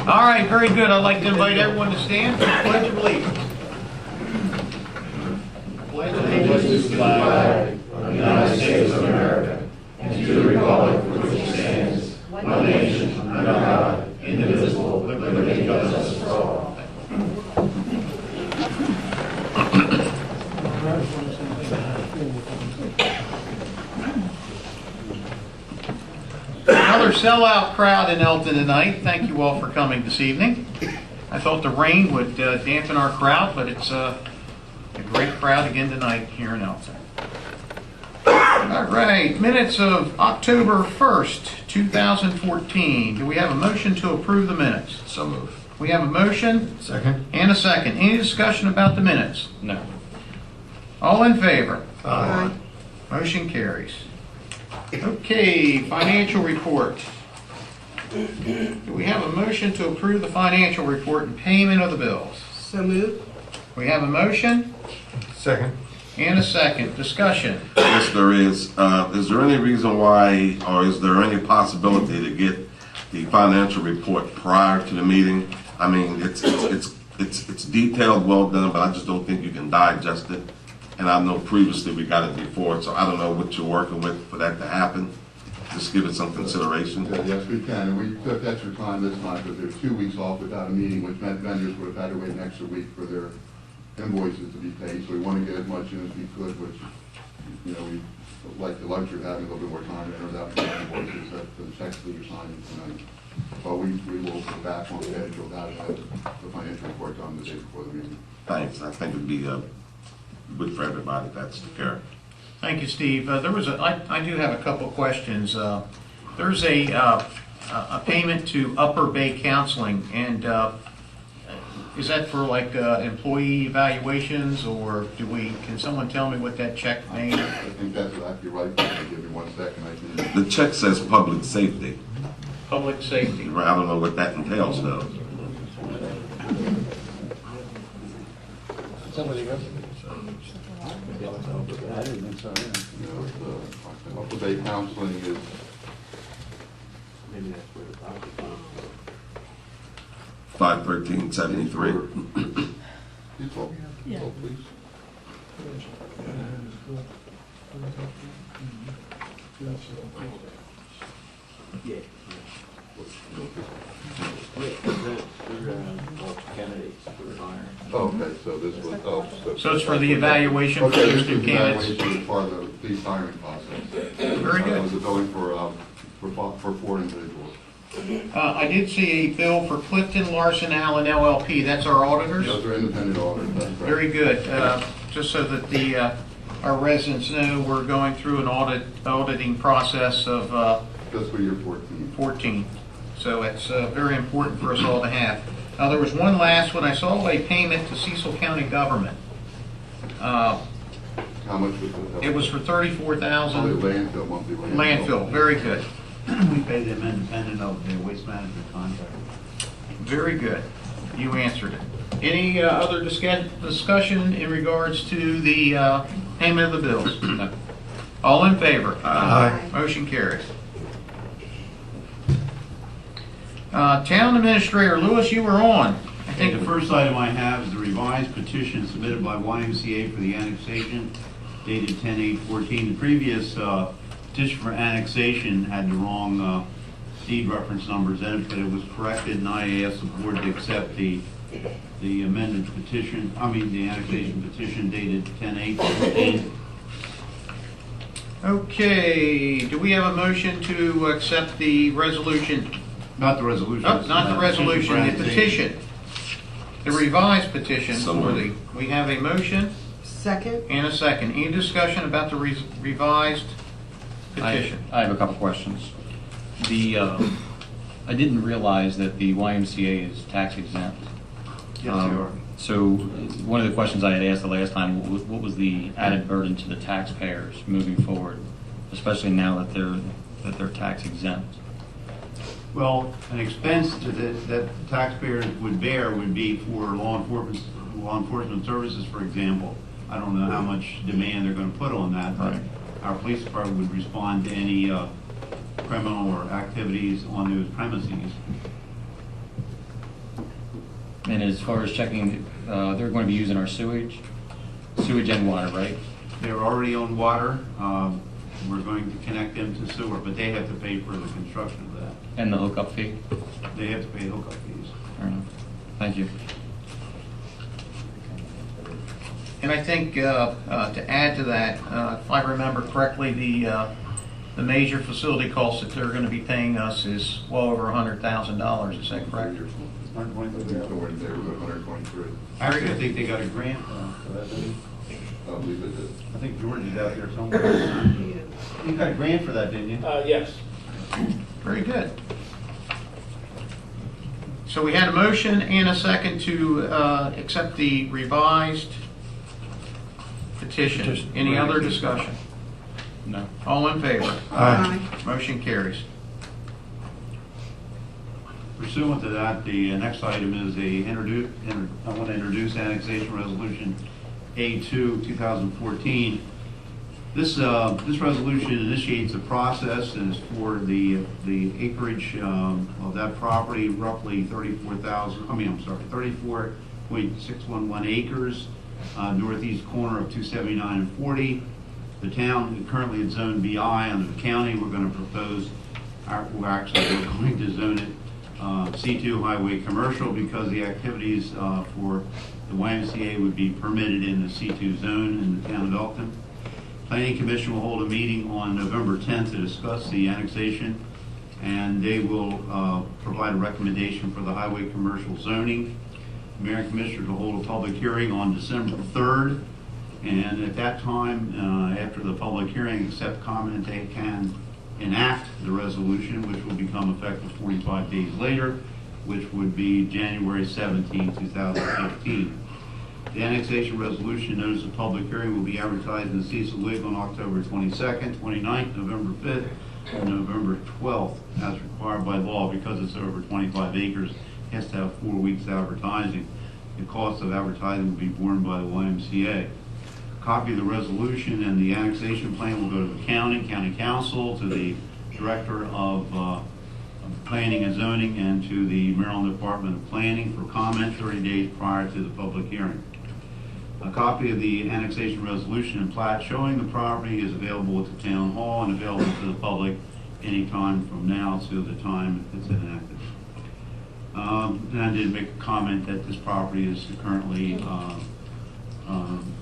All right, very good. I'd like to invite everyone to stand for the Pledge of Allegiance. Pledge allegiance to the flag of the United States of America and to the republic for which it stands, one nation, under God, indivisible, with liberty and justice for all. Another sellout crowd in Elkton tonight. Thank you all for coming this evening. I thought the rain would dampen our crowd, but it's a great crowd again tonight here in Elkton. All right, minutes of October 1st, 2014. Do we have a motion to approve the minutes? So moved. We have a motion Second. and a second. Any discussion about the minutes? No. All in favor? Aye. Motion carries. Okay, financial report. Do we have a motion to approve the financial report and payment of the bills? So moved. We have a motion Second. and a second. Discussion. Yes, there is. Is there any reason why, or is there any possibility to get the financial report prior to the meeting? I mean, it's detailed, well done, but I just don't think you can digest it. And I know previously we got it before, so I don't know what you're working with for that to happen. Just give it some consideration. Yes, we can, and we took extra time this time because there's 2 weeks off without a meeting, which meant vendors would have had to wait an extra week for their invoices to be paid. So we want to get as much in as we could, which, you know, we like the luxury of having a little bit more time to enter out the invoices for the checks that you're signing tonight. But we will go back on schedule, have the financial report done the day before the meeting. Thanks. I think it'd be good for everybody if that's the care. Thank you, Steve. I do have a couple questions. There's a payment to Upper Bay Counseling, and is that for like employee evaluations, or can someone tell me what that check means? I think that's exactly right. Give me 1 second. I can. The check says public safety. Public safety. I don't know what that entails though. Somebody else? You know, the Upper Bay Counseling is. Maybe that's where the doctor comes. 51373. You talk, please. Yeah. Candidates for hiring. Okay, so this was, So it's for the evaluation for Okay, those this new is the candidates. evaluation as part of the police hiring process. Very It good. was a billing for 4 individuals. I did see a bill for Clifton, Larson, Allen, LLP. That's our auditors? Those are independent auditors, that's correct. Very good. Just so that our residents know, we're going through an auditing process of Fiscal year 14. 14. So it's very important for us all to have. There was one last one. I saw a payment to Cecil County government. How much was it? It was for Probably $34,000 landfill, monthly landfill. Very good. We pay them independent of their waste management contract. Very good. You answered it. Any other discussion in regards to the payment of the bills? No. All in favor? Aye. Motion carries. Town Administrator Lewis, you were on. I think the first item I have is the revised petition submitted by YMCA for the annexation dated 10/8/14. The previous petition for annexation had the wrong deed reference numbers in it, but it was corrected, and I asked the board to accept the amended petition, the annexation petition dated 10/8/14. Okay, do we have a motion to accept the resolution? Not the resolution. Oh, not the resolution, the petition. The revised petition So for moved. we have a motion Second. and a second. Any discussion about the revised petition? I have a couple questions. I didn't realize that the YMCA is tax exempt. Yes, you are. So one of the questions I had asked the last time, what was the added burden to the taxpayers moving forward, especially now that they're tax exempt? Well, an expense that taxpayers would bear would be for law enforcement services, for example. I don't know how much demand they're going to put on that, but Right. our police department would respond to any criminal or activities on those premises. And as far as checking, they're going to be using our sewage and water, right? They're already on water. We're going to connect them to sewer, but they have to pay for the construction of that. And the hookup fee? They have to pay hookup fees. Fair enough. Thank you. And I think, to add to that, if I remember correctly, the major facility cost that they're gonna be paying us is well over $100,000, is that correct? I think somewhere in there, 123. Actually, I think they got a grant for that. didn't they? I believe it is. I think George is out there somewhere. You got a grant for that, didn't you? Yes. Very good. So we had a motion and a second to accept the revised petition. Any other discussion? No. All in favor? Aye. Motion carries. Pursuant to that, the next item is I want to introduce annexation resolution A2 2014. This resolution initiates a process and is for the acreage of that property, roughly 34.611 acres, northeast corner of 279 and 40. The town currently is zoned BI under the county. We're going to propose, we're going to zone it C2 highway commercial because the activities for the YMCA would be permitted in the C2 zone in the town of Elkton. Planning Commission will hold a meeting on November 10th to discuss the annexation, and they will provide a recommendation for the highway commercial zoning. Mayor and Commissioners will hold a public hearing on December 3rd, and at that time, after the public hearing, accept comment, they can enact the resolution, which will become effective 45 days later, which would be January 17, 2015. The annexation resolution notice of public hearing will be advertised in the Cecil Whig on October 22nd, 29th, November 5th, and November 12th, as required by law. Because it's over 25 acres, it has to have 4 weeks advertising. The cost of advertising will be borne by the YMCA. A copy of the resolution and the annexation plan will go to the county council, to the director of planning and zoning, and to the Maryland Department of Planning for comment 30 days prior to the public hearing. A copy of the annexation resolution and plat showing the property is available at the town hall and available to the public anytime from now to the time it's enacted. And I did make a comment that this property is currently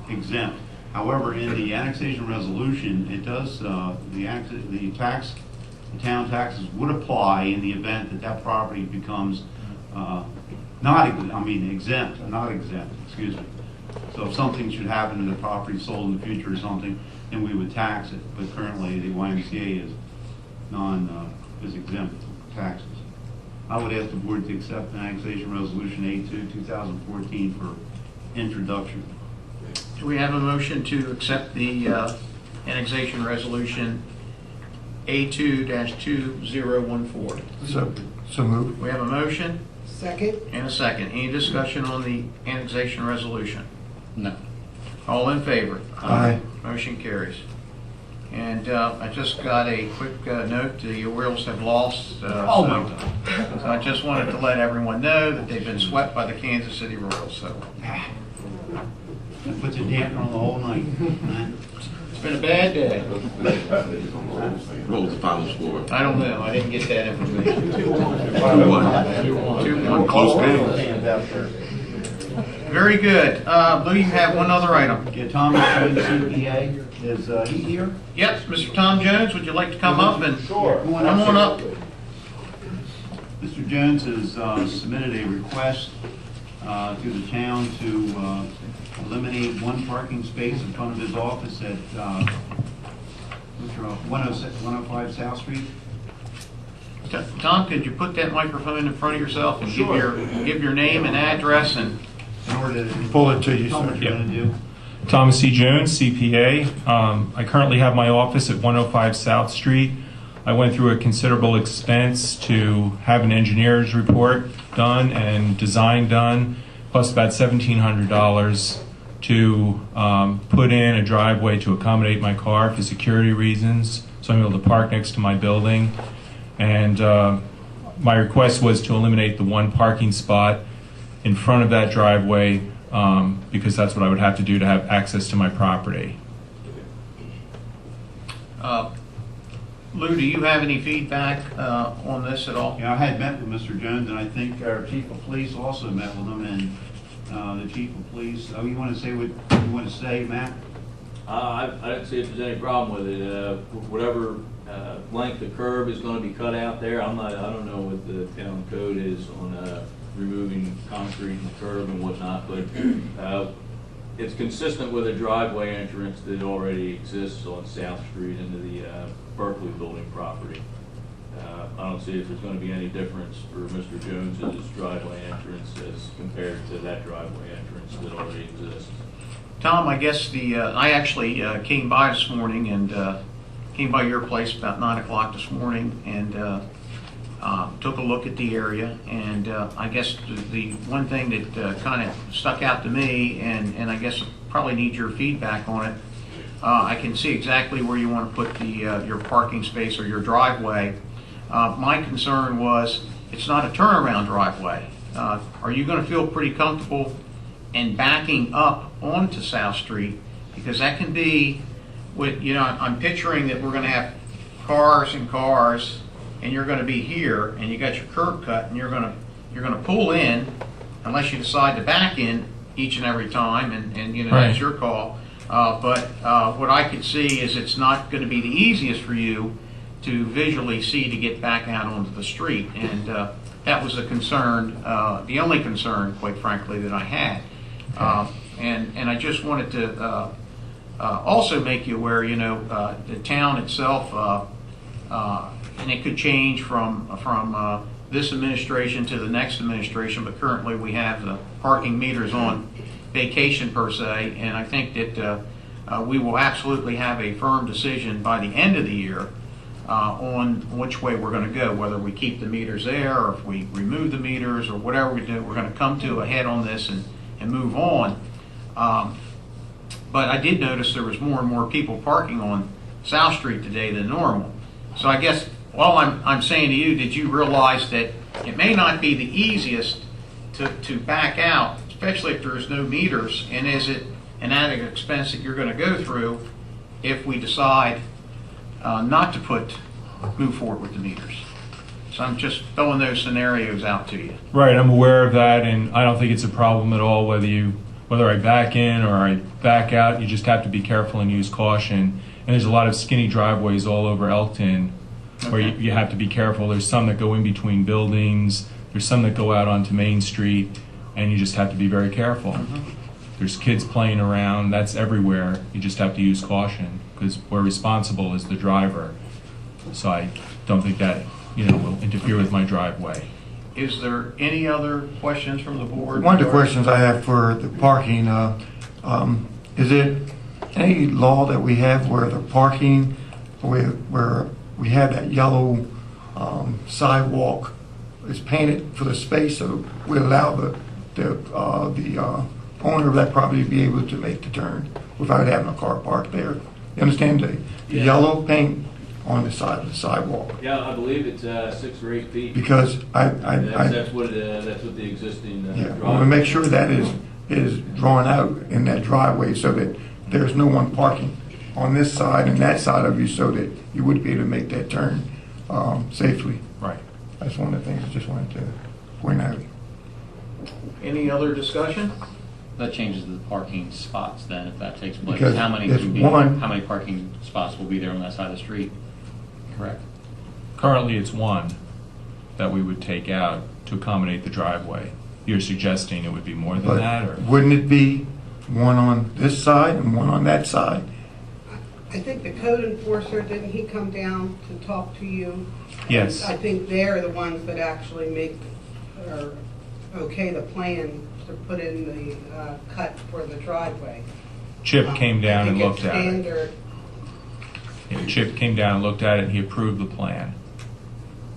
exempt. However, in the annexation resolution, it does, the town taxes would apply in the event that that property becomes exempt, excuse me. So if something should happen to the property sold in the future or something, then we would tax it. But currently, the YMCA is exempt from taxes. I would ask the board to accept the annexation resolution A2 2014 for introduction. Do we have a motion to accept the annexation resolution A2-2014? So moved. We have a motion Second? and a second. Any discussion on the annexation resolution? No. All in favor? Aye. Motion carries. And I just got a quick note, the Orioles have lost. So I just wanted to let everyone know that they've been swept by the Kansas City Royals. So That puts a damper on the whole night. it's been a bad day. What was the final score? I don't know. I didn't get that information. 2-1. 2-1. Close game. Very good. Lou, you have one other item. Yeah, Thomas Jones, CPA, is he here? Yes, Mr. Tom Jones, would you like to come up and Sure. come on up? Mr. Jones has submitted a request to the town to eliminate one parking space in front of his office at 105 South Street. Tom, could you put that microphone in front of yourself and Sure. give your name and address and In order to Pull it to you, tell sir. what you're going to do. Thomas C. Jones, CPA. I currently have my office at 105 South Street. I went through a considerable expense to have an engineer's report done and design done, plus about $1,700 to put in a driveway to accommodate my car for security reasons, so I'm able to park next to my building. And my request was to eliminate the one parking spot in front of that driveway, because that's what I would have to do to have access to my property. Lou, do you have any feedback on this at all? Yeah, I had met with Mr. Jones, and I think our chief of police also met with him, and the chief of police, you want to say what you want to say, Matt? I don't see if there's any problem with it. Whatever length of curb is going to be cut out there, I don't know what the town code is on removing concrete and curb and whatnot, but it's consistent with a driveway entrance that already exists on South Street into the Berkeley building property. I don't see if there's going to be any difference for Mr. Jones's driveway entrance as compared to that driveway entrance that already exists. Tom, I guess I actually came by this morning and came by your place about 9 o'clock this morning and took a look at the area. And I guess the one thing that kind of stuck out to me, and I guess probably need your feedback on it, I can see exactly where you want to put your parking space or your driveway. My concern was it's not a turnaround driveway. Are you going to feel pretty comfortable in backing up onto South Street? Because that can be, I'm picturing that we're going to have cars and cars, and you're going to be here, and you got your curb cut, and you're going to pull in, unless you decide to back in each and every time, and Right. that's your call. But what I could see is it's not going to be the easiest for you to visually see to get back out onto the street, and that was a concern, the only concern, quite frankly, that I had. And I just wanted to also make you aware, the town itself, and it could change from this administration to the next administration, but currently we have the parking meters on vacation per se, and I think that we will absolutely have a firm decision by the end of the year on which way we're going to go, whether we keep the meters there or if we remove the meters or whatever we do. We're going to come to a head on this and move on. But I did notice there was more and more people parking on South Street today than normal. So I guess all I'm saying to you, did you realize that it may not be the easiest to back out, especially if there's no meters, and is it an added expense that you're going to go through if we decide not to move forward with the meters? So I'm just throwing those scenarios out to you. Right, I'm aware of that, and I don't think it's a problem at all whether I back in or I back out. You just have to be careful and use caution. And there's a lot of skinny driveways all over Elkton where you have to be careful. There's some that go in between buildings. There's some that go out onto Main Street, and you just have to be very careful. Mm-hmm. There's kids playing around. That's everywhere. You just have to use caution because we're responsible as the driver. So I don't think that will interfere with my driveway. Is there any other questions from the board? One of the questions I have for the parking, is it any law that we have where the parking, where we have that yellow sidewalk is painted for the space, so we allow the owner of that property to be able to make the turn without having a car parked there? You understand the Yeah. yellow paint on the side of the sidewalk? Yeah, I believe it's 6 or 8 feet. Because That's what the existing yeah, driveway. I want to make sure that is drawn out in that driveway so that there's no one parking on this side and that side of you so that you would be able to make that turn safely. Right. That's one of the things I just wanted to point out. Any other discussion? That changes the parking spots then, if that takes place. Because How many there's can be, one- how many parking spots will be there on that side of the street? Correct. Currently, it's one that we would take out to accommodate the driveway. You're suggesting it would be more than that, or? But wouldn't it be one on this side and one on that side? I think the code enforcer, didn't he come down to talk to you? Yes. I think they're the ones that actually make, or okay the plan to put in the cut for the driveway. Chip came down and I looked think at it's it. standard. Yeah, Chip came down and looked at it, and he approved the plan.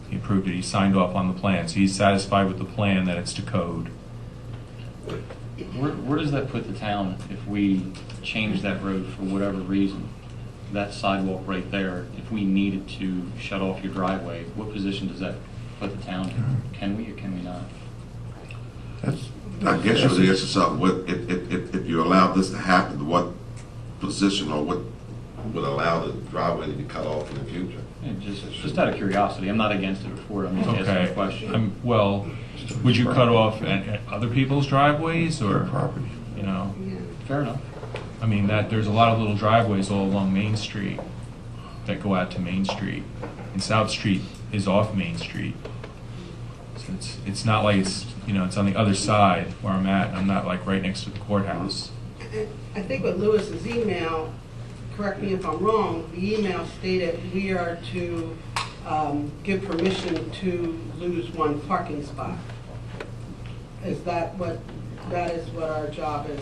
He approved it, he signed off on the plan, so he's satisfied with the plan that it's to code. Where does that put the town if we change that road for whatever reason? That sidewalk right there, if we needed to shut off your driveway, what position does that put the town in? Can we or can we not? I guess you would ask yourself, what, if you allowed this to happen, what position or what would allow the driveway to be cut off in the future? And just out of curiosity, I'm not against it before, I'm just asking Okay. a question. Well, would you cut off at other people's driveways Their or, property. you know? Yeah. Fair enough. I mean, there's a lot of little driveways all along Main Street that go out to Main Street. And South Street is off Main Street. So it's not like it's, you know, it's on the other side where I'm at. I'm not like right next to the courthouse. I think with Lewis's email, correct me if I'm wrong, the email stated we are to give permission to lose one parking spot. Is that what our job is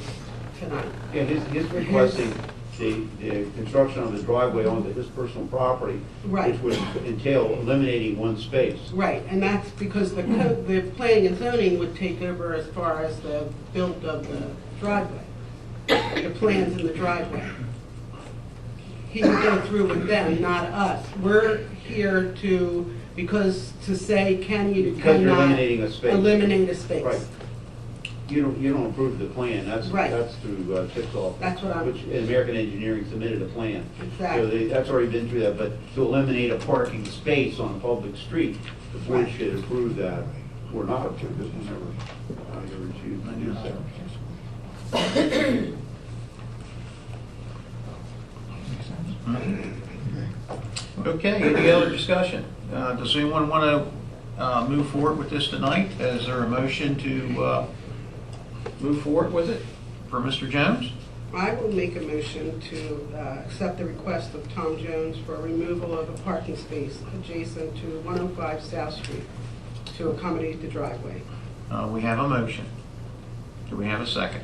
tonight? Yeah, his requesting the construction of the driveway onto his personal property, Right. which would entail eliminating one space. Right, and that's because the planning and zoning would take over as far as the build of the driveway, the plans in the driveway. He would go through with them, not us. We're here to say, can you, Because you're cannot eliminating a space. eliminate a space. Right. You don't approve the plan, that's Right. through Chick's office. That's what I'm- Which, American Engineering submitted a plan. Exactly. So that's already been through that, but to eliminate a parking space on a public street, the board Right. should approve that, or not approve it, whenever you choose to do so. Okay, any other discussion? Does anyone want to move forward with this tonight? Is there a motion to move forward with it for Mr. Jones? I will make a motion to accept the request of Tom Jones for removal of a parking space adjacent to 105 South Street to accommodate the driveway. We have a motion. Do we have a second?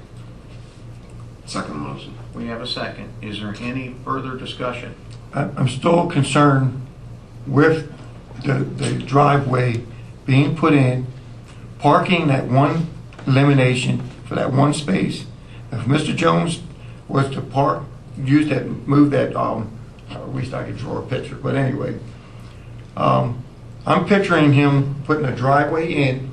Second motion. We have a second. Is there any further discussion? I'm still concerned with the driveway being put in, parking that one elimination for that one space. If Mr. Jones was to park, move that, at least I could draw a picture, but anyway. I'm picturing him putting a driveway in,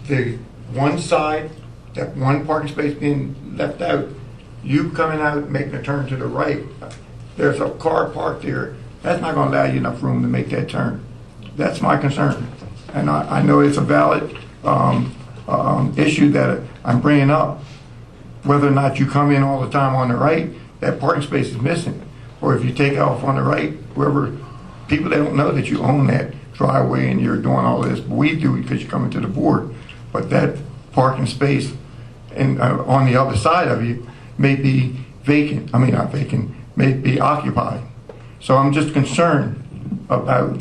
the one side, that one parking space being left out, you coming out, making a turn to the right. There's a car parked there. That's not gonna allow you enough room to make that turn. That's my concern. And I know it's a valid issue that I'm bringing up. Whether or not you come in all the time on the right, that parking space is missing. Or if you take off on the right, wherever, people, they don't know that you own that driveway and you're doing all this. But we do because you're coming to the board. But that parking space and on the other side of you may be vacant. I mean, not vacant, may be occupied. So I'm just concerned about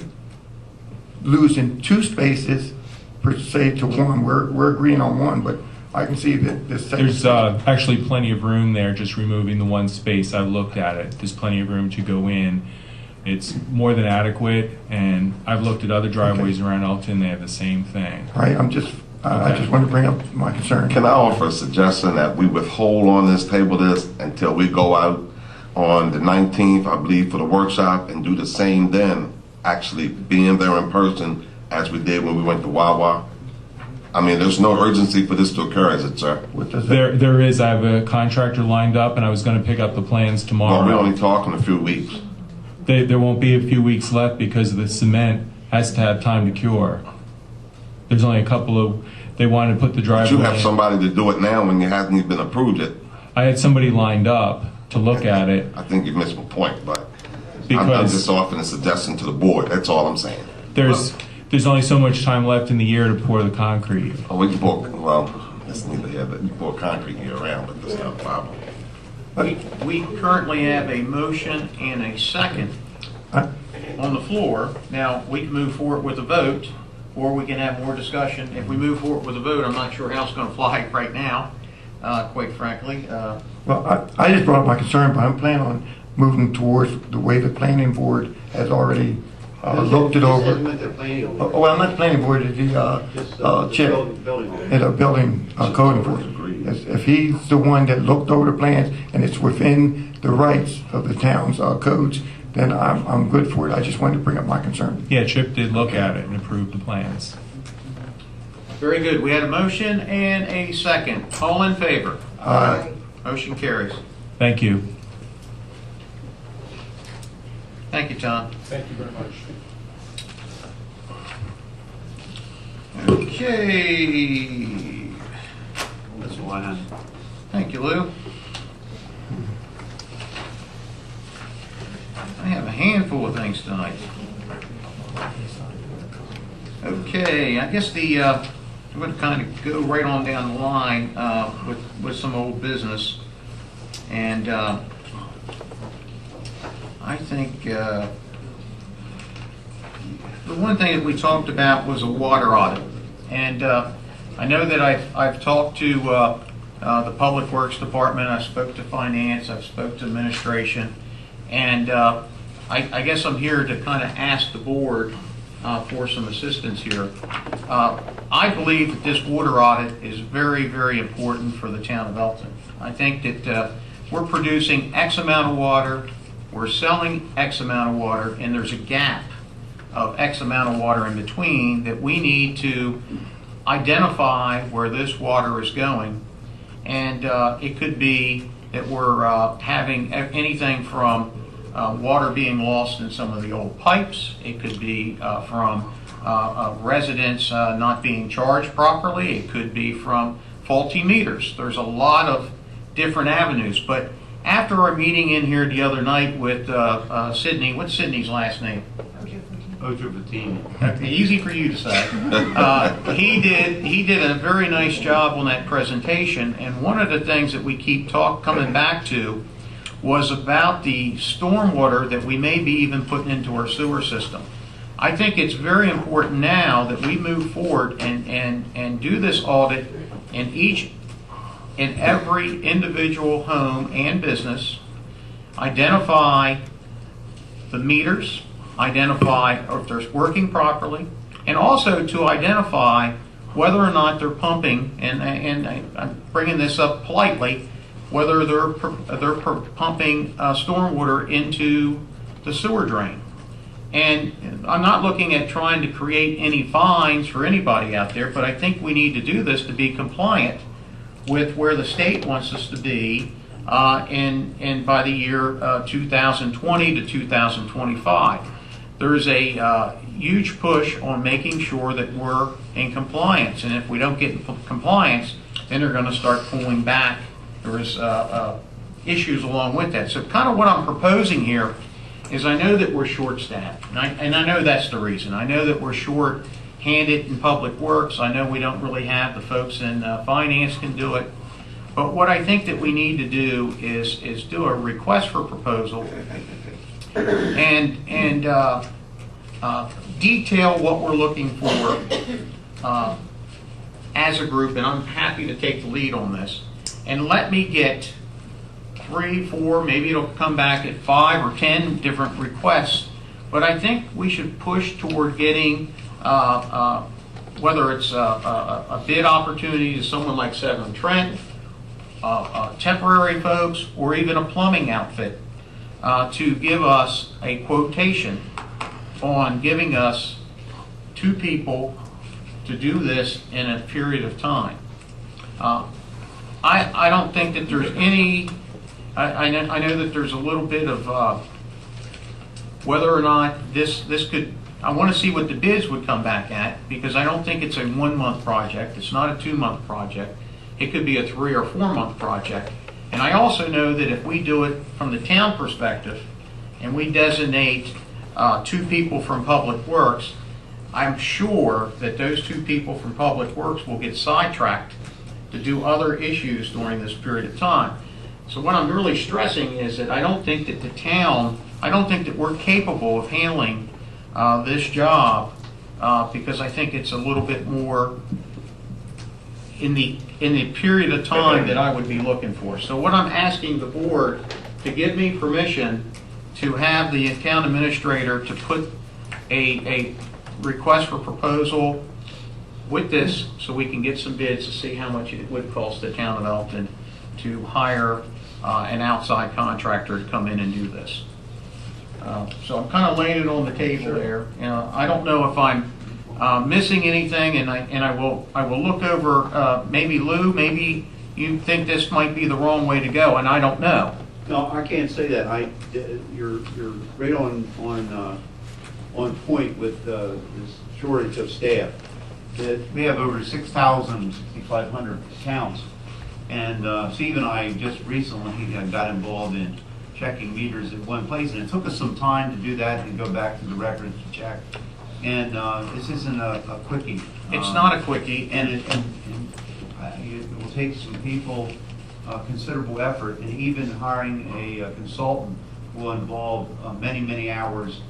losing two spaces per se to one. We're agreeing on one, but I can see that this second. There's actually plenty of room there, just removing the one space. I looked at it. There's plenty of room to go in. It's more than adequate, and I've looked at other driveways around Elkton. They have the same thing. Right, I just want to bring up my concern. Can I offer a suggestion that we withhold on this, table this, until we go out on the 19th, I believe, for the workshop, and do the same then, actually being there in person as we did when we went to Wawa? I mean, there's no urgency for this to occur, is it, sir? What does that? There is. I have a contractor lined up, and I was going to pick up the plans Well, tomorrow. we're only talking a few weeks. There won't be a few weeks left because the cement has to have time to cure. There's only a couple of, they wanted to put the But driveway you have in. somebody to do it now when you hasn't even approved it. I had somebody lined up to look at it I think you missed my point, but I'm because just offering a suggestion to the board, that's all I'm saying. there's only so much time left in the year to pour the concrete. Oh, we can pour, well, that's neither here, but you pour concrete year round, but that's not a problem. We currently have a motion and a second on the floor. Now, we can move forward with a vote, or we can have more discussion. If we move forward with a vote, I'm not sure how it's going to fly right now, quite frankly. Well, I just brought up my concern, but I'm planning on moving towards the way the planning board has already looked it over. Well, not the planning board, the chair, and the building code enforcement. If he's the one that looked over the plans and it's within the rights of the town's codes, then I'm good for it. I just wanted to bring up my concern. Yeah, Chip did look at it and approve the plans. Very good. We had a motion and a second. All in favor? Aye. Motion carries. Thank you. Thank you, Tom. Thank you very much. Okay. That's all I have. Thank you, Lou. I have a handful of things tonight. Okay, I guess I'm going to kind of go right on down the line with some old business. And I think the one thing that we talked about was a water audit. And I know that I've talked to the Public Works Department, I spoke to Finance, I've spoke to Administration, and I guess I'm here to kind of ask the board for some assistance here. I believe that this water audit is very, very important for the town of Elkton. I think that we're producing X amount of water, we're selling X amount of water, and there's a gap of X amount of water in between that we need to identify where this water is going. And it could be that we're having anything from water being lost in some of the old pipes. It could be from residents not being charged properly. It could be from faulty meters. There's a lot of different avenues. But after our meeting in here the other night with Sydney, what's Sydney's last name? Ocho Patini. Okay, easy for you to say. He did a very nice job on that presentation, and one of the things that we keep coming back to was about the stormwater that we may be even putting into our sewer system. I think it's very important now that we move forward and do this audit in every individual home and business, identify the meters, identify if they're working properly, and also to identify whether or not they're pumping, and I'm bringing this up politely, whether they're pumping stormwater into the sewer drain. And I'm not looking at trying to create any fines for anybody out there, but I think we need to do this to be compliant with where the state wants us to be and by the year 2020 to 2025. There's a huge push on making sure that we're in compliance, and if we don't get in compliance, then they're going to start pulling back. There's issues along with that. So kind of what I'm proposing here is, I know that we're short-staffed, and I know that's the reason. I know that we're short-handed in Public Works. I know we don't really have the folks in Finance can do it. But what I think that we need to do is do a request for proposal and detail what we're looking for as a group, and I'm happy to take the lead on this. And let me get 3, 4, maybe it'll come back at 5 or 10 different requests. But I think we should push toward getting, whether it's a bid opportunity to someone like Severn Trent, temporary folks, or even a plumbing outfit, to give us a quotation on giving us 2 people to do this in a period of time. I don't think that there's any, I know that there's a little bit of whether or not this could, I want to see what the bids would come back at, because I don't think it's a 1-month project. It's not a 2-month project. It could be a 3 or 4-month project. And I also know that if we do it from the town perspective and we designate 2 people from Public Works, I'm sure that those 2 people from Public Works will get sidetracked to do other issues during this period of time. So what I'm really stressing is that I don't think that the town, I don't think that we're capable of handling this job because I think it's a little bit more in the period of time that I would be looking for. So what I'm asking the board to give me permission to have the town administrator to put a request for proposal with this, so we can get some bids to see how much it would cost the town of Elkton to hire an outside contractor to come in and do this. So I'm kind of laying it on the table there. I don't know if I'm missing anything, and I will look over, maybe Lou, maybe you think this might be the wrong way to go, and I don't know. No, I can't say that. You're right on point with this shortage of staff. That we have over 6,500 accounts, and Steve and I just recently got involved in checking meters at one place, and it took us some time to do that and go back to the records to check. And this isn't a quickie. It's not a quickie, And it will take some people considerable effort, and even hiring a consultant will involve many hours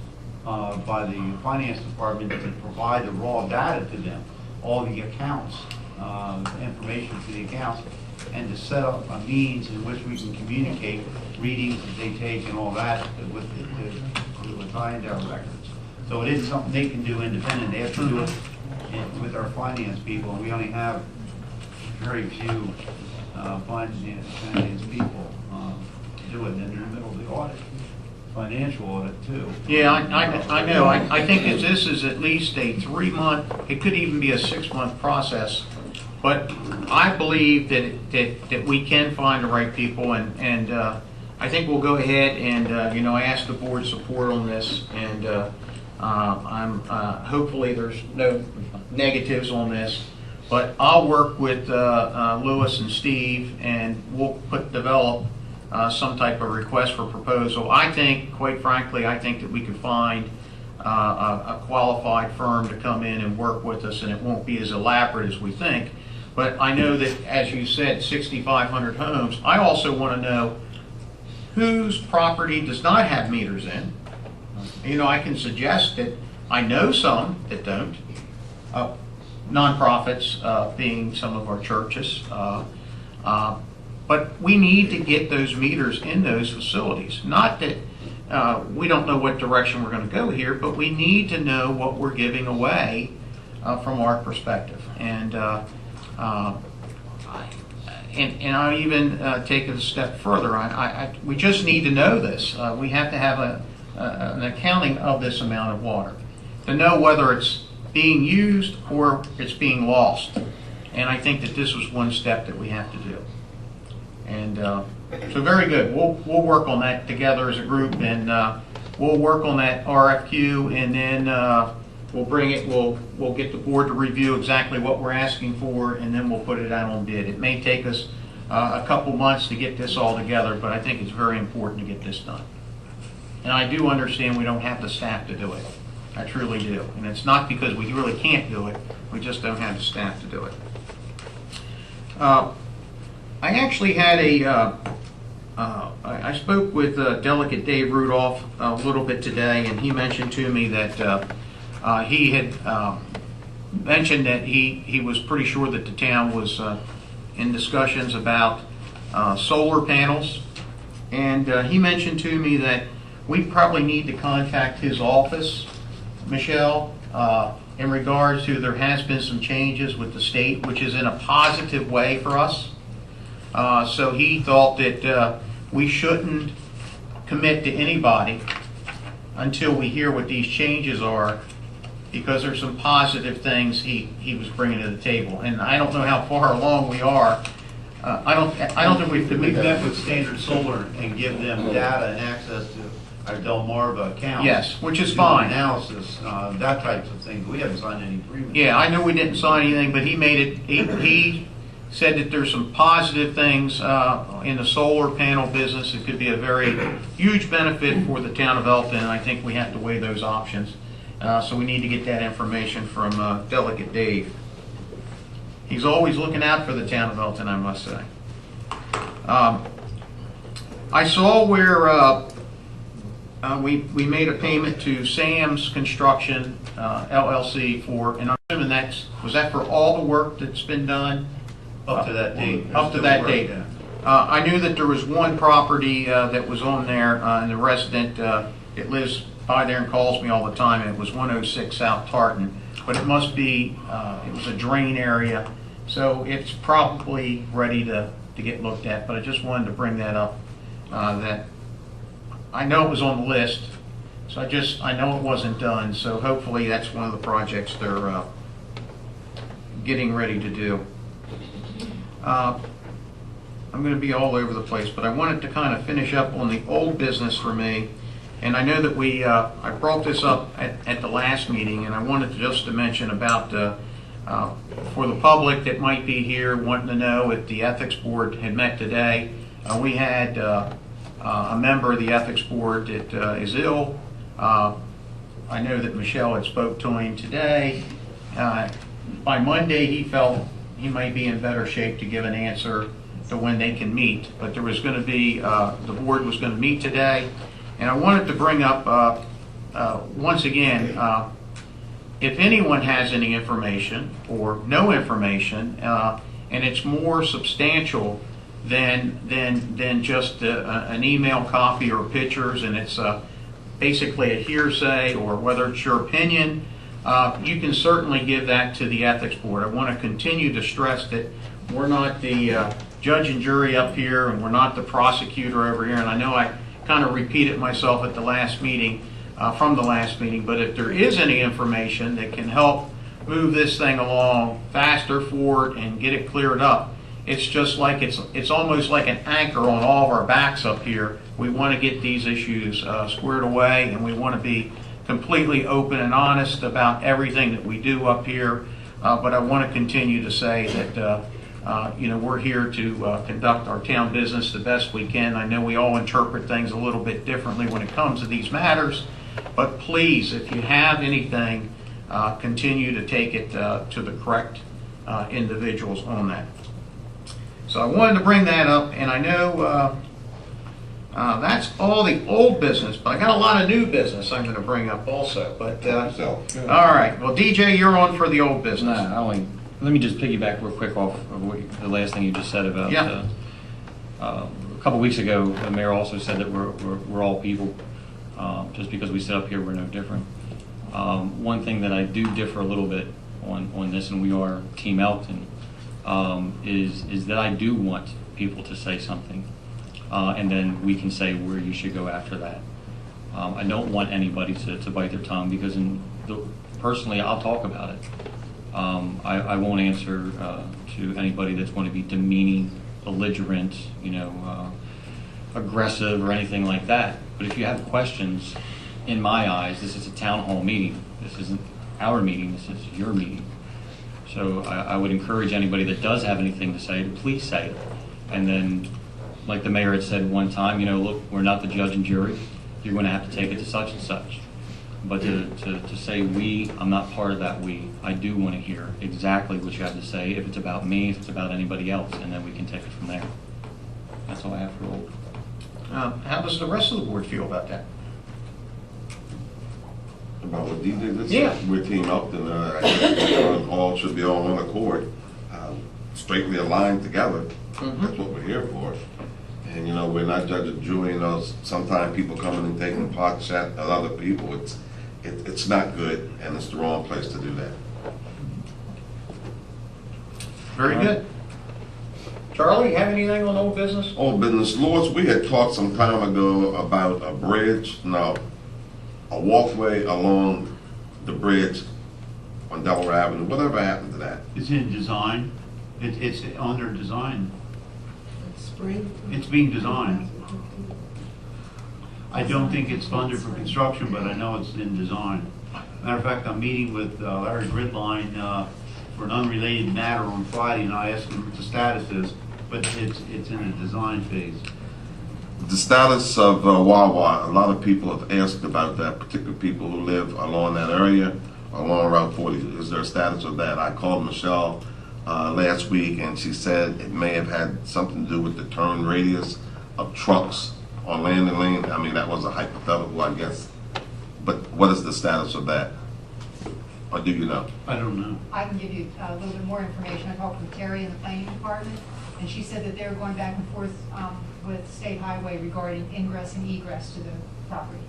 by the finance department to provide the raw data to them, all the accounts, information for the accounts, and to set up a means in which we can communicate readings that they take and all that with the tie into our records. So it isn't something they can do independent. They have to do it with our finance people, and we only have very few finance people do it. And they're in the middle of the audit, financial audit too. Yeah, I know. I think that this is at least a 3-month, it could even be a 6-month process. But I believe that we can find the right people, and I think we'll go ahead and, I ask the board's support on this, and hopefully there's no negatives on this. But I'll work with Louis and Steve, and we'll develop some type of request for proposal. I think, quite frankly, I think that we could find a qualified firm to come in and work with us, and it won't be as elaborate as we think. But I know that, as you said, 6,500 homes. I also want to know whose property does not have meters in. I can suggest that I know some that don't. Nonprofits being some of our churches. But we need to get those meters in those facilities. Not that we don't know what direction we're going to go here, but we need to know what we're giving away from our perspective. And I'll even take it a step further. We just need to know this. We have to have an accounting of this amount of water to know whether it's being used or it's being lost. And I think that this was one step that we have to do. And so very good. We'll work on that together as a group, and we'll work on that RFQ, and then we'll bring it. We'll get the board to review exactly what we're asking for, and then we'll put it out on bid. It may take us a couple months to get this all together, but I think it's very important to get this done. And I do understand we don't have the staff to do it. I truly do. And it's not because we really can't do it. We just don't have the staff to do it. I actually had I spoke with Delegate Dave Rudolph a little bit today, and he mentioned to me that he had mentioned that he was pretty sure that the town was in discussions about solar panels. And he mentioned to me that we probably need to contact his office, Michelle, in regards to there has been some changes with the state, which is in a positive way for us. So he thought that we shouldn't commit to anybody until we hear what these changes are, because there's some positive things he was bringing to the table. And I don't know how far along we are. I don't think we've met with Standard Solar and give them data and access to our Delmarva account. Yes, which is do fine. Analysis, that types of things. We haven't signed any agreement. Yeah, I know we didn't sign anything, but he made it. He said that there's some positive things in the solar panel business. It could be a very huge benefit for the town of Elkton, and I think we have to weigh those options. So we need to get that information from Delegate Dave. He's always looking out for the town of Elkton, I must say. I saw where we made a payment to Sam's Construction LLC for, and I'm assuming was that for all the work that's been done? Up to that date. Up to that date. I knew that there was one property that was on there, and the resident that lives by there and calls me all the time, and it was 106 South Tartan. But it must be, it was a drain area, so it's probably ready to get looked at. But I just wanted to bring that up, that I know it was on the list, So I know it wasn't done, so hopefully that's one of the projects they're getting ready to do. I'm going to be all over the place, but I wanted to kind of finish up on the old business for me. And I know that I brought this up at the last meeting, and I wanted just to mention about, for the public that might be here wanting to know if the Ethics Board had met today. We had a member of the Ethics Board that is ill. I know that Michelle had spoke to him today. By Monday, he felt he might be in better shape to give an answer to when they can meet. But there was going to be, the board was going to meet today. And I wanted to bring up, once again, if anyone has any information or no information, and it's more substantial than just an email copy or pictures, and it's basically a hearsay or whether it's your opinion, you can certainly give that to the Ethics Board. I want to continue to stress that we're not the judge and jury up here, and we're not the prosecutor over here. And I know I kind of repeated myself at the last meeting, from the last meeting, but if there is any information that can help move this thing along faster forward and get it cleared up, it's just like it's almost like an anchor on all of our backs up here. We want to get these issues squared away, and we want to be completely open and honest about everything that we do up here. But I want to continue to say that we're here to conduct our town business the best we can. I know we all interpret things a little bit differently when it comes to these matters, but please, if you have anything, continue to take it to the correct individuals on that. So I wanted to bring that up, and I know that's all the old business, but I got a lot of new business I'm going to bring up also. But all right, well, DJ, you're on for the old business. Let me just piggyback real quick off of the last thing you just said about. Yeah. A couple weeks ago, the mayor also said that we're all people. Just because we sit up here, we're no different. One thing that I do differ a little bit on this, and we are Team Elkton, is that I do want people to say something, and then we can say where you should go after that. I don't want anybody to bite their tongue, because personally, I'll talk about it. I won't answer to anybody that's going to be demeaning, belligerent, aggressive or anything like that. But if you have questions, in my eyes, this is a town hall meeting. This isn't our meeting, this is your meeting. So I would encourage anybody that does have anything to say to please say it. And then, like the mayor had said one time, look, we're not the judge and jury. You're going to have to take it to such and such. But to say we, I'm not part of that we. I do want to hear exactly what you have to say, if it's about me, if it's about anybody else, and then we can take it from there. That's all I have for old. How does the rest of the board feel about that? About what DJ just said? Yeah. We're Team Elkton. I think all should be on one accord, straightly aligned together. Mhm. That's what we're here for. And we're not judge and jury. Sometimes people coming and taking pot shot at other people. It's not good, and it's the wrong place to do that. Very good. Charlie, you have anything on old business? Old business, Lords, we had talked some time ago about a bridge, a walkway along the bridge on Delaware Avenue. Whatever happened to that? It's in design. It's under design. Spring. It's being designed. I don't think it's funded for construction, but I know it's in design. Matter of fact, I'm meeting with Larry Gridline for an unrelated matter on Friday, and I asked him what the status is, but it's in a design phase. The status of Wawa, a lot of people have asked about that, particularly people who live along that area, along Route 40. Is there a status of that? I called Michelle last week, and she said it may have had something to do with the turn radius of trucks on landing lane. I mean, that was a hypothetical, I guess. But what is the status of that? Or do you know? I don't know. I can give you a little bit more information. I talked with Terry in the planning department, and she said that they were going back and forth with State Highway regarding ingress and egress to the property.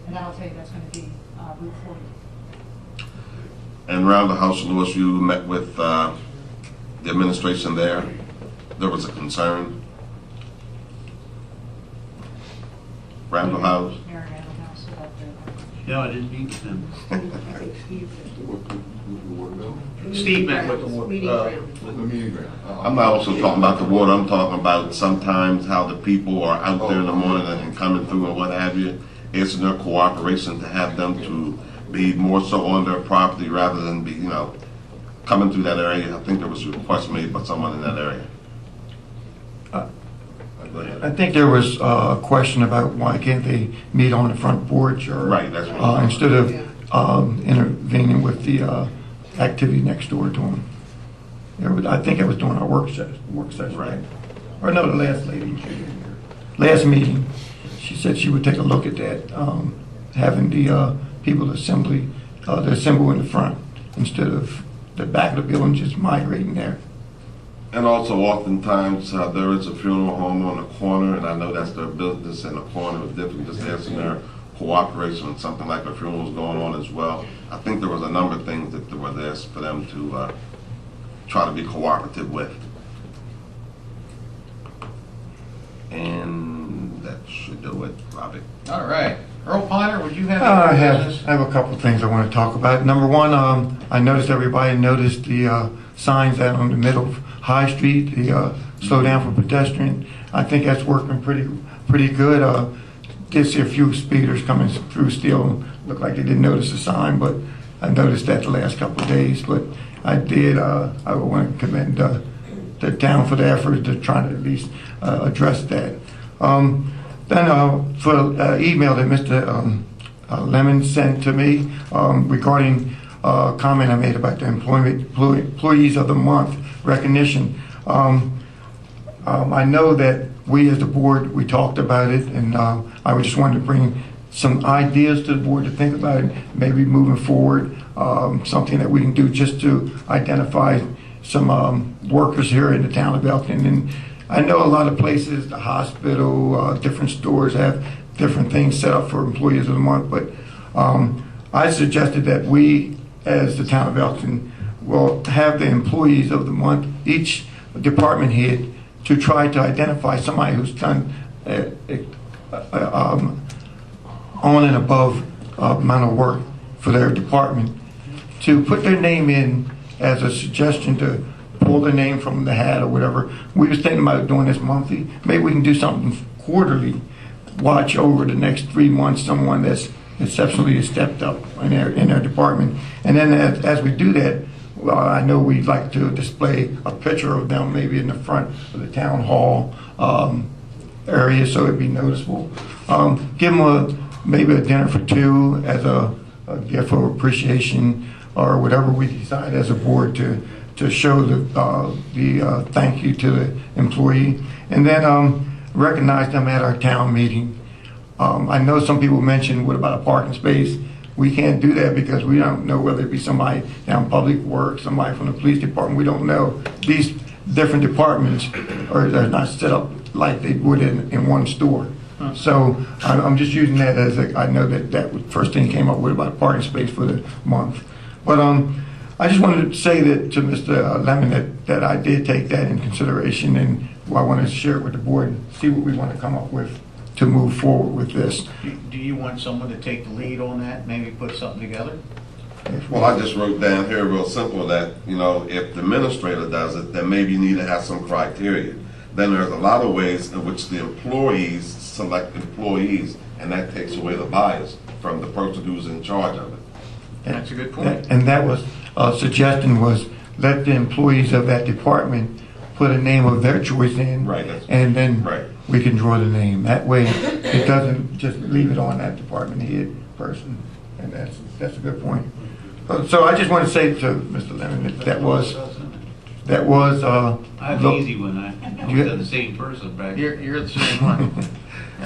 And that'll tell you that's going to be Route 40. And around the House, Lewis, you met with the administration there. There was a concern. Randall House. Mary Randall House about No, I didn't meet him. I think Steve With the water bill? said. Steve met with the Meeting grounds. The meeting ground. I'm not also talking about the water, I'm talking about sometimes how the people are out there in the morning and coming through and what have you. It's in their cooperation to have them to be more so on their property rather than be, coming through that area. I think there was a request made by someone in that area. Go ahead. I think there was a question about why can't they meet on the front porch or Right, that's what I'm instead of intervening with the activity next door to them. I think it was during our work session, Right. Or no, the last lady, last meeting, she said she would take a look at that, having the people assemble in the front instead of the back of the building just migrating there. And also oftentimes there is a funeral home on the corner, and I know that's their business, and the corner is different, just asking their cooperation on something like a funeral is going on as well. I think there was a number of things that were there for them to try to be cooperative with. And that should do it, Robbie. All right. Earl Piner, would you have I any have business? a couple of things I want to talk about. Number one, I noticed everybody noticed the signs out on the middle of High Street, the slow down for pedestrian. I think that's working pretty good. Did see a few speeders coming through still. Looked like they didn't notice the sign, but I noticed that the last couple of days. But I did. I want to commend the town for the effort to try to at least address that. Then for email that Mr. Lemon sent to me regarding a comment I made about the employees of the month recognition. I know that we as the board, we talked about it, and I just wanted to bring some ideas to the board to think about it, maybe moving forward, something that we can do just to identify some workers here in the town of Elkton. And I know a lot of places, the hospital, different stores have different things set up for employees of the month, but I suggested that we, as the town of Elkton, will have the employees of the month, each department head, to try to identify somebody who's done on and above amount of work for their department, to put their name in as a suggestion to pull their name from the hat or whatever. We was thinking about doing this monthly. Maybe we can do something quarterly. Watch over the next 3 months someone that's exceptionally stepped up in their department. And then as we do that, well, I know we'd like to display a picture of them maybe in the front of the town hall area so it'd be noticeable. Give them maybe a dinner for two as a gift of appreciation or whatever we decide as a board to show the thank you to the employee. And then recognize them at our town meeting. I know some people mentioned, what about a parking space? We can't do that because we don't know whether it be somebody down Public Works, somebody from the police department. We don't know. These different departments are not set up like they would in one store. So I'm just using that as I know that was the first thing came up with about a parking space for the month. But I just wanted to say that to Mr. Lemon that I did take that in consideration, and I want to share it with the board and see what we want to come up with to move forward with this. Do you want someone to take the lead on that, maybe put something together? Well, I just wrote down here real simple that, if the administrator does it, then maybe you need to have some criteria. Then there's a lot of ways in which the employees select employees, and that takes away the bias from the person who's in charge of it. That's a good point. And that was, suggestion was let the employees of that department put a name of their choice in. Right. And then Right. we can draw the name. That way, it doesn't just leave it on that department head person. And that's a good point. So I just want to say to Mr. Lemon that was. I have the easy one. I You- was the same person back. You're the same one.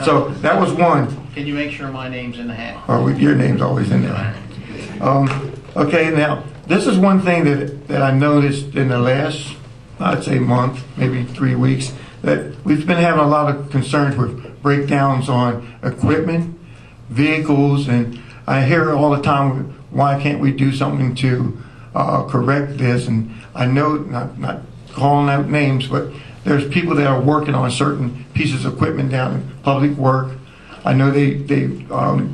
So that was one. Can you make sure my name's in the hat? Or your name's always in there. Okay, now, this is one thing that I noticed in the last, I'd say month, maybe 3 weeks, that we've been having a lot of concerns with breakdowns on equipment, vehicles, and I hear all the time, why can't we do something to correct this? And I know, not calling out names, but there's people that are working on certain pieces of equipment down in Public Work. I know they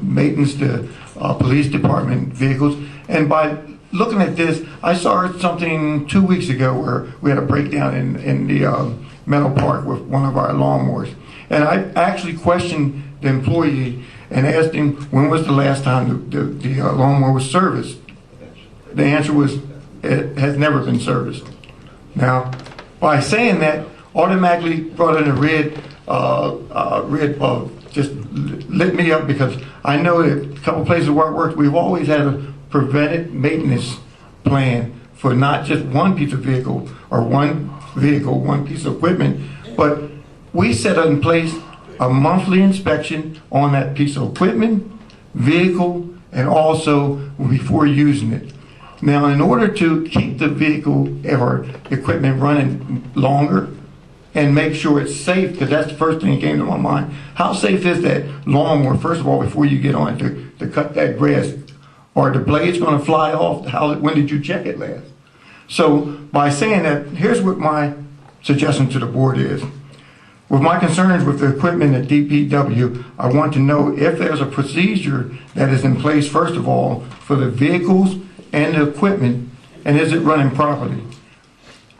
maintenance the police department vehicles. And by looking at this, I saw something 2 weeks ago where we had a breakdown in the Meadow Park with one of our lawnmowers. And I actually questioned the employee and asked him when was the last time the lawnmower was serviced. The answer was it has never been serviced. Now, by saying that, automatically brought in a red bulb, just lit me up, because I know that a couple places where I worked, we've always had a preventive maintenance plan for not just one piece of vehicle or one piece of equipment, but we set in place a monthly inspection on that piece of equipment, vehicle, and also before using it. Now, in order to keep the vehicle or equipment running longer and make sure it's safe, because that's the first thing that came to my mind. How safe is that lawnmower, first of all, before you get on it to cut that grass? Or the blade's going to fly off? When did you check it last? So by saying that, here's what my suggestion to the board is. With my concerns with the equipment at DPW, I want to know if there's a procedure that is in place, first of all, for the vehicles and the equipment, and is it running properly?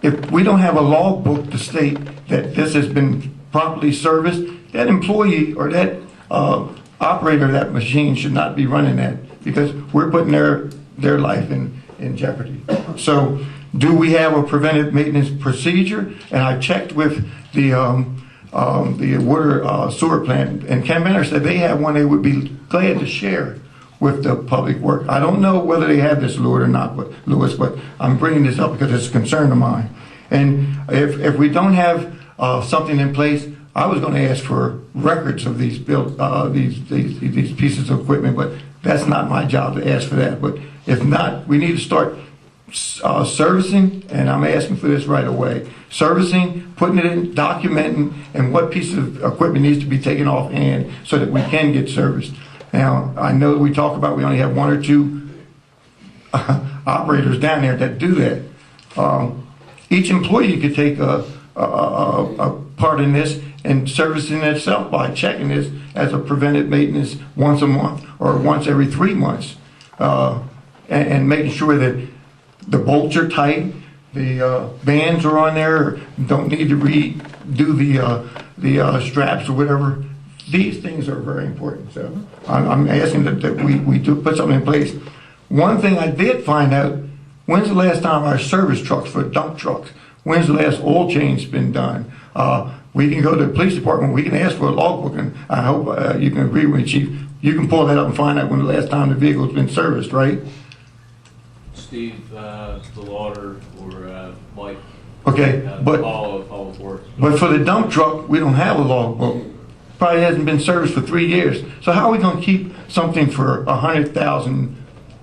If we don't have a logbook to state that this has been properly serviced, that employee or that operator of that machine should not be running that, because we're putting their life in jeopardy. So do we have a preventive maintenance procedure? And I checked with the water sewer plant, and Ken Benner said they have one they would be glad to share with the public work. I don't know whether they have this, Lord, or not, but Louis, but I'm bringing this up because it's a concern of mine. And if we don't have something in place, I was going to ask for records of these these pieces of equipment, but that's not my job to ask for that. But if not, we need to start servicing, and I'm asking for this right away. Servicing, putting it in, documenting, and what piece of equipment needs to be taken off hand so that we can get serviced. Now, I know we talk about we only have 1 or 2 operators down there that do that. Each employee could take a part in this and servicing itself by checking this as a preventive maintenance once a month or once every 3 months, and making sure that the bolts are tight, the bands are on there, don't need to redo the straps or whatever. These things are very important. So I'm asking that we do put something in place. One thing I did find out, when's the last time our service trucks for dump trucks, when's the last oil change been done? We can go to the police department, we can ask for a logbook, and I hope you can agree with me, Chief. You can pull that up and find out when the last time the vehicle's been serviced, right? Steve, Delauder, or Mike. Okay, but for the dump truck, we don't have a logbook. Probably hasn't been serviced for 3 years. So how are we going to keep something for 100,000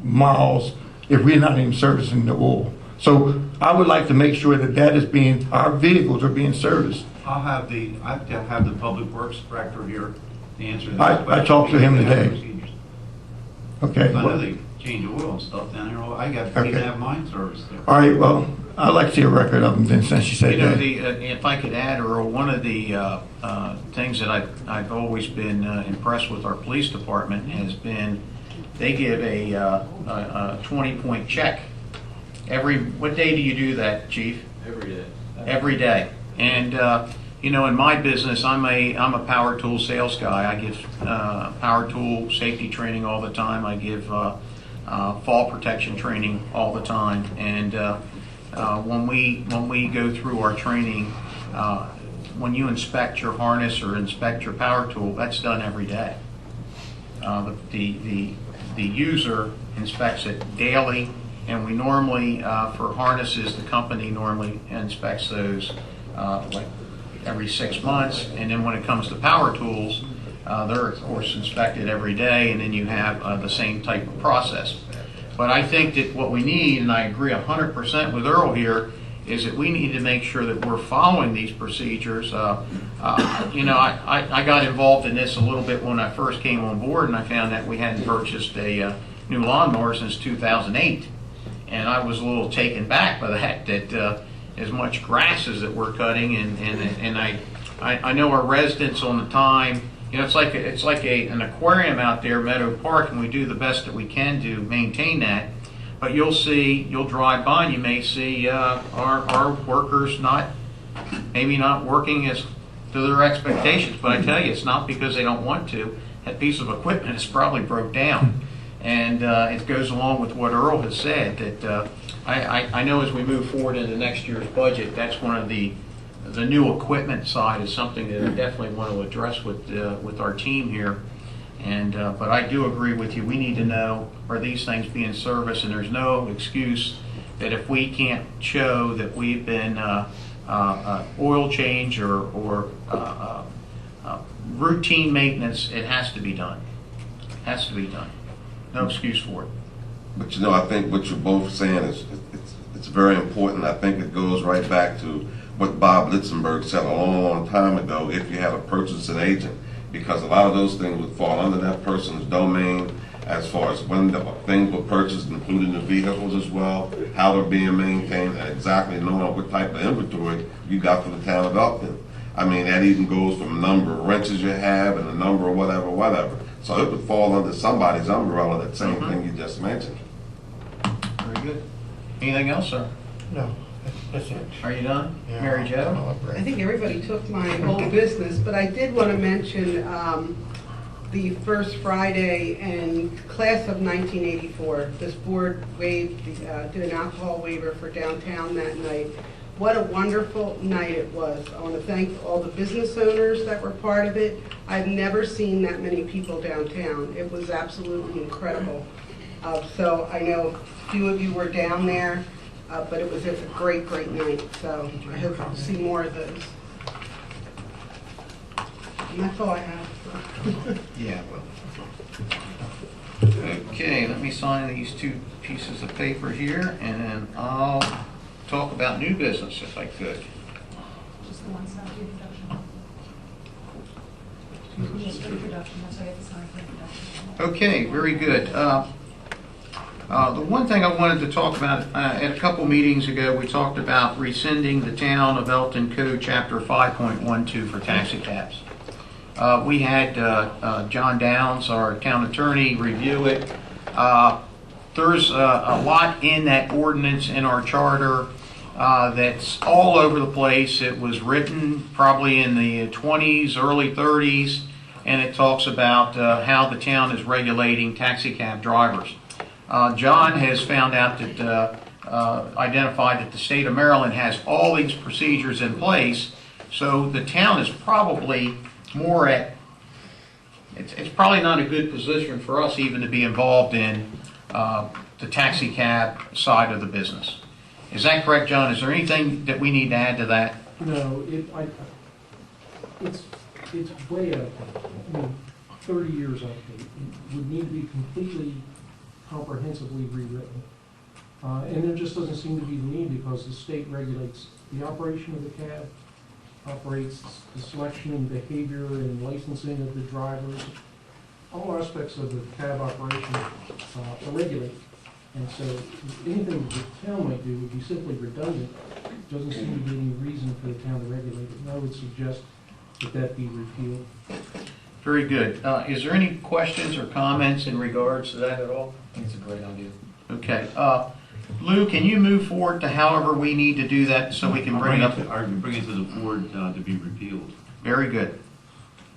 miles if we're not even servicing the oil? So I would like to make sure that our vehicles are being serviced. I have the Public Works Director here to answer that. I talked to him today. Okay. I know they change oil and stuff down there. I got to have mine serviced there. All right, well, I'd like to see a record of them then, since you said that. If I could add, Earl, one of the things that I've always been impressed with our police department has been they give a 20-point check. What day do you do that, Chief? Every day. Every day. And in my business, I'm a power tool sales guy. I give power tool safety training all the time. I give fall protection training all the time. And when we go through our training, when you inspect your harness or inspect your power tool, that's done every day. The user inspects it daily, and we normally, for harnesses, the company normally inspects those like every 6 months. And then when it comes to power tools, they're of course inspected every day, and then you have the same type of process. But I think that what we need, and I agree 100% with Earl here, is that we need to make sure that we're following these procedures. I got involved in this a little bit when I first came on board, and I found that we hadn't purchased a new lawnmower since 2008. And I was a little taken back by that as much grass as that we're cutting, and I know our residents on the time You know, it's like an aquarium out there, Meadow Park, and we do the best that we can to maintain that. But you'll drive by and you may see our workers maybe not working as to their expectations. But I tell you, it's not because they don't want to. That piece of equipment is probably broke down. And it goes along with what Earl has said, that I know as we move forward into next year's budget, that's one of the new equipment side is something that I definitely want to address with our team here. And but I do agree with you. We need to know, are these things being serviced? And there's no excuse that if we can't show that we've been oil change or routine maintenance, it has to be done. Has to be done. No excuse for it. But you know, I think what you're both saying is it's very important. I think it goes right back to what Bob Litzenberg said a long, long time ago, if you have a purchasing agent, because a lot of those things would fall under that person's domain as far as when the things were purchased, including the vehicles as well, how they're being maintained, and exactly knowing what type of inventory you got for the town of Elkton. I mean, that even goes from the number of wrenches you have and the number of whatever. So it would fall under somebody's umbrella, that same thing you just mentioned. Very good. Anything else, sir? No, that's it. Are you done? Yeah. Mary Jo? I think everybody took my whole business, but I did want to mention the first Friday in class of 1984. This board did an alcohol waiver for downtown that night. What a wonderful night it was. I want to thank all the business owners that were part of it. I've never seen that many people downtown. It was absolutely incredible. So I know a few of you were down there, but it was a great, great night. So I hope to see more of those. And that's all I have. Yeah, well. Okay, let me sign these two pieces of paper here, and then I'll talk about new business if I could. Just the one side of the introduction. Just for introduction, that's why I have to sign for introduction. Okay, very good. The one thing I wanted to talk about, at a couple meetings ago, we talked about rescinding the Town of Elkton Code Chapter 5.12 for taxi cabs. We had John Downs, our town attorney, review it. There's a lot in that ordinance in our charter that's all over the place. It was written probably in the 20s, early 30s, and it talks about how the town is regulating taxi cab drivers. John has found out that, identified that the state of Maryland has all these procedures in place, so the town is probably more at, it's probably not a good position for us even to be involved in the taxi cab side of the business. Is that correct, John? Is there anything that we need to add to that? No, it's way out of date. I mean, 30 years out of date. It would need to be completely comprehensively rewritten. And there just doesn't seem to be the need because the state regulates the operation of the cab, operates the selection and behavior and licensing of the drivers. All aspects of the cab operation are regulated. And so anything the town might do would be simply redundant. Doesn't seem to be any reason for the town to regulate it. And I would suggest that that be repealed. Very good. Is there any questions or comments in regards to that at all? I think it's a great idea. Okay. Lou, can you move forward to however we need to do that so we can bring it up? I can bring it to the board to be repealed. Very good.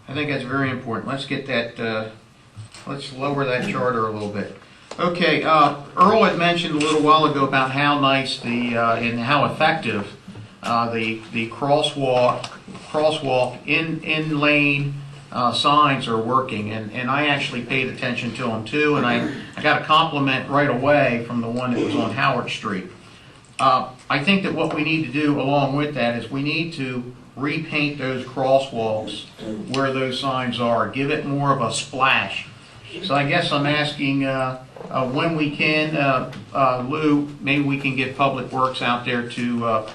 I think that's very important. Let's get that, let's lower that charter a little bit. Okay, Earl had mentioned a little while ago about how nice and how effective the crosswalk in lane signs are working, and I actually paid attention to them too, and I got a compliment right away from the one that was on Howard Street. I think that what we need to do along with that is we need to repaint those crosswalks where those signs are, give it more of a splash. So I guess I'm asking when we can, Lou, maybe we can get Public Works out there to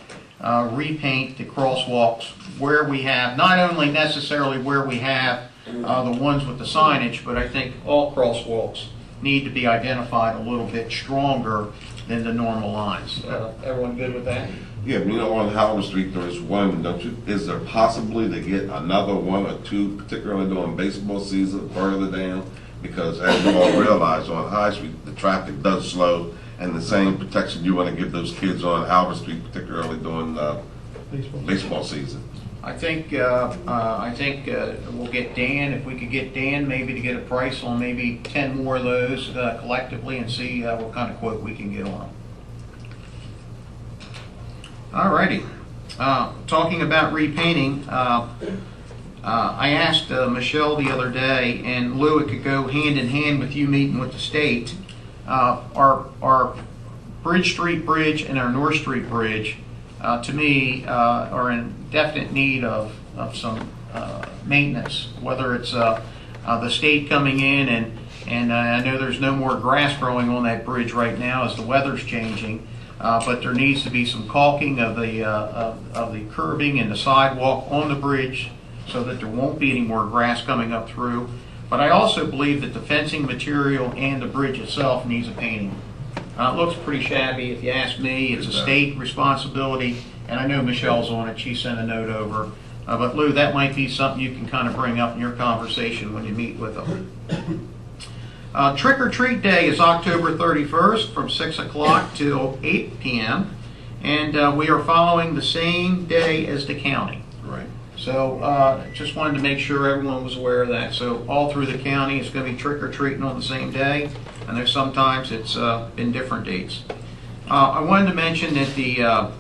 repaint the crosswalks where we have, not only necessarily where we have the ones with the signage, but I think all crosswalks need to be identified a little bit stronger than the normal lines. Everyone good with that? Yeah, you know, on Howard Street, there is one, don't you, is there possibly to get another one or two, particularly during baseball season, further down? Because as you all realize, on High Street, the traffic does slow, and the same protection you want to give those kids on Howard Street, particularly during baseball season. I think we'll get Dan, if we could get Dan maybe to get a price on maybe 10 more of those collectively and see what kind of quote we can get on them. All righty. Talking about repainting, I asked Michelle the other day, and Lou, it could go hand in hand with you meeting with the state. Our Bridge Street Bridge and our North Street Bridge, to me, are in definite need of some maintenance, whether it's the state coming in and I know there's no more grass growing on that bridge right now as the weather's changing, but there needs to be some caulking of the curbing and the sidewalk on the bridge so that there won't be any more grass coming up through. But I also believe that the fencing material and the bridge itself needs a painting. It looks pretty shabby, if you ask me. It's a state responsibility, and I know Michelle's on it. She sent a note over. But Lou, that might be something you can kind of bring up in your conversation when you meet with them. Trick or Treat Day is October 31st from 6 o'clock till 8 p.m. And we are following the same day as the county. Right. So just wanted to make sure everyone was aware of that. So all through the county, it's going to be trick or treating on the same day. I know sometimes it's been different dates. I wanted to mention that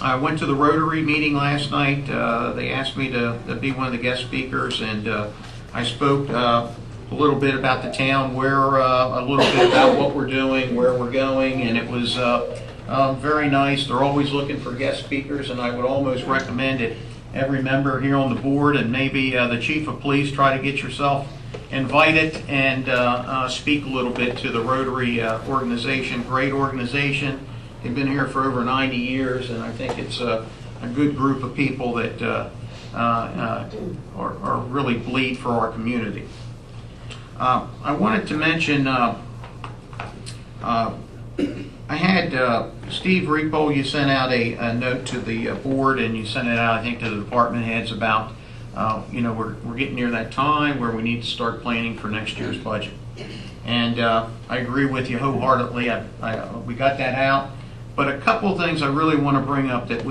I went to the Rotary meeting last night. They asked me to be one of the guest speakers, and I spoke a little bit about the town, a little bit about what we're doing, where we're going, and it was very nice. They're always looking for guest speakers, and I would almost recommend it. Every member here on the board and maybe the chief of police, try to get yourself invited and speak a little bit to the Rotary organization. Great organization. They've been here for over 90 years, and I think it's a good group of people that are really bleed for our community. I wanted to mention I had Steve Repo, you sent out a note to the board, and you sent it out, I think, to the department heads about, we're getting near that time where we need to start planning for next year's budget. And I agree with you wholeheartedly. We got that out. But a couple of things I really want to bring up that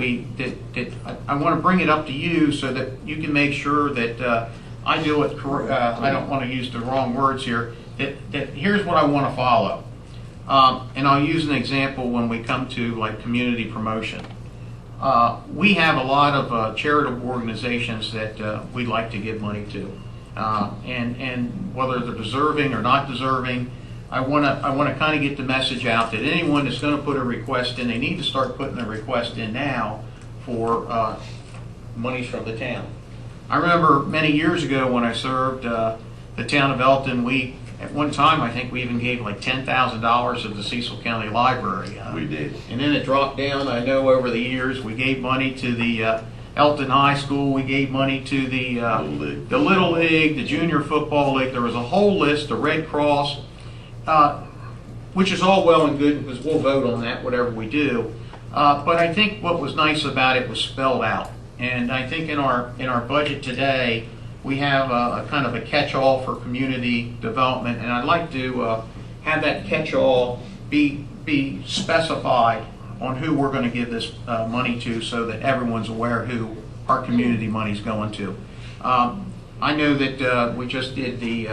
I want to bring it up to you so that you can make sure that I do it correct. I don't want to use the wrong words here. That here's what I want to follow. And I'll use an example when we come to like community promotion. We have a lot of charitable organizations that we'd like to give money to, and whether they're deserving or not deserving, I want to kind of get the message out that anyone that's going to put a request in, they need to start putting a request in now for monies from the town. I remember many years ago when I served the town of Elkton, at one time, I think we even gave like $10,000 of the Cecil County Library. We did. And then it dropped down. I know over the years we gave money to the Elkton High School. We gave money to the Little League, the Junior Football League. There was a whole list, the Red Cross, which is all well and good because we'll vote on that, whatever we do. But I think what was nice about it was spelled out. And I think in our budget today, we have a kind of a catch-all for community development, and I'd like to have that catch-all be specified on who we're going to give this money to so that everyone's aware who our community money's going to. I know that we just did the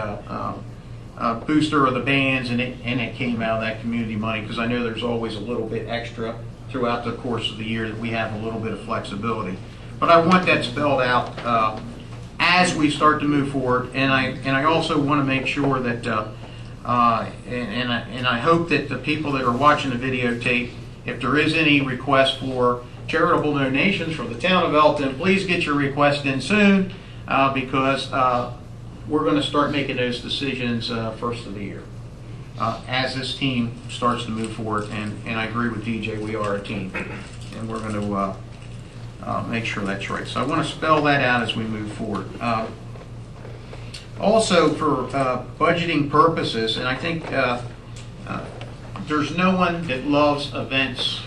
booster of the bands, and it came out of that community money because I know there's always a little bit extra throughout the course of the year that we have a little bit of flexibility. But I want that spelled out as we start to move forward, and I also want to make sure that, and I hope that the people that are watching the videotape, if there is any request for charitable donations from the town of Elkton, please get your request in soon because we're going to start making those decisions first of the year as this team starts to move forward. And I agree with DJ, we are a team, and we're going to make sure that's right. So I want to spell that out as we move forward. Also for budgeting purposes, and I think there's no one that loves events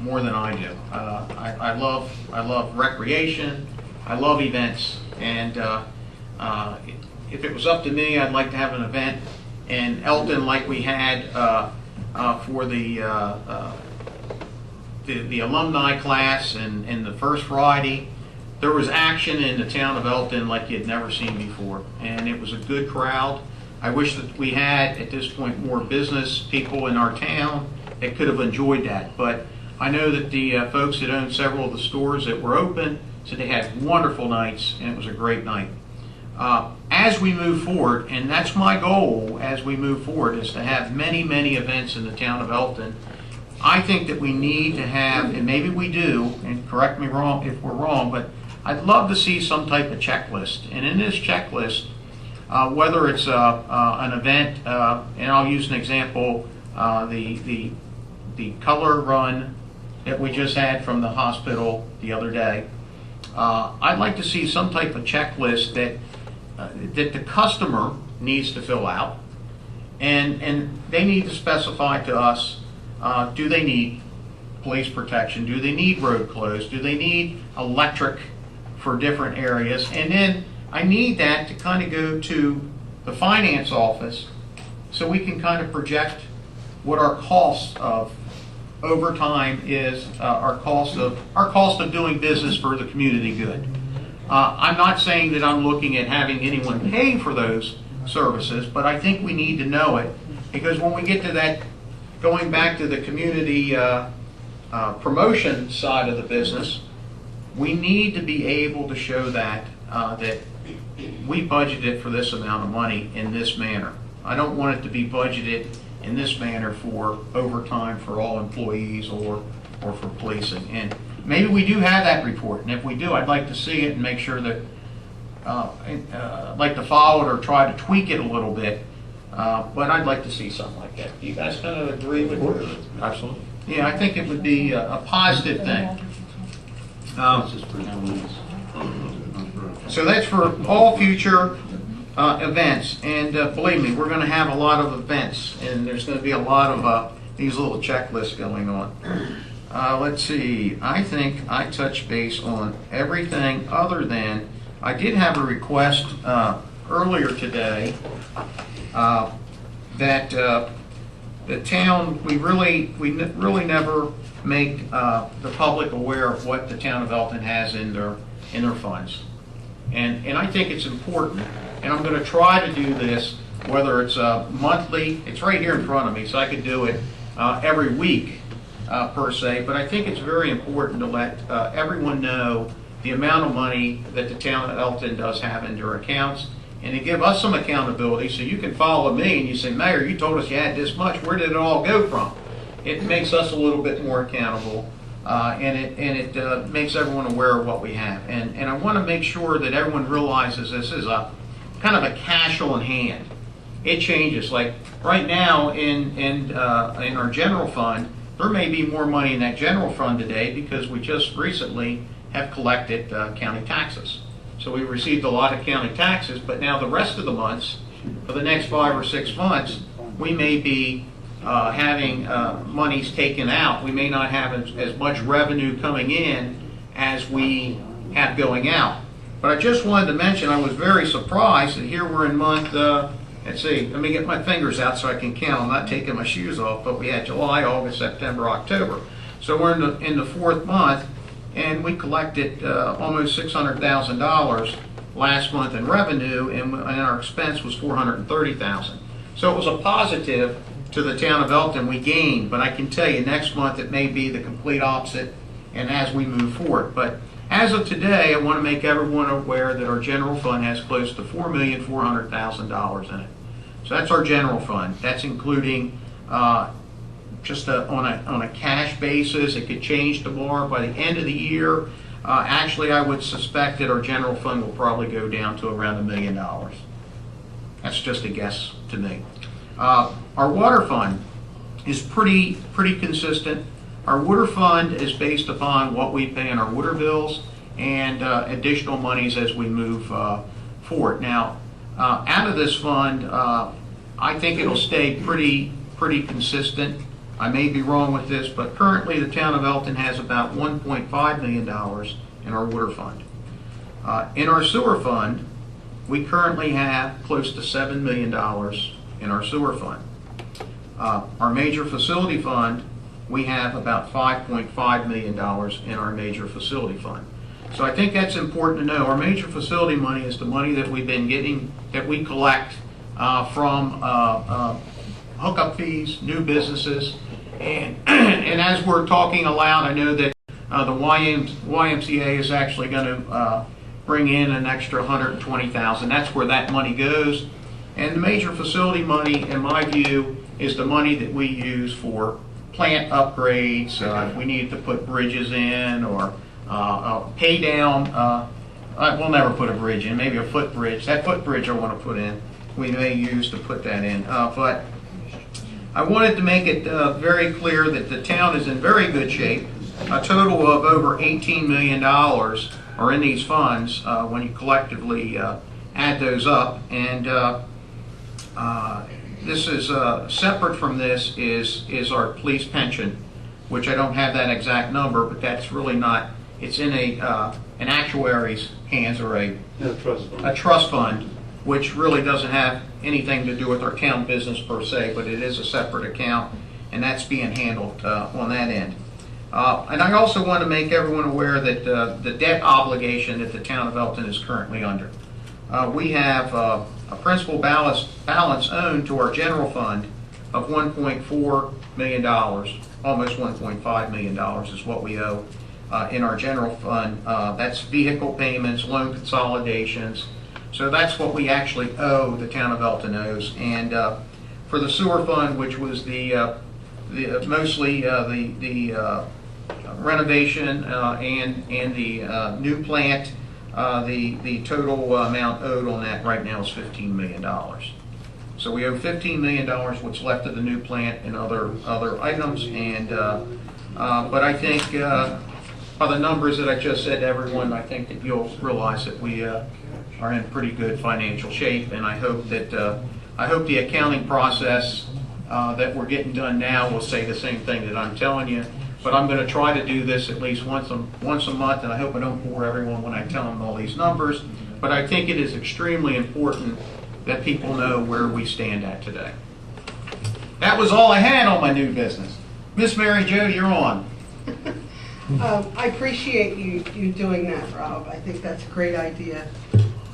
more than I do. I love recreation, I love events, and if it was up to me, I'd like to have an event in Elkton like we had for the alumni class and the first Friday. There was action in the town of Elkton like you'd never seen before, and it was a good crowd. I wish that we had, at this point, more business people in our town that could have enjoyed that. But I know that the folks that own several of the stores that were open said they had wonderful nights, and it was a great night. As we move forward, and that's my goal as we move forward, is to have many, many events in the town of Elkton. I think that we need to have, and maybe we do, and correct me wrong if we're wrong, but I'd love to see some type of checklist. And in this checklist, whether it's an event, and I'll use an example, the color run that we just had from the hospital the other day. I'd like to see some type of checklist that the customer needs to fill out, and they need to specify to us, do they need police protection? Do they need road closed? Do they need electric for different areas? And then I need that to kind of go to the finance office so we can kind of project what our cost of overtime is, our cost of doing business for the community good. I'm not saying that I'm looking at having anyone pay for those services, but I think we need to know it, because when we get to that, going back to the community promotion side of the business, we need to be able to show that we budgeted for this amount of money in this manner. I don't want it to be budgeted in this manner for overtime for all employees or for policing. And maybe we do have that report, and if we do, I'd like to see it and make sure that I'd like to follow it or try to tweak it a little bit. But I'd like to see something like that. Do you guys kind of agree with it? Absolutely. Yeah, I think it would be a positive thing. So that's for all future events, and believe me, we're going to have a lot of events, and there's going to be a lot of these little checklists going on. Let's see, I think I touched base on everything other than, I did have a request earlier today that the town, we really never make the public aware of what the town of Elkton has in their funds. And I think it's important, and I'm going to try to do this, whether it's monthly, it's right here in front of me, so I could do it every week per se, but I think it's very important to let everyone know the amount of money that the town of Elkton does have in their accounts, and to give us some accountability so you can follow me and you say, Mayor, you told us you had this much, where did it all go from? It makes us a little bit more accountable. And it makes everyone aware of what we have. And I want to make sure that everyone realizes this is a kind of a cash on hand. It changes. Like right now in our general fund, there may be more money in that general fund today because we just recently have collected county taxes. So we received a lot of county taxes, but now the rest of the months, for the next 5 or 6 months, we may be having monies taken out. We may not have as much revenue coming in as we have going out. But I just wanted to mention, I was very surprised that here we're in month, let's see, let me get my fingers out so I can count. I'm not taking my shoes off, but we had July, August, September, October. So we're in the 4th month, and we collected almost $600,000 last month in revenue, and our expense was $430,000. So it was a positive to the town of Elkton. We gained, but I can tell you next month it may be the complete opposite, and as we move forward. But as of today, I want to make everyone aware that our general fund has close to $4,400,000 in it. So that's our general fund. That's including just on a cash basis. It could change tomorrow. By the end of the year, actually I would suspect that our general fund will probably go down to around $1 million. That's just a guess to me. Our water fund is pretty consistent. Our water fund is based upon what we pay in our water bills and additional monies as we move forward. Now, out of this fund, I think it'll stay pretty consistent I may be wrong with this, but currently the town of Elkton has about $1.5 million in our water fund. In our sewer fund, we currently have close to $7 million in our sewer fund. Our major facility fund, we have about $5.5 million in our major facility fund. So I think that's important to know. Our major facility money is the money that we've been getting, that we collect from hookup fees, new businesses, and and as we're talking aloud, I know that the YMCA is actually going to bring in an extra $120,000. That's where that money goes. And the major facility money, in my view, is the money that we use for plant upgrades. If we need to put bridges in or pay down, we'll never put a bridge in, maybe a footbridge. That footbridge I want to put in, we may use to put that in. But I wanted to make it very clear that the town is in very good shape. A total of over $18 million are in these funds when you collectively add those up. And this is separate from this is our police pension, which I don't have that exact number, but that's really not. It's in an actuary's hands or a trust fund, which really doesn't have anything to do with our town business per se, but it is a separate account, and that's being handled on that end. And I also want to make everyone aware that the debt obligation that the town of Elkton is currently under. We have a principal balance owed to our general fund of $1.4 million, almost $1.5 million is what we owe in our general fund. That's vehicle payments, loan consolidations. So that's what we actually owe, the town of Elkton owes. And for the sewer fund, which was mostly the renovation and the new plant, the total amount owed on that right now is $15 million. So we owe $15 million, what's left of the new plant and other items. And but I think by the numbers that I just said to everyone, I think that you'll realize that we are in pretty good financial shape. And I hope that the accounting process that we're getting done now will say the same thing that I'm telling you. But I'm going to try to do this at least once a month, and I hope I don't bore everyone when I tell them all these numbers. But I think it is extremely important that people know where we stand at today. That was all I had on my new business. Miss Mary Jo, you're on. I appreciate you doing that, Rob. I think that's a great idea.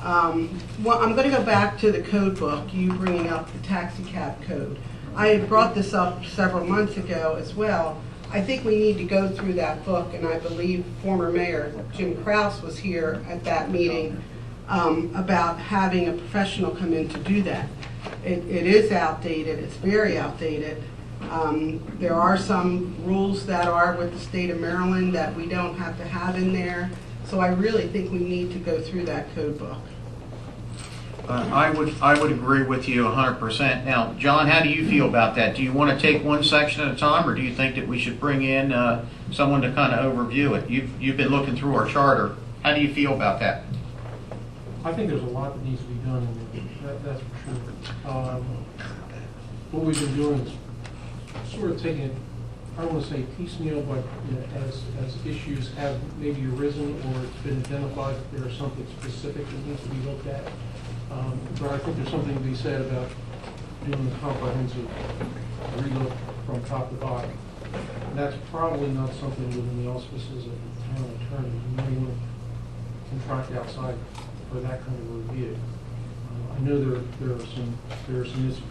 Well, I'm going to go back to the code book, you bringing up the taxi cab code. I had brought this up several months ago as well. I think we need to go through that book, and I believe former Mayor Jim Kraus was here at that meeting about having a professional come in to do that. It is outdated, it's very outdated. There are some rules that are with the state of Maryland that we don't have to have in there. So I really think we need to go through that code book. I would agree with you 100%. Now, John, how do you feel about that? Do you want to take one section at a time, or do you think that we should bring in someone to kind of overview it? You've been looking through our charter. How do you feel about that? I think there's a lot that needs to be done in there, that's for sure. What we've been doing is sort of taking it, I don't want to say piecemeal, but as issues have maybe arisen or it's been identified that there's something specific that needs to be looked at. But I think there's something to be said about doing the comprehensive relook from top to bottom. And that's probably not something within the auspices of the town attorney. You may want to contract outside for that kind of review. I know there are some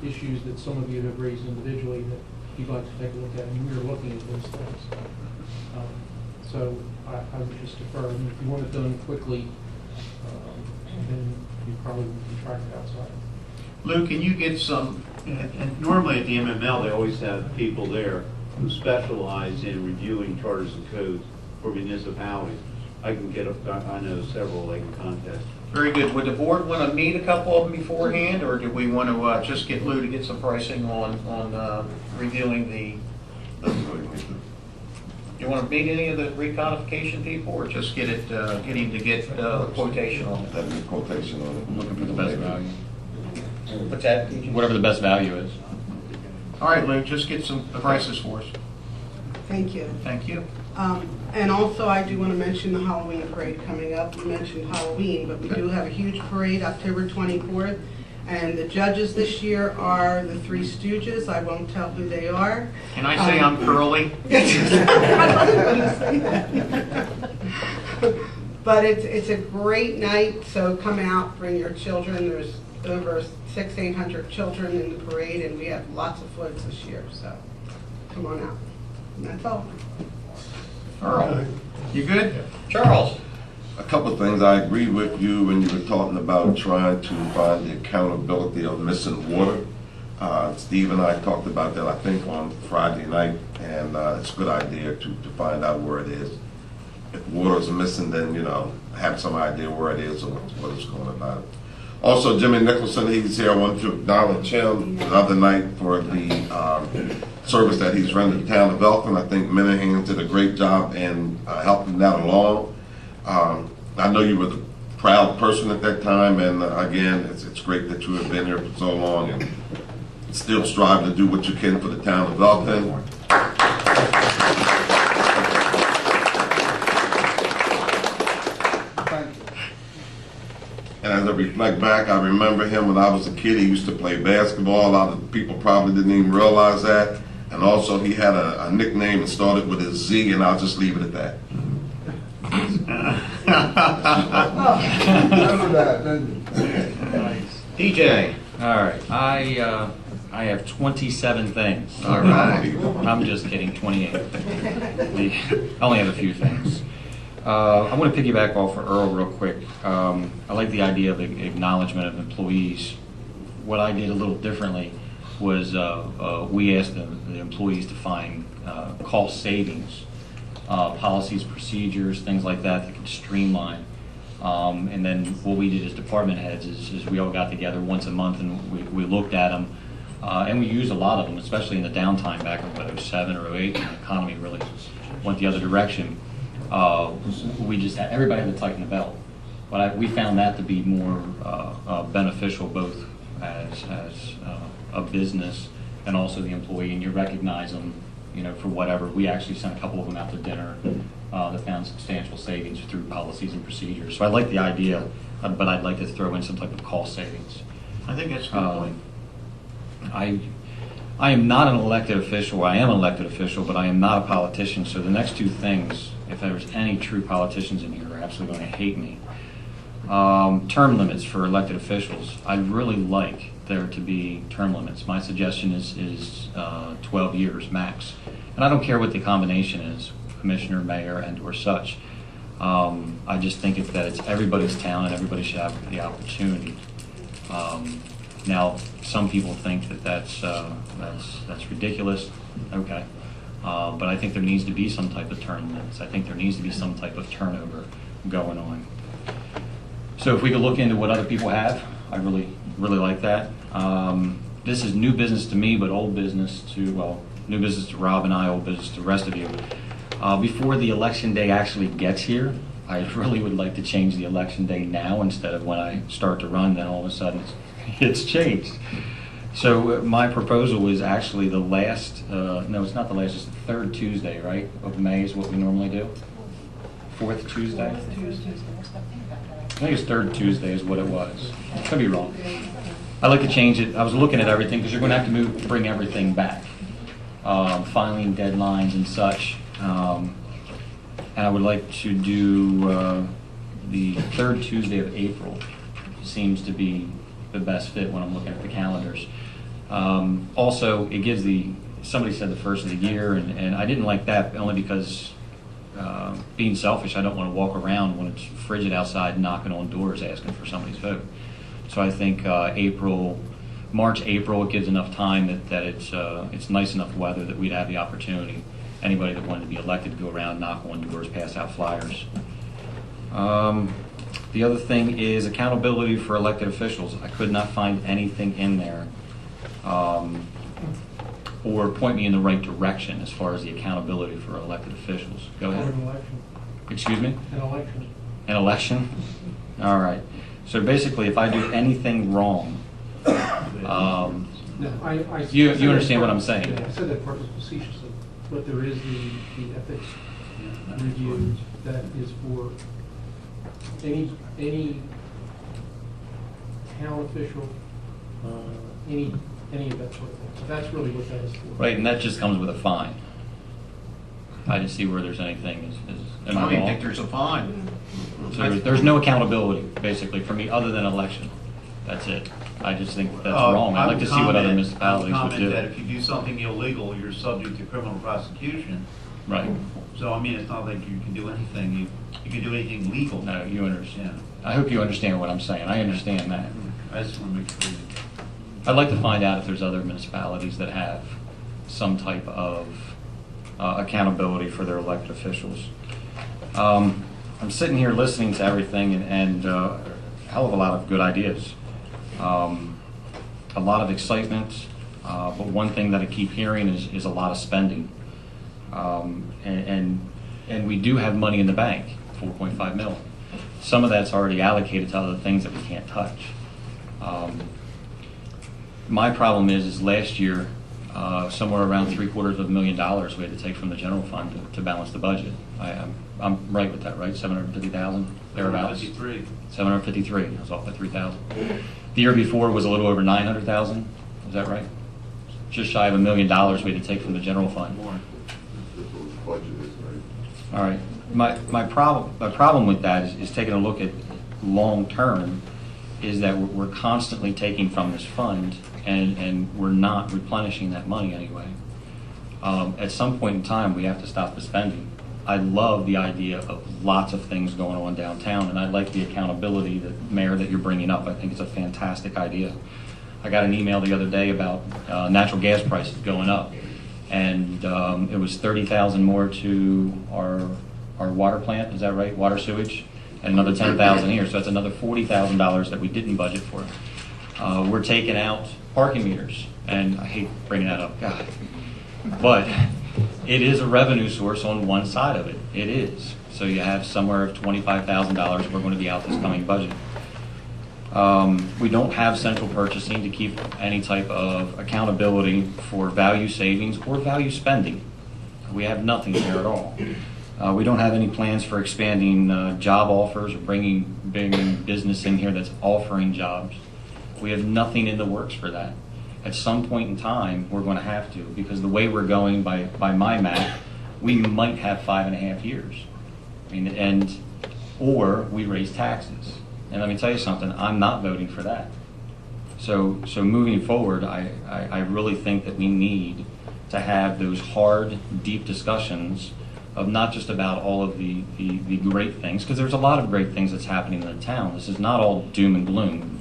issues that some of you have raised individually that you'd like to take a look at, and we're looking at those things. So I would just defer. I mean, if you want it done quickly, then you probably would contract it outside. Lou, can you get some? And normally at the MML, they always have people there who specialize in reviewing charters and codes for municipalities. I know several they can contact. Very good. Would the board want to meet a couple of them beforehand, or do we want to just get Lou to get some pricing on reviewing the? You want to meet any of the recodification people, or just get him to get a quotation on it? That'd be a quotation on it. Looking for the best value. What's that? Whatever the best value is. All right, Lou, just get some prices for us. Thank you. Thank you. And also, I do want to mention the Halloween parade coming up. We mentioned Halloween, but we do have a huge parade October 24th. And the judges this year are the Three Stooges. I won't tell who they are. Can I say I'm curly? I wasn't going to say that. But it's a great night, so come out, bring your children. There's over 600-800 children in the parade, and we have lots of floats this year, so come on out. And that's all. Earl, you good? Charles? A couple of things. I agree with you when you were talking about trying to find the accountability of missing water. Steve and I talked about that, I think, on Friday night, and it's a good idea to find out where it is. If water's missing, then, have some idea where it is or what it's going about. Also, Jimmy Nicholson, he's here. I wanted to acknowledge him the other night for the service that he's rendered to the town of Elkton. I think Minahan did a great job in helping that along. I know you were the proud person at that time, and again, it's great that you have been here for so long and still strive to do what you can for the town of Elkton. And as I reflect back, I remember him when I was a kid. He used to play basketball. A lot of people probably didn't even realize that. And also, he had a nickname that started with a Z, and I'll just leave it at that. DJ? All right, I have 27 things. All right. I'm just kidding, 28. I only have a few things. I want to piggyback off of Earl real quick. I like the idea of acknowledgement of employees. What I did a little differently was we asked the employees to find cost savings, policies, procedures, things like that could streamline. And then what we did as department heads is we all got together once a month and we looked at them. And we used a lot of them, especially in the downtime back in 07 or 08 when the economy really went the other direction. We just had, everybody had to tighten the belt. But we found that to be more beneficial both as a business and also the employee, and you recognize them, for whatever. We actually sent a couple of them out to dinner that found substantial savings through policies and procedures. So I like the idea, but I'd like to throw in some type of cost savings. I think that's a good point. I am not an elected official. I am an elected official, but I am not a politician. So the next two things, if there's any true politicians in here, are absolutely going to hate me. Term limits for elected officials. I'd really like there to be term limits. My suggestion is 12 years max. And I don't care what the combination is, commissioner, mayor, and or such. I just think that it's everybody's town and everybody should have the opportunity. Now, some people think that that's ridiculous. Okay. But I think there needs to be some type of term limits. I think there needs to be some type of turnover going on. So if we could look into what other people have, I really like that. This is new business to me, but old business to, new business to Rob and I, old business to the rest of you. Before the election day actually gets here, I really would like to change the election day now instead of when I start to run, then all of a sudden it's changed. So my proposal is actually the last, no, it's not the last, it's the third Tuesday, right, of May is what we normally do? Fourth Tuesday? I think it's third Tuesday is what it was. Could be wrong. I'd like to change it. I was looking at everything because you're going to have to bring everything back. Filing deadlines and such. And I would like to do the third Tuesday of April. Seems to be the best fit when I'm looking at the calendars. Also, it gives somebody said the first of the year, and I didn't like that only because being selfish, I don't want to walk around when it's frigid outside knocking on doors asking for somebody's vote. So I think March, April, it gives enough time that it's nice enough weather that we'd have the opportunity, anybody that wanted to be elected, to go around, knock on doors, pass out flyers. The other thing is accountability for elected officials. I could not find anything in there or point me in the right direction as far as the accountability for elected officials. Go ahead. An election. Excuse me? An election. An election? All right. So basically, if I do anything wrong, No, I. You I said that understand what part- I'm saying? Yeah, I said that partly facetiously, but there is the ethics review that is for any town official, any of that sort of thing. So that's really what that is for. Right, and that just comes with a fine. I didn't see where there's anything, am I I don't even wrong? think there's a fine. So there's no accountability, basically, for me, other than election. That's it. I just think that's wrong. I'd like to see what other municipalities would Comment that do. if you do something illegal, you're subject to criminal prosecution. Right. So, I mean, it's not like you can do anything, you can do anything legal. No, you Yeah. understand. I hope you understand what I'm saying. I understand that. I just want to make sure. I'd like to find out if there's other municipalities that have some type of accountability for their elected officials. I'm sitting here listening to everything and a hell of a lot of good ideas. A lot of excitement, but one thing that I keep hearing is a lot of spending. And we do have money in the bank, 4.5 mil. Some of that's already allocated to other things that we can't touch. My problem is last year, somewhere around $750,000 we had to take from the general fund to balance the budget. I'm right with that, right? 750,000 thereabouts. 53. 753. I was off by 3,000. The year before was a little over 900,000. Is that right? Just shy of $1 million we had to take from the general fund. That's what the budget is, right? All right. My problem with that is taking a look at long term, is that we're constantly taking from this fund and we're not replenishing that money anyway. At some point in time, we have to stop the spending. I love the idea of lots of things going on downtown, and I like the accountability, Mayor, that you're bringing up. I think it's a fantastic idea. I got an email the other day about natural gas prices going up, and it was 30,000 more to our water plant. Is that right? Water sewage, and another 10,000 here. So that's another $40,000 that we didn't budget for. We're taking out parking meters, and I hate bringing that up, God, but it is a revenue source on one side of it. It is. So you have somewhere of $25,000 we're going to be out this coming budget. We don't have central purchasing to keep any type of accountability for value savings or value spending. We have nothing there at all. We don't have any plans for expanding job offers or bringing business in here that's offering jobs. We have nothing in the works for that. At some point in time, we're going to have to, because the way we're going by my math, we might have 5.5 years. I mean, or we raise taxes. And let me tell you something, I'm not voting for that. So moving forward, I really think that we need to have those hard, deep discussions of not just about all of the great things, because there's a lot of great things that's happening in the town. This is not all doom and gloom.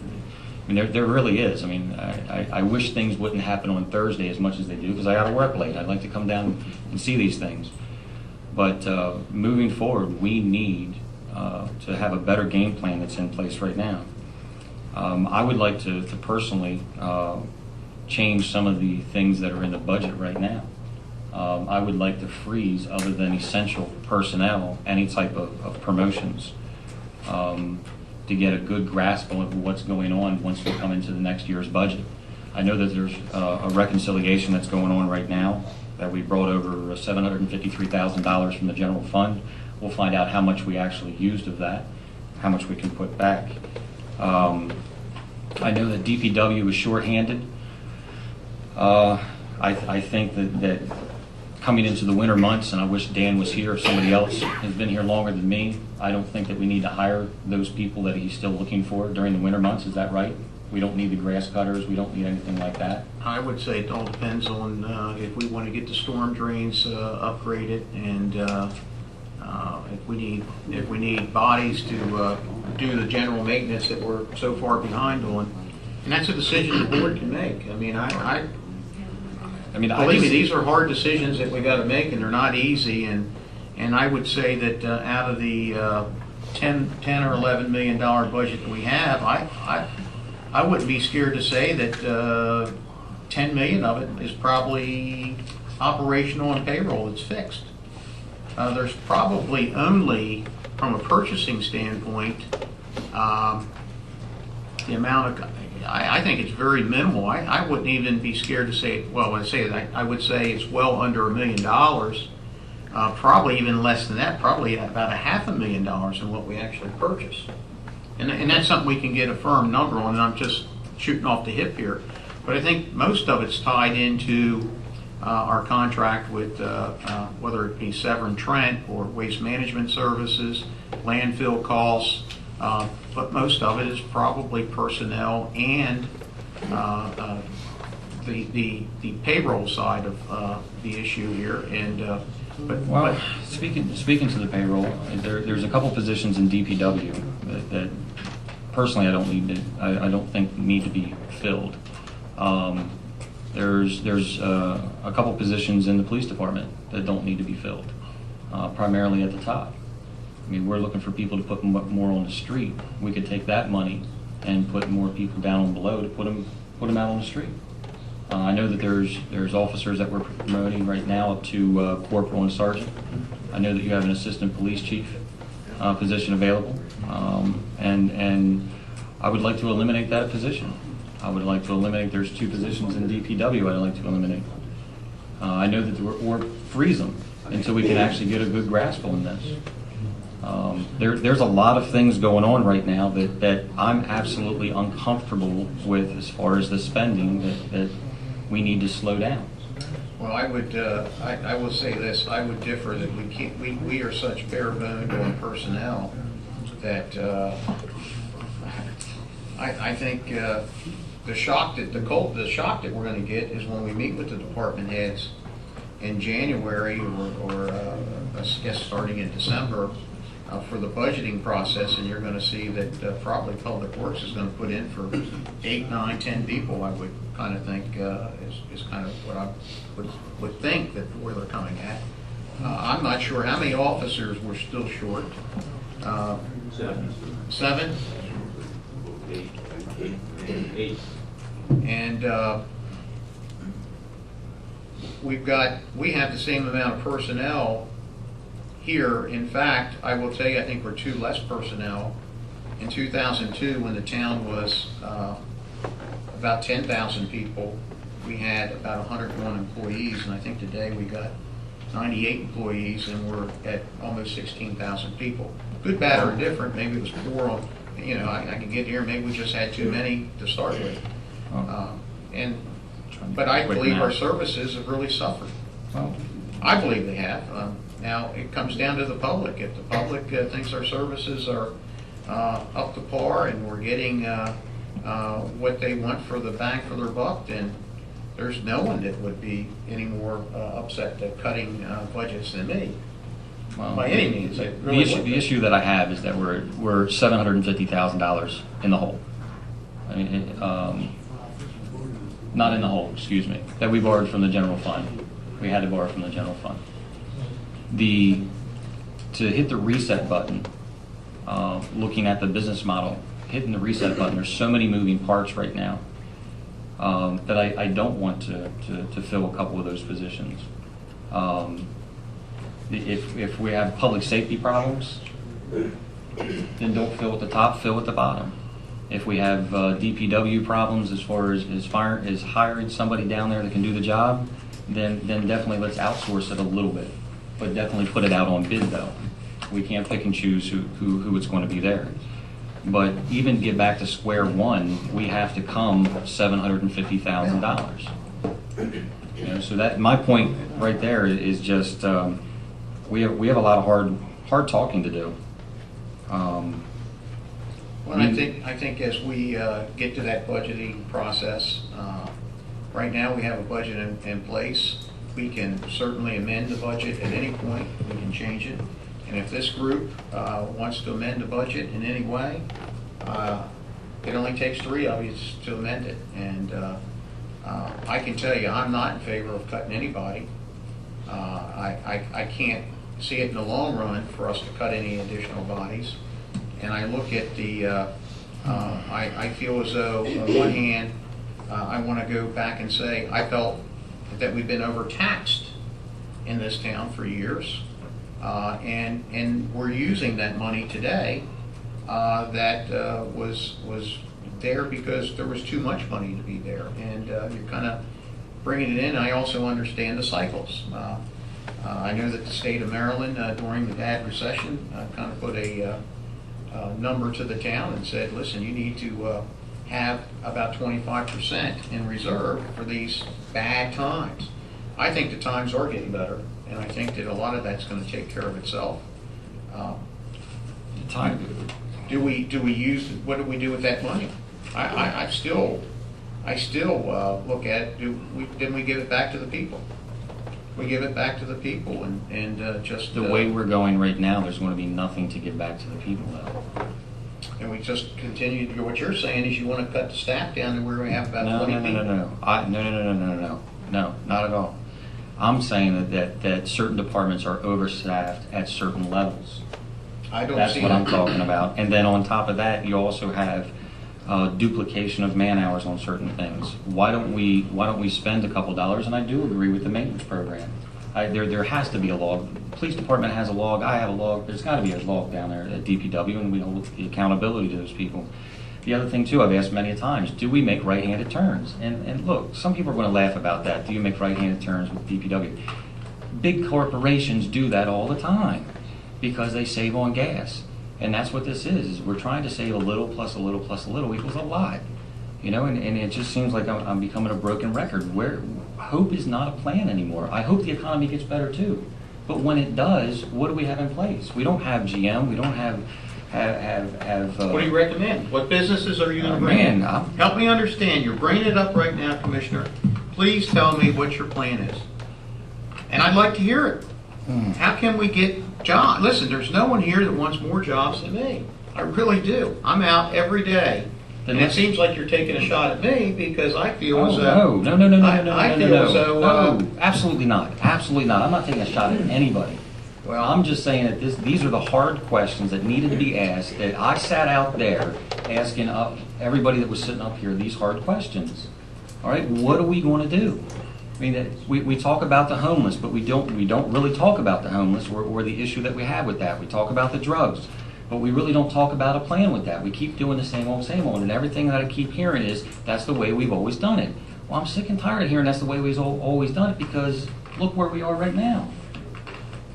I mean, there really is. I mean, I wish things wouldn't happen on Thursday as much as they do, because I got to work late. I'd like to come down and see these things. But moving forward, we need to have a better game plan that's in place right now. I would like to personally change some of the things that are in the budget right now. I would like to freeze, other than essential personnel, any type of promotions, to get a good grasp on what's going on once we come into the next year's budget. I know that there's a reconciliation that's going on right now, that we brought over $753,000 from the general fund. We'll find out how much we actually used of that, how much we can put back. I know that DPW is shorthanded. I think that coming into the winter months, and I wish Dan was here, if somebody else has been here longer than me, I don't think that we need to hire those people that he's still looking for during the winter months. Is that right? We don't need the grass cutters, we don't need anything like that. I would say it all depends on if we want to get the storm drains upgraded, and if we need bodies to do the general maintenance that we're so far behind on. And that's a decision the board can make. I mean, believe me, these are hard decisions that we got to make, and they're not easy. And I would say that out of the $10 or $11 million budget that we have, I wouldn't be scared to say that $10 million of it is probably operational and payroll that's fixed. There's probably only, from a purchasing standpoint, the amount of, I think it's very minimal. I wouldn't even be scared to say, well, when I say that, I would say it's well under $1 million. Probably even less than that, probably about $500,000 in what we actually purchased. And that's something we can get a firm number on, and I'm just shooting off the hip here. But I think most of it's tied into our contract with, whether it be Severn Trent or Waste Management Services, landfill costs, but most of it is probably personnel and the payroll side of the issue here. And Well, speaking to the payroll, there's a couple positions in DPW that personally I don't think need to be filled. There's a couple positions in the police department that don't need to be filled, primarily at the top. I mean, we're looking for people to put more on the street. We could take that money and put more people down below to put them out on the street. I know that there's officers that we're promoting right now up to corporal and sergeant. I know that you have an assistant police chief position available, and I would like to eliminate that position. I would like to eliminate, there's 2 positions in DPW I'd like to eliminate. I know that or freeze them until we can actually get a good grasp on this. There's a lot of things going on right now that I'm absolutely uncomfortable with as far as the spending that we need to slow down. well, I would, I will say this, I would differ that we are such bare bones on personnel that I think the shock that we're going to get is when we meet with the department heads in January or I guess starting in December for the budgeting process, and you're going to see that probably Public Works is going to put in for 8, 9, 10 people. I would kind of think is kind of what I would think that where they're coming at. I'm not sure how many officers we're still short. 7? 8. And we have the same amount of personnel here. In fact, I will tell you, I think we're 2 less personnel. In 2002, when the town was about 10,000 people, we had about 101 employees, and I think today we got 98 employees, and we're at almost 16,000 people. Good, bad, or indifferent. Maybe it was poor on, I could get here, maybe we just had too many to start with. But I believe our services have really suffered. I believe they have. Now, it comes down to the public. If the public thinks our services are up to par and we're getting what they want for the bang for their buck, then there's no one that would be any more upset at cutting budgets than me. By any means. The issue that I have is that we're $750,000 in the hole. I mean, not in the hole, excuse me, that we borrowed from the general fund. We had to borrow from the general fund. To hit the reset button, looking at the business model, hitting the reset button, there's so many moving parts right now that I don't want to fill a couple of those positions. If we have public safety problems, then don't fill at the top, fill at the bottom. If we have DPW problems as far as hiring somebody down there that can do the job, then definitely let's outsource it a little bit, but definitely put it out on bid though. We can't pick and choose who it's going to be there. But even get back to square one, we have to come $750,000. So that my point right there is just we have a lot of hard talking to do. Well, I think as we get to that budgeting process, right now we have a budget in place. We can certainly amend the budget at any point. We can change it. And if this group wants to amend the budget in any way, it only takes 3 of you to amend it. And I can tell you, I'm not in favor of cutting anybody. I can't see it in the long run for us to cut any additional bodies. And I look at I feel as though, on one hand, I want to go back and say, I felt that we've been overtaxed in this town for years. And we're using that money today that was there because there was too much money to be there, and you're kind of bringing it in. I also understand the cycles. I know that the state of Maryland, during the bad recession, kind of put a number to the town and said, listen, you need to have about 25% in reserve for these bad times. I think the times are getting better, and I think that a lot of that's going to take care of itself. Do we use, what do we do with that money? I still look at, didn't we give it back to the people? We give it back to the people and just. The way we're going right now, there's going to be nothing to give back to the people though. And we just continue, what you're saying is you want to cut the staff down to where we have about No, 20 no, people? No, not at all. I'm saying that certain departments are overstaffed at certain levels. I don't That's see what I'm that. talking about. And then on top of that, you also have duplication of man hours on certain things. Why don't we spend a couple dollars? And I do agree with the maintenance program. There has to be a log. The police department has a log. I have a log. There's got to be a log down there at DPW, and we hold the accountability to those people. The other thing too, I've asked many times, do we make right-handed turns? And look, some people are going to laugh about that. Do you make right-handed turns with DPW? Big corporations do that all the time because they save on gas. And that's what this is we're trying to save a little plus a little plus a little equals a lot. You know, and it just seems like I'm becoming a broken record. Where hope is not a plan anymore. I hope the economy gets better too. But when it does, what do we have in place? We don't have GM. We don't have What do you recommend? What businesses are you going to bring? Help me understand. You're bringing it up right now, Commissioner. Please tell me what your plan is. And I'd like to hear it. How can we get jobs? Listen, there's no one here that wants more jobs than me. I really do. I'm out every day. And it seems like you're taking a shot at me because I feel as though... No, absolutely not. Absolutely not. I'm not taking a shot at anybody. Well, I'm just saying that these are the hard questions that needed to be asked, that I sat out there asking everybody that was sitting up here these hard questions. All right, what are we going to do? I mean, we talk about the homeless, but we don't really talk about the homeless or the issue that we have with that. We talk about the drugs, but we really don't talk about a plan with that. We keep doing the same old, and everything that I keep hearing is that's the way we've always done it. Well, I'm sick and tired of hearing that's the way we've always done it because look where we are right now.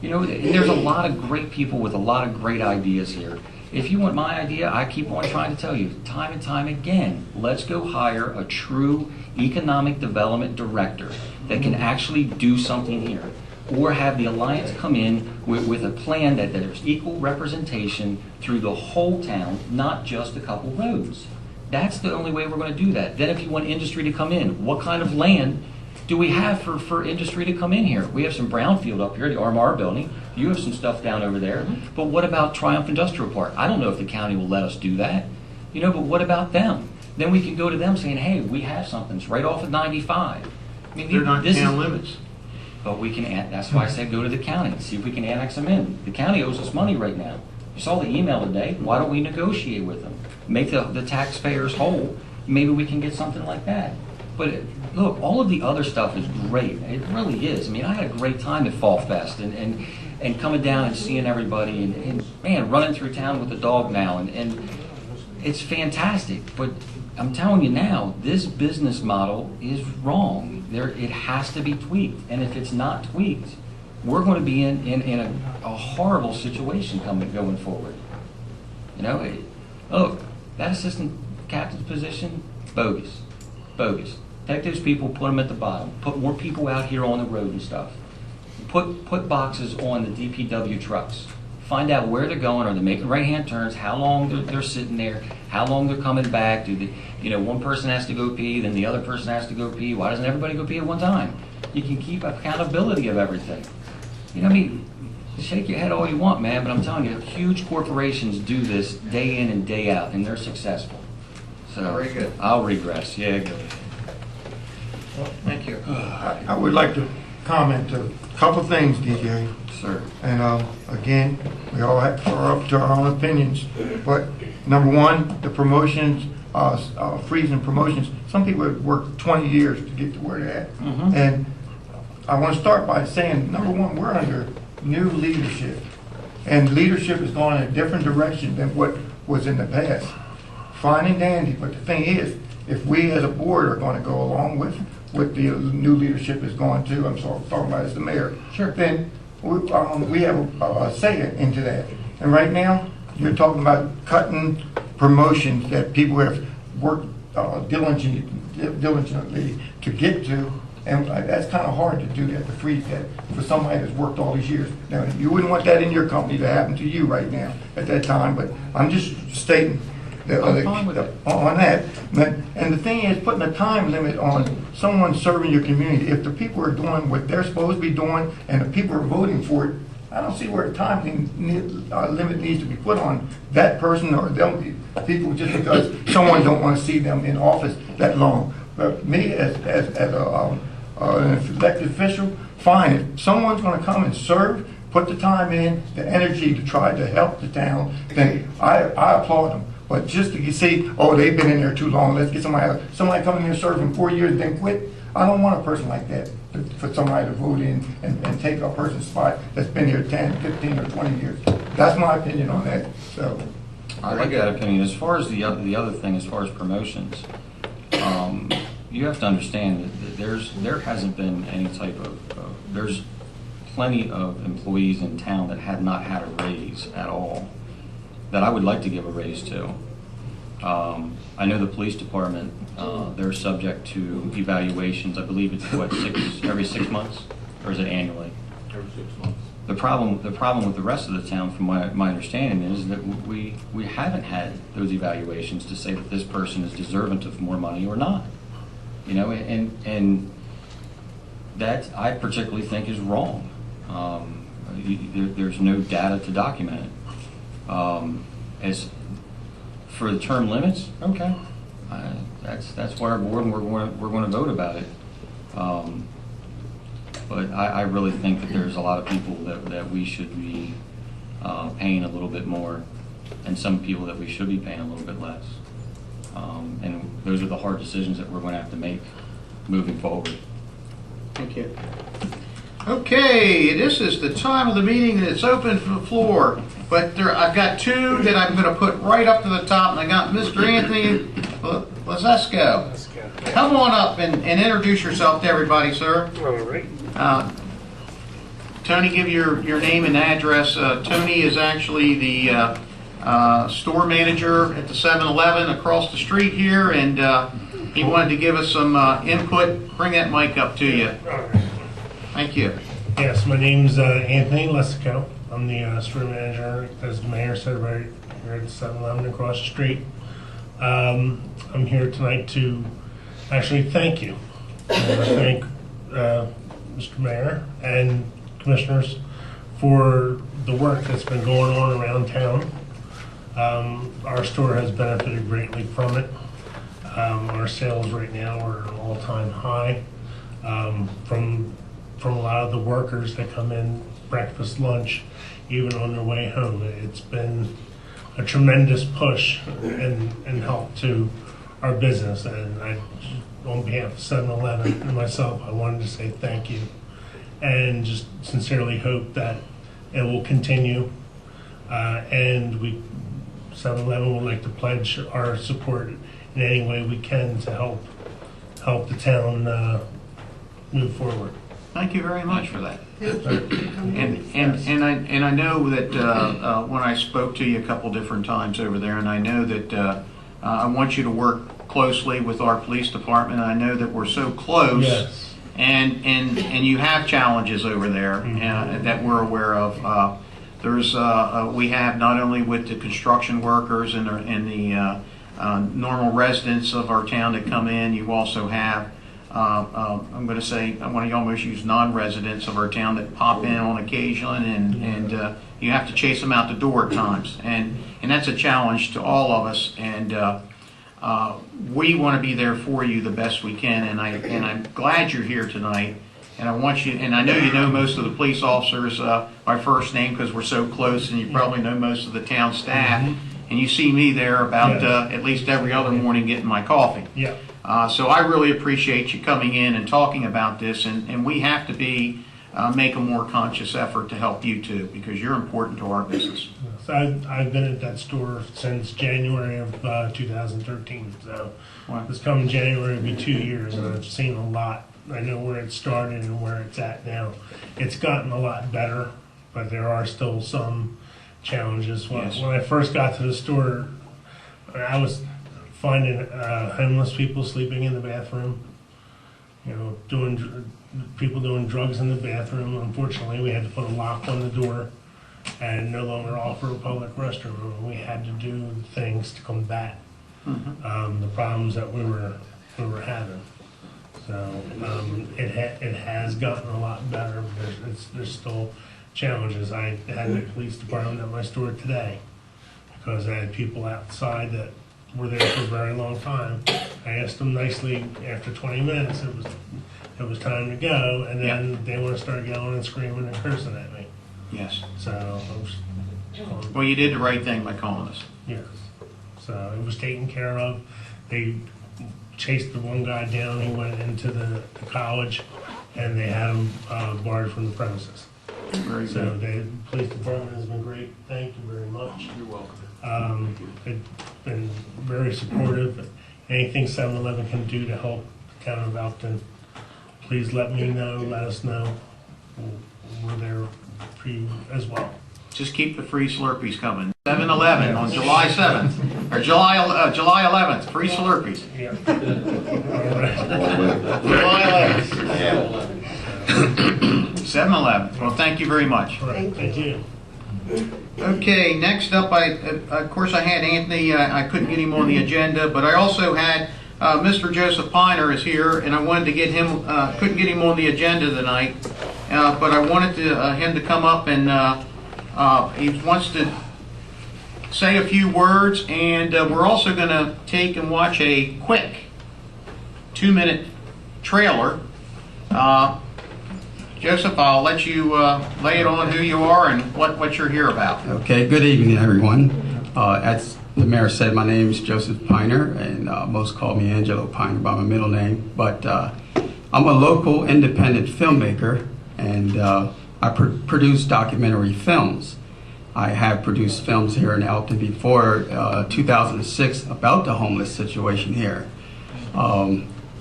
You know, there's a lot of great people with a lot of great ideas here. If you want my idea, I keep on trying to tell you time and time again, let's go hire a true economic development director that can actually do something here. Or have the Alliance come in with a plan that there's equal representation through the whole town, not just a couple roads. That's the only way we're going to do that. Then if you want industry to come in, what kind of land do we have for industry to come in here? We have some brownfield up here, the RMR building. You have some stuff down over there. But what about Triumph Industrial Park? I don't know if the county will let us do that. You know, but what about them? Then we can go to them saying, hey, we have something. It's right off of 95. I mean, they're not town limits. But we can, that's why I said go to the county and see if we can annex them in. The county owes us money right now. You saw the email today. Why don't we negotiate with them? Make the taxpayers whole. Maybe we can get something like that. But look, all of the other stuff is great. It really is. I mean, I had a great time at Fall Fest and coming down and seeing everybody and man, running through town with the dog now. And it's fantastic. But I'm telling you now, this business model is wrong. It has to be tweaked. And if it's not tweaked, we're going to be in a horrible situation going forward. You know, look, that assistant captain's position, bogus. Take those people, put them at the bottom. Put more people out here on the road and stuff. Put boxes on the DPW trucks. Find out where they're going. Are they making right-hand turns? How long they're sitting there? How long they're coming back? One person has to go pee, then the other person has to go pee. Why doesn't everybody go pee at one time? You can keep accountability of everything. You know what I mean? Shake your head all you want, man, but I'm telling you, huge corporations do this day in and day out, and they're successful. So Very good. I'll regress. Yeah, good. Thank you. I would like to comment a couple things, DJ. Sir. And again, we all are up to our own opinions. But number one, the promotions, freezing promotions. Some people have worked 20 years to get to where they're at. Mm-hmm. And I want to start by saying, number one, we're under new leadership. And leadership is going in a different direction than what was in the past. fine and dandy, but the thing is, if we as a board are gonna go along with what the new leadership is going to, I'm sorry, talking about as the mayor. Sure. Then we have a say into that. And right now, you're talking about cutting promotions that people have worked diligently to get to, and that's kind of hard to do that, to freeze that for somebody that's worked all these years. Now, you wouldn't want that in your company to happen to you right now at that time, but I'm just stating that I'm fine with it. on that. And the thing is, putting a time limit on someone serving your community, if the people are doing what they're supposed to be doing and the people are voting for it, I don't see where the time limit needs to be put on that person or them people just because someone don't want to see them in office that long. But me as an elected official, fine. If someone's going to come and serve, put the time in, the energy to try to help the town, then I applaud them. But just to see, oh, they've been in there too long, let's get somebody else. Somebody come in there serving 4 years, then quit. I don't want a person like that, for somebody to vote in and take a person's spot that's been here 10, 15, or 20 years. That's my opinion on that, so. I like that opinion. As far as the other thing, as far as promotions, you have to understand that there hasn't been any type of there's plenty of employees in town that have not had a raise at all that I would like to give a raise to. I know the police department, they're subject to evaluations. I believe it's what, every 6 months, or is it annually? Every 6 months. The problem with the rest of the town, from my understanding, is that we haven't had those evaluations to say that this person is deserving of more money or not. You know, and that I particularly think is wrong. There's no data to document it. As for the term limits, okay, that's why our board and we're going to vote about it. But I really think that there's a lot of people that we should be paying a little bit more, and some people that we should be paying a little bit less. And those are the hard decisions that we're going to have to make moving forward. Thank you. Okay, this is the time of the meeting that it's open for the floor, but I've got two that I'm going to put right up to the top, and I got Mr. Anthony Lazesco. Come on up and introduce yourself to everybody, sir. All right. Tony, give your name and address. Tony is actually the store manager at the 7-Eleven across the street here, and he wanted to give us some input. Bring that mic up to you. All right. Thank you. Yes, my name's Anthony Lesico. I'm the store manager, as the mayor said, right here at the 7-Eleven across the street. I'm here tonight to actually thank you. Thank Mr. Mayor and commissioners for the work that's been going on around town. Our store has benefited greatly from it. Our sales right now are at an all-time high from a lot of the workers that come in breakfast, lunch, even on their way home. It's been a tremendous push and help to our business. And on behalf of 7-Eleven and myself, I wanted to say thank you and just sincerely hope that it will continue. And 7-Eleven would like to pledge our support in any way we can to help the town move forward. Thank you very much for that. And I know that when I spoke to you a couple different times over there, and I know that I want you to work closely with our police department. I know that we're so close. Yes. And you have challenges over there that we're aware of. We have not only with the construction workers and the normal residents of our town that come in, you also have I'm going to say, I want to almost use non-residents of our town that pop in on occasion, and you have to chase them out the door at times, and that's a challenge to all of us. And we want to be there for you the best we can, and I'm glad you're here tonight. And I want you, and I know you know most of the police officers by first name because we're so close, and you probably know most of the town staff. And you see me there about at least every other morning getting my coffee. Yeah. So I really appreciate you coming in and talking about this, and we have to be make a more conscious effort to help you too, because you're important to our business. So I've been at that store since January of 2013. So Wow. this coming January will be 2 years, and I've seen a lot. I know where it started and where it's at now. It's gotten a lot better, but there are still some challenges. Yes. When I first got to the store, I was finding homeless people sleeping in the bathroom. You know, people doing drugs in the bathroom. Unfortunately, we had to put a lock on the door and no longer offer a public restroom. We had to do things to combat the problems that we were having. So it has gotten a lot better, but there's still challenges. I had the police department at my store today because I had people outside that were there for a very long time. I asked them nicely after 20 minutes it was time to go, and then they want to start yelling and screaming and cursing at me. Yes. So Well, you did the right thing by calling us. yes, so it was taken care of. They chased the one guy down. He went into the college, and they had him barred from the premises. Very So good. the police department has been great. Thank you very much. You're welcome. They've been very supportive. Anything 7-Eleven can do to help the town of Elkton, please let me know, let us know. We're there for you as well. Just keep the free Slurpees coming. 7-Eleven on July 7th, or July 11th, free Slurpees. Yeah. All right. July 11th. 7-Eleven. Well, thank you very much. All right. Thank you. Okay, next up, of course, I had Anthony. I couldn't get him on the agenda, but I also had Mr. Joseph Piner is here, and I wanted to get him. Couldn't get him on the agenda tonight, but I wanted him to come up and he wants to say a few words, and we're also going to take and watch a quick 2-minute trailer. Joseph, I'll let you lay it on who you are and what you're here about. Okay, good evening, everyone. As the mayor said, my name is Joseph Piner, and most call me Angelo Piner by my middle name. But I'm a local independent filmmaker, and I produce documentary films. I have produced films here in Elkton before 2006 about the homeless situation here.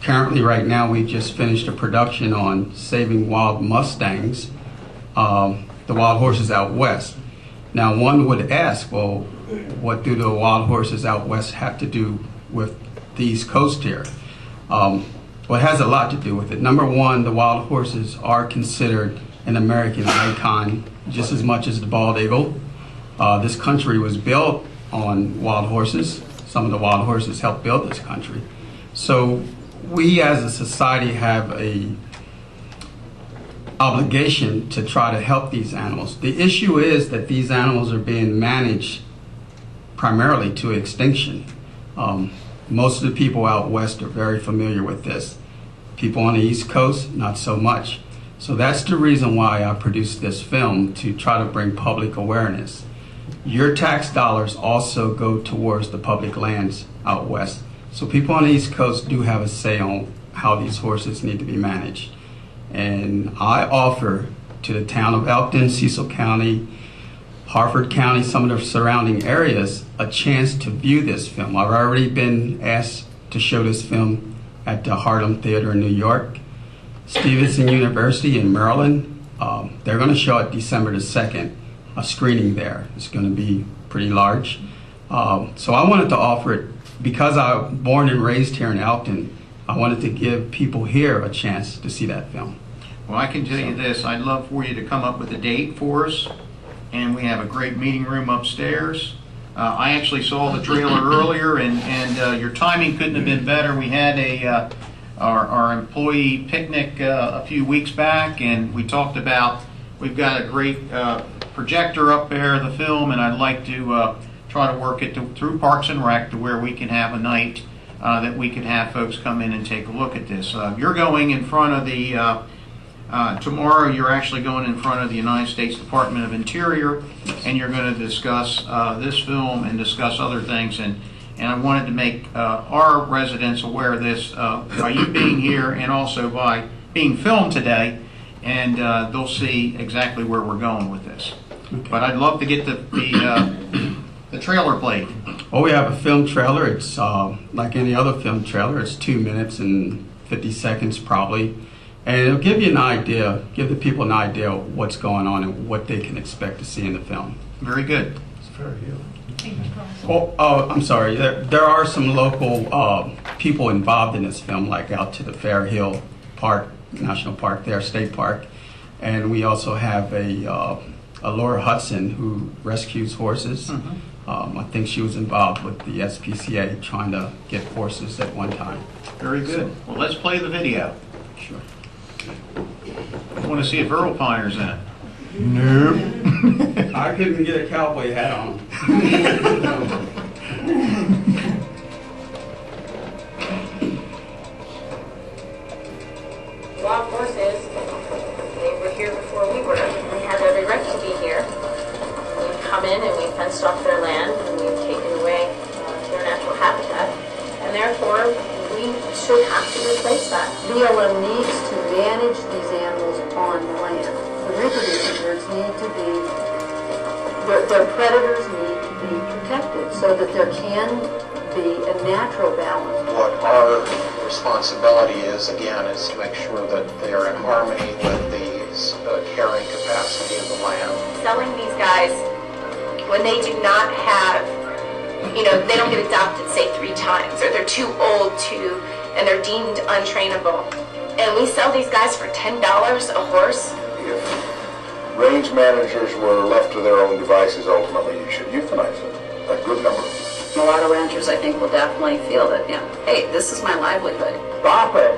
Currently, right now, we just finished a production on saving wild Mustangs, the wild horses out west. Now, one would ask, well, what do the wild horses out west have to do with the East Coast here? Well, it has a lot to do with it. Number one, the wild horses are considered an American icon just as much as the bald eagle. This country was built on wild horses. Some of the wild horses helped build this country. So we as a society have a obligation to try to help these animals. The issue is that these animals are being managed primarily to extinction. Most of the people out west are very familiar with this. People on the East Coast, not so much. So that's the reason why I produced this film, to try to bring public awareness. Your tax dollars also go towards the public lands out west. So people on the East Coast do have a say on how these horses need to be managed. And I offer to the town of Elkton, Cecil County, Harford County, some of the surrounding areas, a chance to view this film. I've already been asked to show this film at the Harlem Theater in New York, Stevenson University in Maryland. They're going to show it December the 2nd, a screening there. It's going to be pretty large. So I wanted to offer it because I'm born and raised here in Elkton. I wanted to give people here a chance to see that film. Well, I can tell you this, I'd love for you to come up with a date for us, and we have a great meeting room upstairs. I actually saw the trailer earlier, and your timing couldn't have been better. We had our employee picnic a few weeks back, and we talked about, we've got a great projector up there, the film, and I'd like to try to work it through Parks and Rec to where we can have a night that we can have folks come in and take a look at this. You're going in front of the, tomorrow you're actually going in front of the United States Department of Interior, and you're going to discuss this film and discuss other things. And I wanted to make our residents aware of this by you being here and also by being filmed today. and they'll see exactly where we're going with this. But I'd love to get the trailer played. Well, we have a film trailer. It's like any other film trailer. It's 2 minutes and 50 seconds probably. And it'll give you an idea, give the people an idea of what's going on and what they can expect to see in the film. Very good. Oh, I'm sorry. There are some local people involved in this film, like out to the Fair Hill Park, National Park there, State Park. And we also have a Laura Hudson who rescues horses. I think she was involved with the SPCA trying to get horses at one time. Very good. Well, let's play the video. Sure. I want to see if Earl Piner's in it. Nope. I couldn't get a cowboy hat on. Wild horses, they were here before we were. They had every right to be here. We've come in and we've fenced off their land and we've taken away their natural habitat. And therefore, we should have to replace that. BLM needs to manage these animals on land. The reproducing birds need to be, their predators need to be protected so that there can be a natural balance. What our responsibility is, again, is to make sure that they are in harmony with the carrying capacity of the land. Selling these guys when they do not have, they don't get adopted, say, 3 times, or they're too old and they're deemed untrainable. And we sell these guys for $10 a horse. If range managers were left to their own devices, ultimately you should euthanize them, a good number. A lot of ranchers, I think, will definitely feel that, hey, this is my livelihood. Stop it.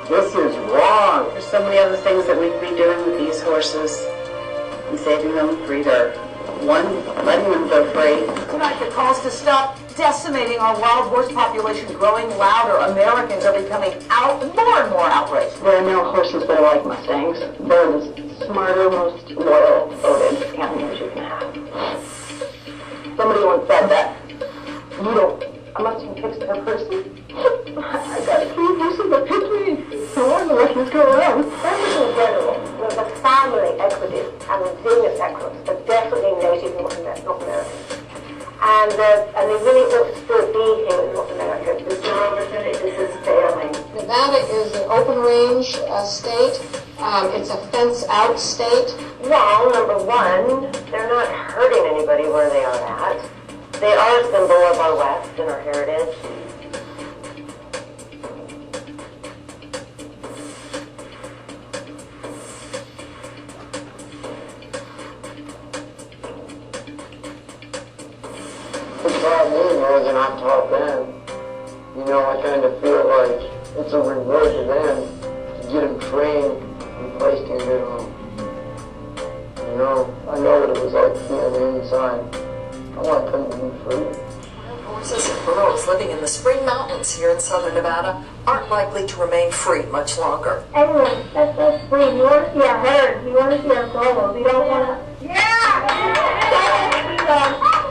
This is wrong. There's so many other things that we could be doing with these horses and saving them for either, one, letting them go free. Tonight, the calls to stop decimating our wild horse population growing louder. Americans are becoming more and more outraged. There are no horses that are like Mustangs. They're the smarter, most loyal, devoted animals you can have. Somebody once said that. A Mustang picks per person. I got 3 horses that picked me. No wonder what was going on. Horses in general, the family equity and genus equus are definitely native North American. And they really ought to still be here in North America. This is failing. Nevada is an open range state. It's a fence-out state. Well, number one, they're not hurting anybody where they are at. They are a symbol of our West and our heritage. It's taught me more than I've taught them. I kind of feel like it's a reward to them to get them trained and placed in a good home. I know what it was like to be on the inside. I want them to be free. Horses and burros living in the Spring Mountains here in southern Nevada aren't likely to remain free much longer. Anyway, let's free. You want to see a herd. You want to see a bull. You don't want to... Yeah!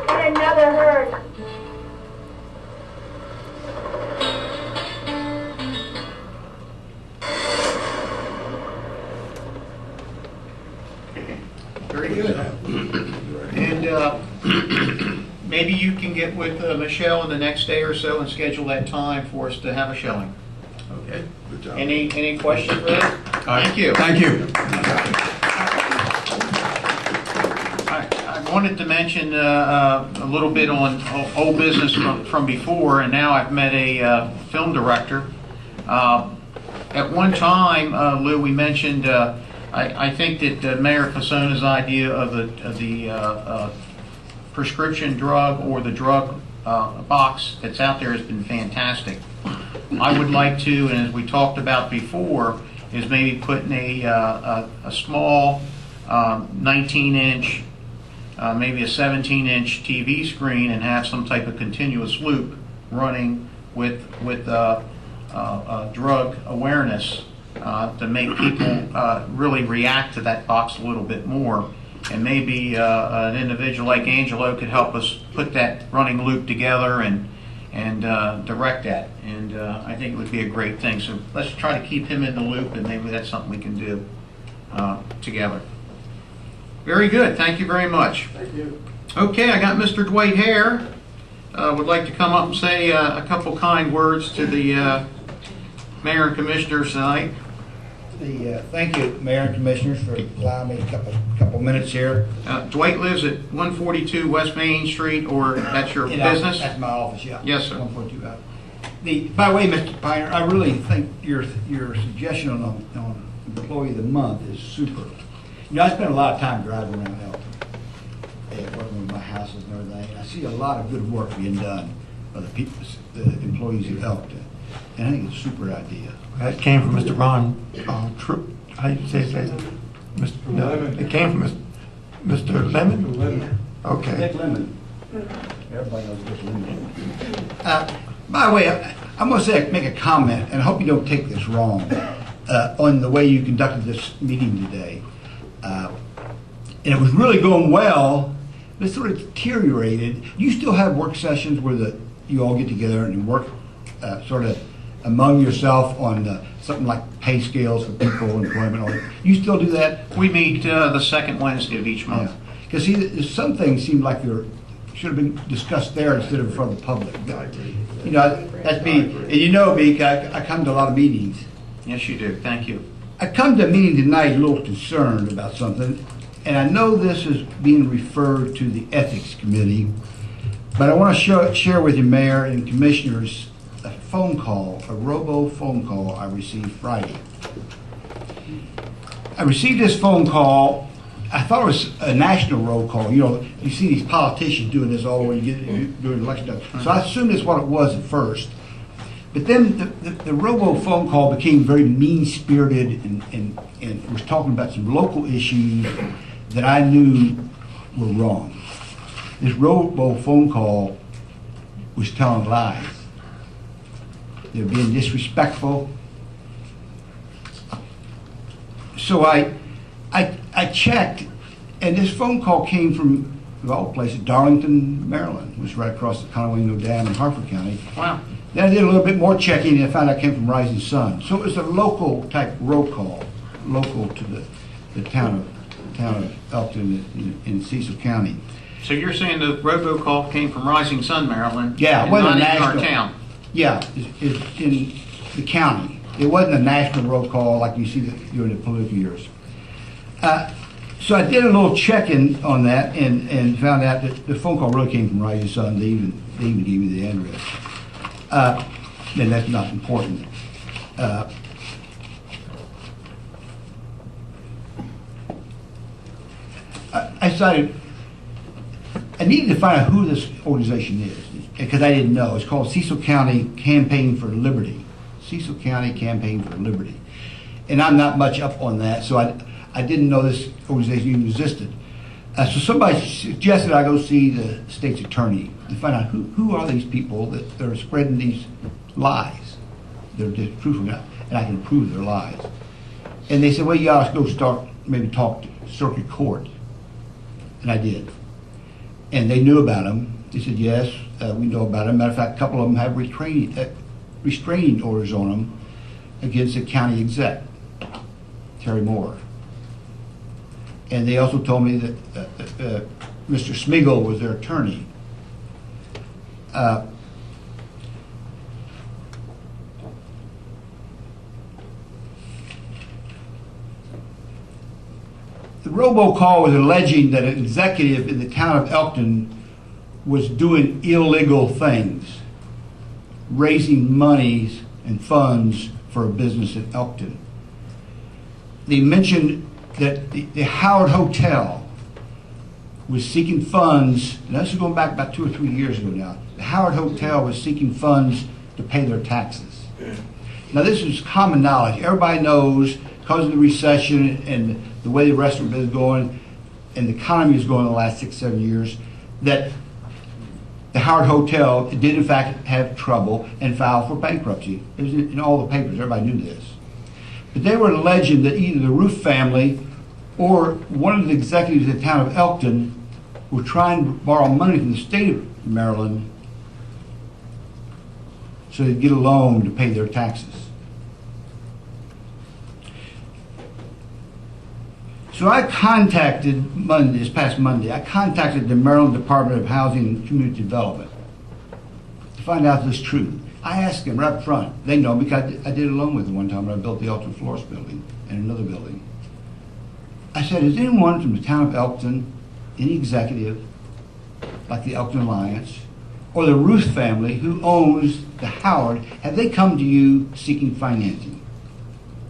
And another herd. Very good. And maybe you can get with Michelle in the next day or so and schedule that time for us to have a showing. Okay. Good job. Any questions for that? Thank you. Thank you. I wanted to mention a little bit on old business from before, and now I've met a film director. At one time, Lou, we mentioned, I think that Mayor Fasona's idea of the prescription drug or the drug box that's out there has been fantastic. I would like to, and as we talked about before, is maybe putting a small 19-inch, maybe a 17-inch TV screen and have some type of continuous loop running with drug awareness to make people really react to that box a little bit more. And maybe an individual like Angelo could help us put that running loop together and direct that. And I think it would be a great thing. So let's try to keep him in the loop, and maybe that's something we can do. together. Very good. Thank you very much. Thank you. Okay, I got Mr. Dwight Hare. Would like to come up and say a couple kind words to the mayor and commissioners tonight. Thank you, Mayor and Commissioners, for allowing me a couple minutes here. Dwight lives at 142 West Main Street, or that's your business? That's my office, yeah. Yes, sir. 142. By the way, Mr. Piner, I really think your suggestion on Employee of the Month is super. You know, I spend a lot of time driving around Elkton, and working with my houses and everything, and I see a lot of good work being done by the employees of Elkton, and I think it's a super idea. That came from Mr. Ron Troop. How do you say his name? No, it came from Mr. Lemon? Lemon. Okay. Dick Lemon. Everybody knows Dick Lemon. By the way, I'm going to make a comment, and I hope you don't take this wrong, on the way you conducted this meeting today. And it was really going well, but it sort of deteriorated. You still have work sessions where you all get together and work sort of among yourself on something like pay scales for people, employment, all that. You still do that? We meet the second Wednesday of each month. Because some things seem like should have been discussed there instead of in front of the public. You know, that's me. And you know me, I come to a lot of meetings. Yes, you do. Thank you. I come to a meeting tonight a little concerned about something, and I know this is being referred to the Ethics Committee, but I want to share with you, Mayor and Commissioners, a phone call, a robo phone call I received Friday. I received this phone call. I thought it was a national roll call. You know, you see these politicians doing this all the way during election time. So I assumed that's what it was at first. But then the robo phone call became very mean-spirited and was talking about some local issues that I knew were wrong. This robo phone call was telling lies. They were being disrespectful. So I checked, and this phone call came from, of all places, Darlington, Maryland, which is right across the Conowingo Dam in Harford County. Wow. Then I did a little bit more checking, and I found out it came from Rising Sun. So it was a local type roll call, local to the town of Elkton in Cecil County. So you're saying the robocall came from Rising Sun, Maryland? Yeah, it and wasn't not a in our national. town? Yeah, it's in the county. It wasn't a national roll call like you see during the political years. So I did a little checking on that and found out that the phone call really came from Rising Sun. They even gave me the address. And that's not important. I decided I needed to find out who this organization is, because I didn't know. It's called Cecil County Campaign for Liberty. Cecil County Campaign for Liberty. And I'm not much up on that, so I didn't know this organization even existed. So somebody suggested I go see the state's attorney to find out who are these people that are spreading these lies. They're disproving it, and I can prove their lies. And they said, well, you ought to go maybe talk to circuit court. And I did. And they knew about them. They said, yes, we know about them. Matter of fact, a couple of them have restraining orders on them against the county exec, Terry Moore. And they also told me that Mr. Smeagol was their attorney. The robocall was alleging that an executive in the town of Elkton was doing illegal things, raising monies and funds for a business in Elkton. They mentioned that the Howard Hotel was seeking funds, and this is going back about 2 or 3 years ago now. The Howard Hotel was seeking funds to pay their taxes. Now this is common knowledge. Everybody knows, because of the recession and the way the restaurant business is going, and the economy is going in the last 6, 7 years, that the Howard Hotel did in fact have trouble and filed for bankruptcy. It was in all the papers, everybody knew this. But they were alleging that either the Roof family or one of the executives of the town of Elkton were trying to borrow money from the state of Maryland so they'd get a loan to pay their taxes. So I contacted this past Monday, I contacted the Maryland Department of Housing and Community Development to find out if this is true. I asked them right up front. They know because I did it alone with them one time when I built the Elkton Florist building and another building. I said, is anyone from the town of Elkton, any executive, like the Elkton Alliance, or the Ruth family who owns the Howard, have they come to you seeking financing?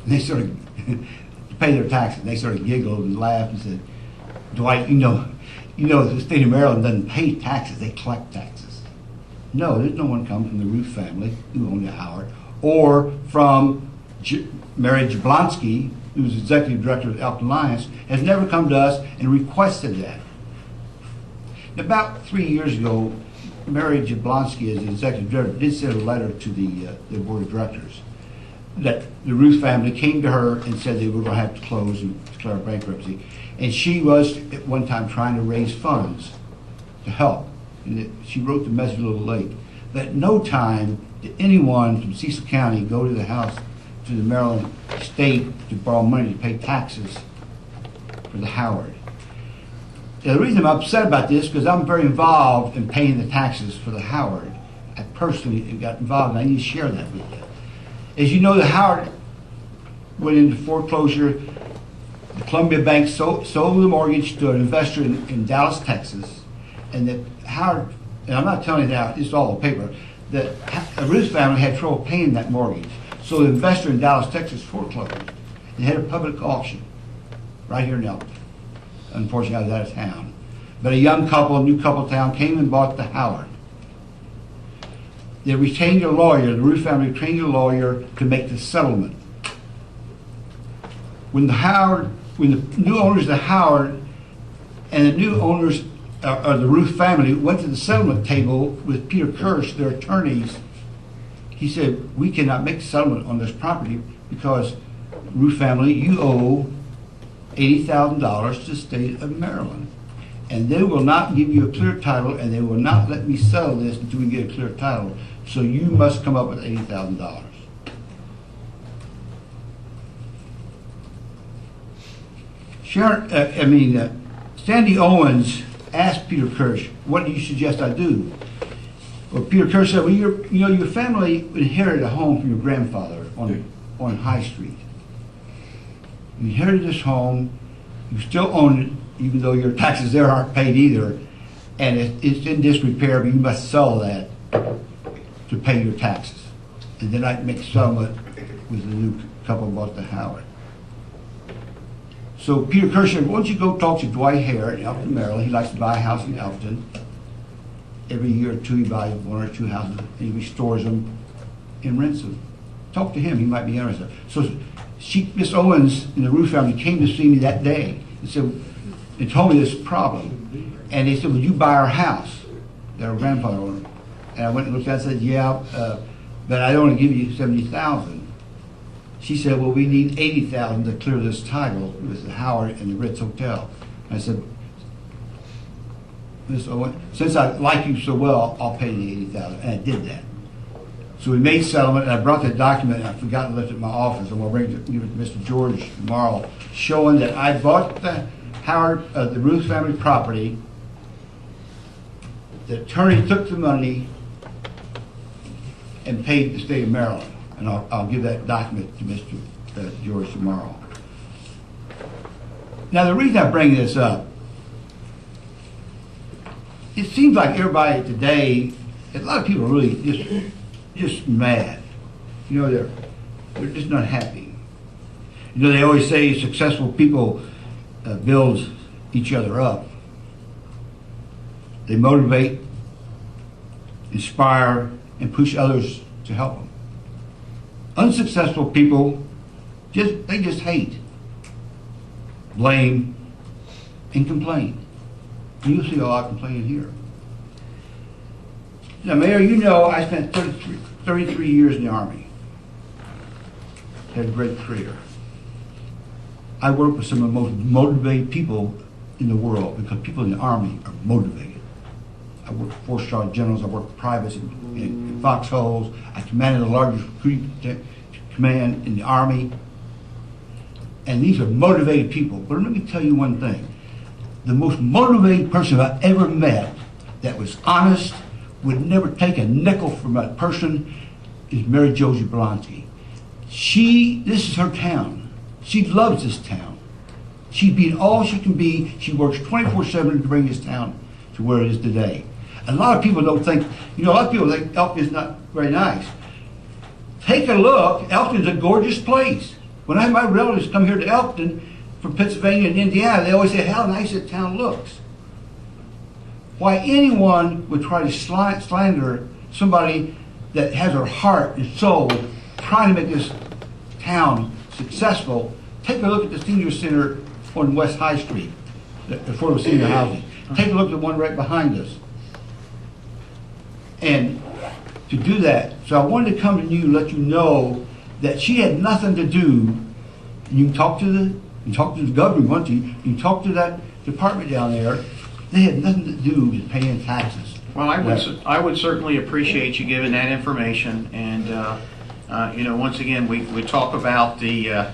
And they sort of, to pay their taxes, they sort of giggled and laughed and said, Dwight, you know the state of Maryland doesn't pay taxes, they collect taxes. No, there's no one come from the Ruth family who owned the Howard, or from Mary Jablonski, who's executive director of the Elkton Alliance, has never come to us and requested that. About 3 years ago, Mary Jablonski, as the executive director, did send a letter to the board of directors that the Ruth family came to her and said they were going to have to close and declare bankruptcy. And she was at one time trying to raise funds to help. And she wrote the message a little late. That at no time did anyone from Cecil County go to the House, to the Maryland state to borrow money to pay taxes for the Howard. Now, the reason I'm upset about this is because I'm very involved in paying the taxes for the Howard. I personally got involved, and I need to share that with you. As you know, the Howard went into foreclosure. The Columbia Bank sold the mortgage to an investor in Dallas, Texas, and that Howard, and I'm not telling you that, it's all the paper, that the Ruth family had trouble paying that mortgage. So the investor in Dallas, Texas foreclosed and had a public auction right here in Elkton. Unfortunately, I was out of town. But a young couple, a new couple town, came and bought the Howard. They retained a lawyer, the Ruth family retained a lawyer to make the settlement. When the new owners of the Howard and the new owners of the Ruth family went to the settlement table with Peter Kirsch, their attorneys, he said, we cannot make a settlement on this property because, Ruth family, you owe $80,000 to the state of Maryland. And they will not give you a clear title, and they will not let me settle this until we get a clear title. So you must come up with $80,000. Sandy Owens asked Peter Kirsch, what do you suggest I do? Well, Peter Kirsch said, well, your family inherited a home from your grandfather on High Street. You inherited this home, you still own it, even though your taxes there aren't paid either, and it's in disrepair, but you must sell that to pay your taxes. And then I can make a settlement with the new couple who bought the Howard. So Peter Kirsch said, why don't you go talk to Dwight Hare in Elkton, Maryland. He likes to buy a house in Elkton. Every year or two he buys one or two houses and he restores them and rents them. Talk to him, he might be interested. So Miss Owens and the Ruth family came to see me that day and said, and told me this problem. And they said, would you buy our house that our grandfather owned? And I went and looked at it and said, yeah, but I only give you $70,000. She said, well, we need $80,000 to clear this title with the Howard and the Ritz Hotel. And I said, Miss Owens, since I like you so well, I'll pay the $80,000. And I did that. So we made settlement, and I brought that document, and I forgot to lift it in my office. I'm going to bring it to Mr. George tomorrow, showing that I bought the Howard, the Ruth family property. The attorney took the money and paid the state of Maryland. And I'll give that document to Mr. George tomorrow. Now, the reason I bring this up, it seems like everybody today, a lot of people are really just mad. You know, they're just not happy. You know, they always say successful people build each other up. They motivate, inspire, and push others to help them. Unsuccessful people, they just hate, blame, and complain. And you'll see a lot of complaining here. Now, Mayor, you know I spent 33 years in the Army. Had a great career. I work with some of the most motivated people in the world because people in the Army are motivated. I worked with 4-star generals, I worked with privates in foxholes, I commanded the largest recruiting command in the Army. And these are motivated people. But let me tell you one thing. The most motivated person I've ever met that was honest, would never take a nickel from a person, is Mary Josie Blonsky. This is her town. She loves this town. She's being all she can be. She works 24/7 to bring this town to where it is today. A lot of people don't think, a lot of people think Elkton is not very nice. Take a look. Elkton's a gorgeous place. When I have my relatives come here to Elkton from Pennsylvania and Indiana, they always say how nice that town looks. Why anyone would try to slander somebody that has her heart and soul trying to make this town successful, take a look at the senior center on West High Street, the affordable senior housing. Take a look at the one right behind us. And to do that, so I wanted to come to you and let you know that she had nothing to do. You can talk to the governor if you want to. You can talk to that department down there. They had nothing to do with paying taxes. Well, I would certainly appreciate you giving that information, and once again, we talk about the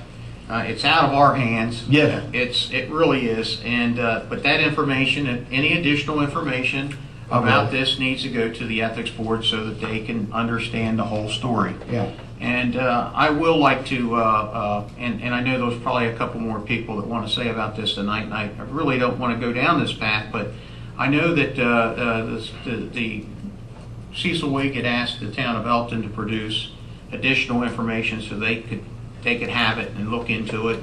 it's out of our hands. Yeah. It really is, and but that information and any additional information about this needs to go to the ethics board so that they can understand the whole story. Yeah. And I will like to, and I know there's probably a couple more people that want to say about this tonight, and I really don't want to go down this path, but I know that the Cecil Wake had asked the town of Elkton to produce additional information so they could have it and look into it,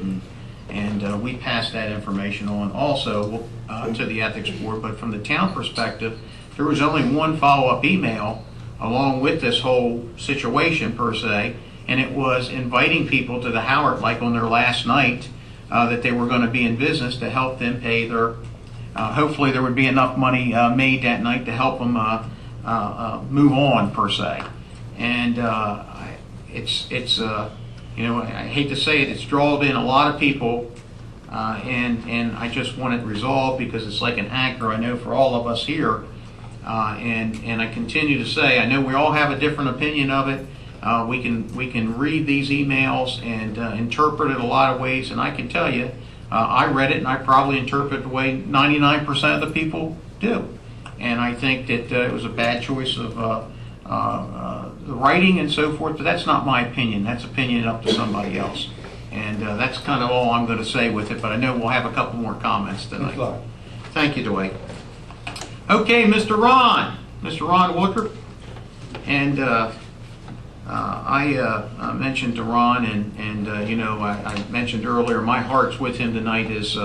and we passed that information on also to the ethics board. But from the town perspective, there was only one follow-up email along with this whole situation per se, and it was inviting people to the Howard, like on their last night, that they were going to be in business to help them pay their, hopefully there would be enough money made that night to help them move on per se. And it's I hate to say it, it's drawn in a lot of people, and I just want it resolved because it's like an anchor, I know, for all of us here. And I continue to say, I know we all have a different opinion of it. We can read these emails and interpret it a lot of ways, and I can tell you, I read it and I probably interpret the way 99% of the people do. And I think that it was a bad choice of the writing and so forth, but that's not my opinion. That's opinion up to somebody else. And that's kind of all I'm going to say with it, but I know we'll have a couple more comments tonight. Thank you, Dwight. Okay, Mr. Ron Woodruff. And I mentioned to Ron, and I mentioned earlier, my heart's with him tonight. His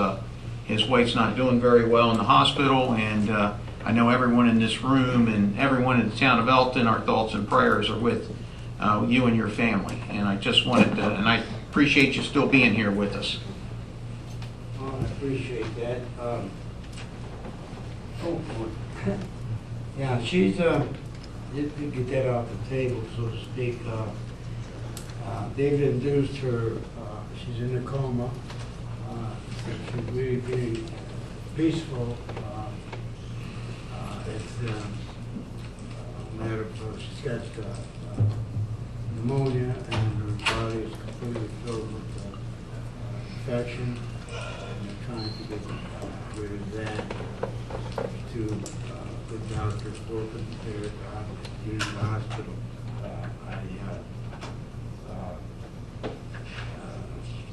wife's not doing very well in the hospital, and I know everyone in this room and everyone in the town of Elkton, our thoughts and prayers are with you and your family. And I just wanted to, and I appreciate you still being here with us. Oh, I appreciate that. Yeah, she's, just to get that off the table, so to speak, they've induced her, she's in a coma. She's really being peaceful. It's a matter of, she's got pneumonia, and her body is completely filled with infection, and they're trying to get rid of that to the doctors working there in the hospital.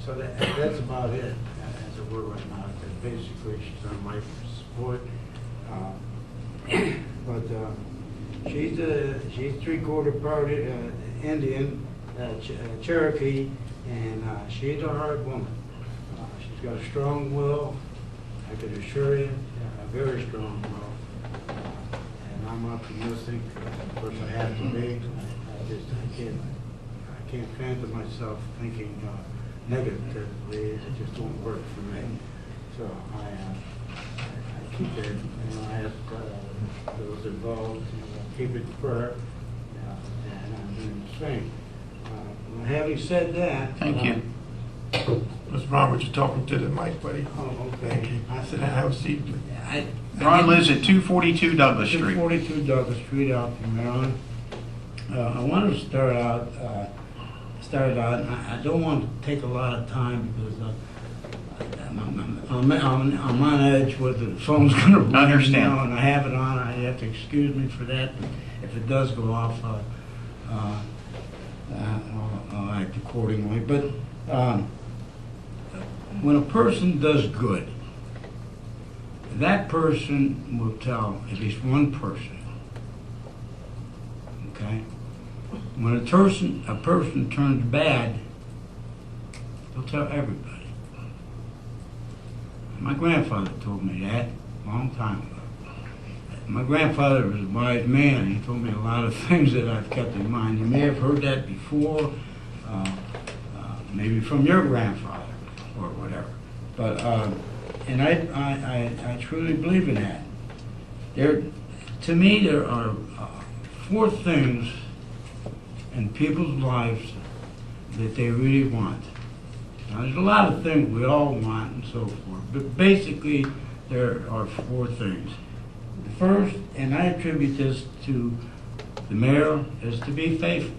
So that's about it as it were right now. Basically, she's on life support. But she's 3/4 part Indian, Cherokee, and she's a hard woman. She's got a strong will, I can assure you, a very strong will. And I'm optimistic. Of course, I have to be. I can't fathom myself thinking negatively. It just won't work for me. So I keep it, I ask those involved to keep it in prayer, and I'm doing the same. Having said that, thank you. Mr. Robert, you're talking to the mic, buddy. Oh, okay. Thank you. I said, have a seat. Ron lives at 242 Douglas Street. 242 Douglas Street, out in Maryland. I want to start out start out, and I don't want to take a lot of time because I'm on edge with the phone's gonna ring Understand. now, and I have it on. I have to excuse me for that. If it does go off, I'll act accordingly. But when a person does good, that person will tell at least one person. Okay? When a person turns bad, they'll tell everybody. My grandfather told me that a long time ago. My grandfather was a wise man. He told me a lot of things that I've kept in mind. You may have heard that before, maybe from your grandfather or whatever. But and I truly believe in that. To me, there are 4 things in people's lives that they really want. Now, there's a lot of things we all want and so forth, but basically there are 4 things. The first, and I attribute this to the mayor, is to be faithful.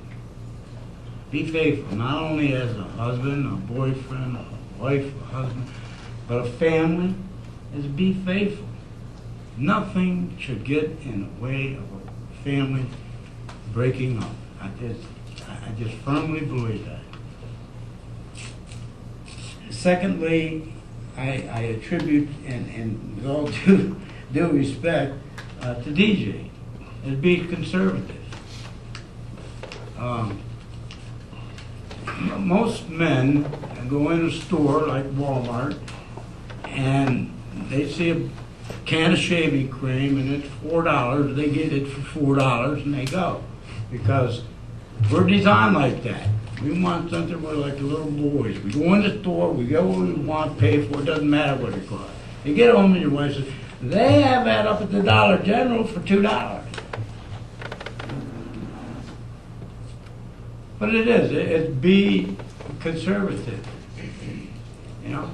Be faithful, not only as a husband, a boyfriend, a wife, a husband, but a family, is be faithful. Nothing should get in the way of a family breaking up. I just firmly believe that. Secondly, I attribute, and with all due respect, to DJ, is be conservative. Most men go in a store like Walmart and they see a can of shaving cream and it's $4. They get it for $4 and they go, because we're designed like that. We want something, we're like the little boys. We go in the store, we get what we want, pay for it, doesn't matter what it costs. You get home and your wife says, they have that up at the Dollar General for $2. But it is, it's be conservative, you know?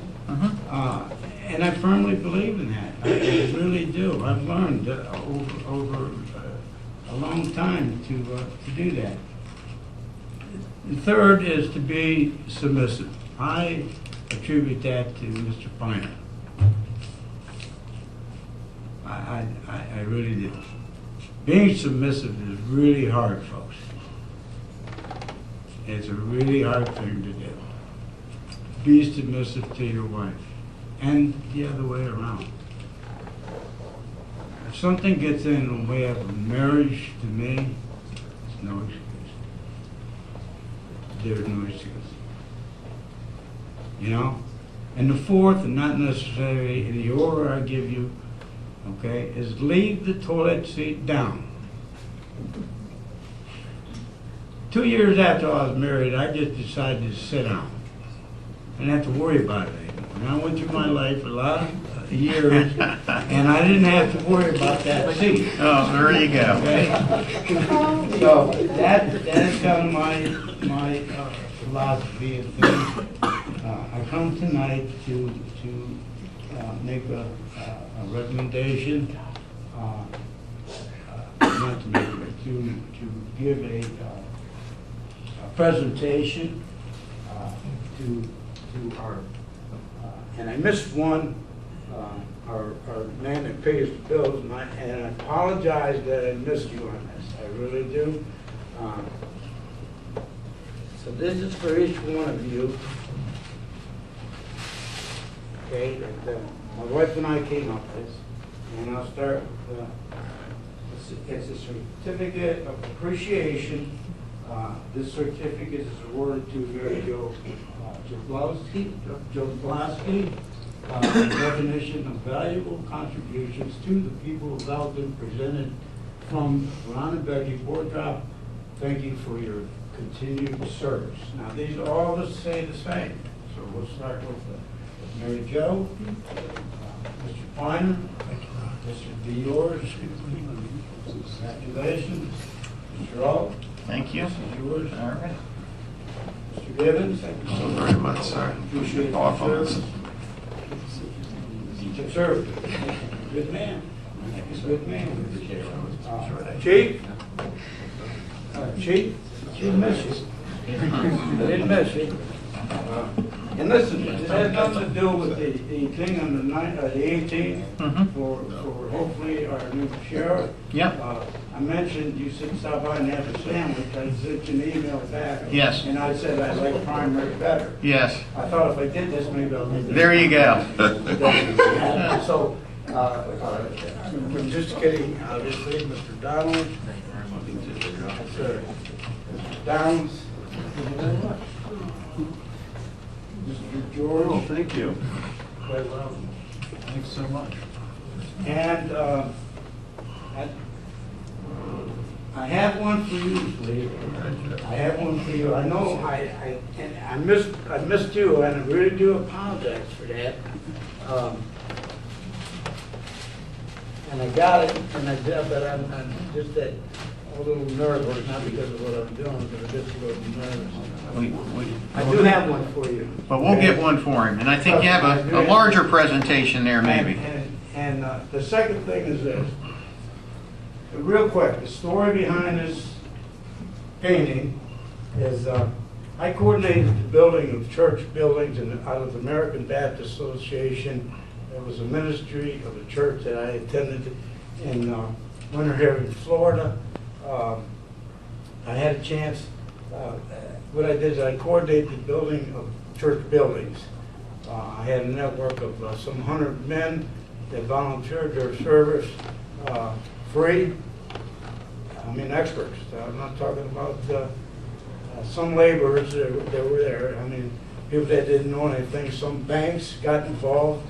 And I firmly believe in that. I really do. I've learned over a long time to do that. The third is to be submissive. I attribute that to Mr. Piner. I really do. Being submissive is really hard, folks. It's a really hard thing to do. Be submissive to your wife, and the other way around. If something gets in the way of a marriage, to me, it's no excuse. There's no excuse. You know? And the fourth, and not necessarily in the order I give you, okay, is leave the toilet seat down. 2 years after I was married, I just decided to sit down. I didn't have to worry about it anymore. And I went through my life a lot of years, and I didn't have to worry about that seat. Oh, there you go. Okay? So that's kind of my philosophy of things. I come tonight to make a recommendation, not to make it, to give a presentation to our, and I missed one, our man that pays the bills, and I apologize that I missed you on this. I really do. So this is for each one of you. Okay, that my wife and I came up with, and I'll start with it's a certificate of appreciation. This certificate is awarded to Joe Jablowski, recognition of valuable contributions to the people of Elkton, presented from Ron and Becky Wardrop. Thank you for your continued service. Now, these all say the same. So we'll start with Mary Jo, Mr. Piner. This will be yours. Congratulations. Mr. Alt. Thank you. This is yours. All right. Mr. Gibbons. Thank you so very much, sir. Appreciate your Awful. service. Conservative. Good man. Good man. Chief. Chief, we miss you. I didn't miss you. And listen, this has nothing to do with the thing on the 18th for hopefully our new sheriff. Yep. I mentioned you should stop by and have a sandwich. I sent you an email back. Yes. And I said I like primary better. Yes. I thought if I did this, maybe I'll do There you go. So, I'm just kidding, obviously, Mr. Donald. Yes, sir. Mr. Downs. Mr. George. Oh, thank you. Quite well. Thanks so much. And I have one for you, Lee. I have one for you. I know I missed you, and I really do apologize for that. And I got it, and I did, but I'm just a little nervous, not because of what I'm doing, but I'm just a little nervous. I do have one for you. But we'll get one for him, and I think you have a larger presentation there, maybe. And the second thing is this. Real quick, the story behind this painting is I coordinated the building of church buildings out of the American Baptist Association. It was a ministry of a church that I attended in Winter Haven, Florida. I had a chance. What I did is I coordinated the building of church buildings. I had a network of some 100 men that volunteered their service free. I mean, experts. I'm not talking about some laborers that were there. I mean, people that didn't know anything. Some banks got involved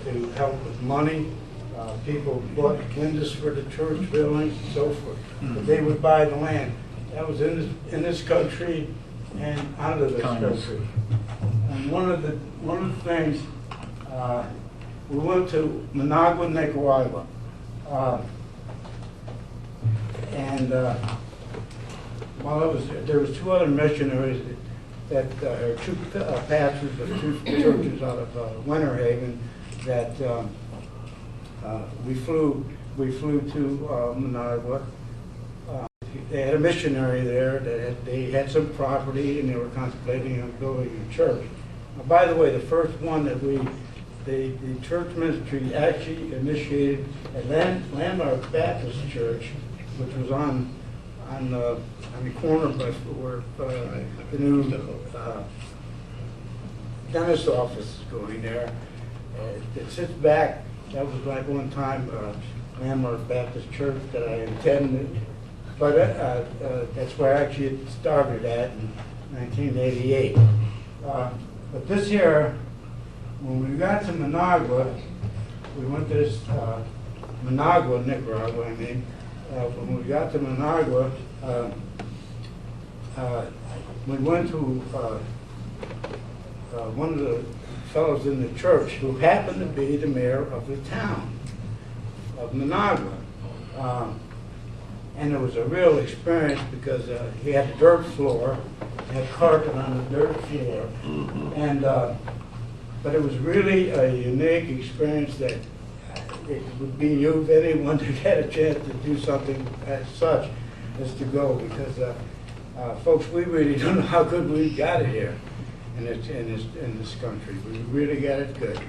to help with money. People bought windows for the church buildings and so forth. But they would buy the land. That was in this country and out of this country. And one of the things, we went to Managua, Nicaragua. And while I was there was two other missionaries that two pastors of two churches out of Winter Haven that we flew to Managua. They had a missionary there that they had some property and they were contemplating on building a church. By the way, the first one that the church ministry actually initiated at Landmark Baptist Church, which was on the corner by where the new dentist office is going there. It sits back. That was like one time Landmark Baptist Church that I attended. But that's where actually it started at in 1988. But this year, when we got to Managua, we went to this, Managua, Nicaragua, I mean. When we got to Managua, we went to one of the fellows in the church who happened to be the mayor of the town of Managua. And it was a real experience because he had a dirt floor, had carpet on the dirt floor, and but it was really a unique experience that it would be you if anyone that had a chance to do something as such as to go, because folks, we really don't know how good we got it here in this country. We really got it good.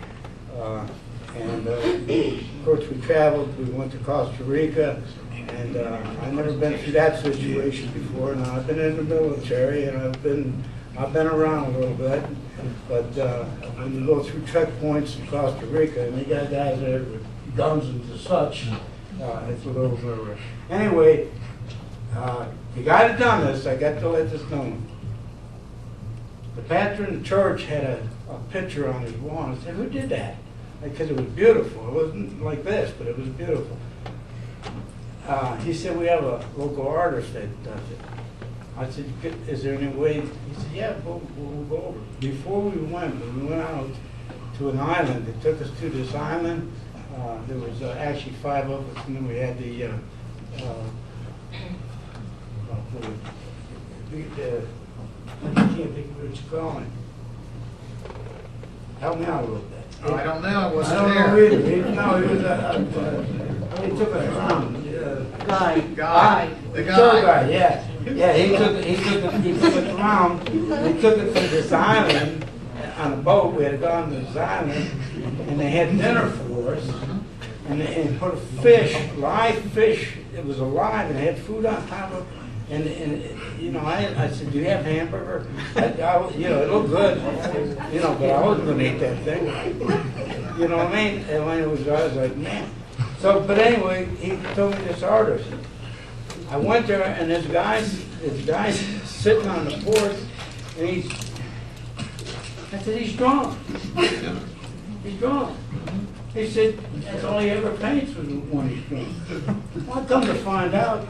And of course, we traveled. We went to Costa Rica, and I've never been through that situation before. Now I've been in the military, and I've been around a little bit. But when you go through checkpoints in Costa Rica, and they got guys there with guns and such, it's a little nervous. Anyway, the guy that done this, I got to let this know. The pastor in the church had a picture on his wall. I said, "Who did that?" Because it was beautiful. It wasn't like this, but it was beautiful. He said, "We have a local artist that does it." I said, "Is there any way?" He said, "Yeah, we'll go over." Before we went out to an island. They took us to this island. There was actually 5 of us, and then we had the I can't think of what it's called. Help me out a little bit. Oh, I don't know. I I wasn't don't there. know either. No, he was he took us around. Guide. The Tour guy? guide, yeah. Yeah, he took it around, they took it to this island on a boat, we had to go on this island, and they had dinner for us, and they put a fish, live fish, it was alive, and it had food on top of it, and you know, I said, do you have hamburger? You know, it looked good, you know, but I wasn't gonna eat that thing. You know what I mean? And when it was, I was like, man. So, but anyway, he told me this artist. I went there, and this guy's sitting on the porch, and I said, he's drunk. He's drunk. He said, that's all he ever paints was when he's drunk. Well, I come to find out,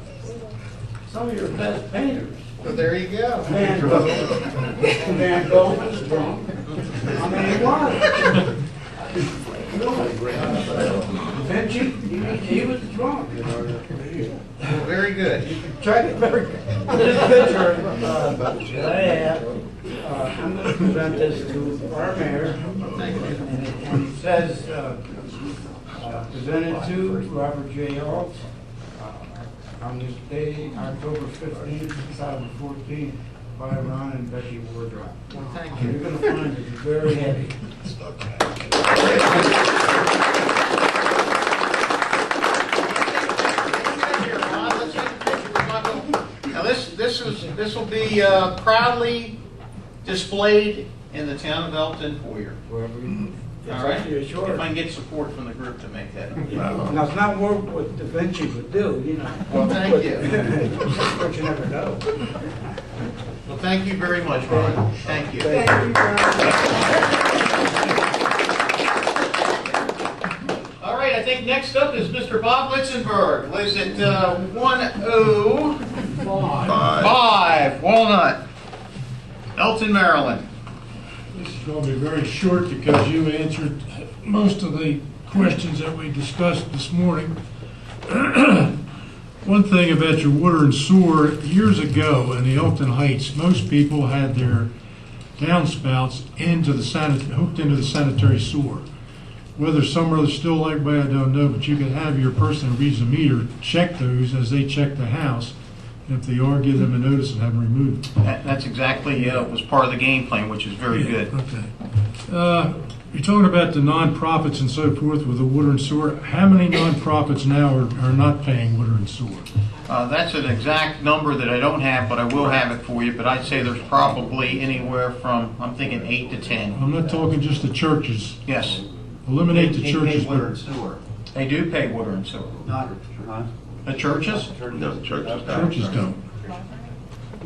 some of your best painters. Well, there you go. Van Gogh was drunk. I mean, he was. Vinci, he was drunk. Well, very good. Check it very good. This picture that I have, I'm going to present this to our mayor. And it says, presented to Robert J. Alt on this day, October 15, 2014, by Ron and Becky Wardrop. Well, thank You're you. going to find it very heavy. Now, this will be proudly displayed in the town of Elkton foyer. All right? If I can get support from the group to make that. Now, it's not work what Da Vinci would do, you know. Well, thank you. But you never know. Well, thank you very much, Ron. Thank you. All right, I think next up is Mr. Bob Litzenberg. Lives at 105 Walnut, Elkton, Maryland. This is going to be very short because you answered most of the questions that we discussed this morning. One thing about your water and sewer, years ago in the Elkton Heights, most people had their downspouts hooked into the sanitary sewer. Whether some are still like that, I don't know, but you could have your person who reads the meter check those as they check the house. And if they are, give them a notice and have them removed. That's exactly, was part of the game plan, which is very good. Okay. You're talking about the nonprofits and so forth with the water and sewer. How many nonprofits now are not paying water and sewer? That's an exact number that I don't have, but I will have it for you. But I'd say there's probably anywhere from, I'm thinking 8 to 10. I'm not talking just the churches. Yes. Eliminate the churches. Water and sewer. They do pay water and sewer. Not, The churches? No, the churches Churches don't.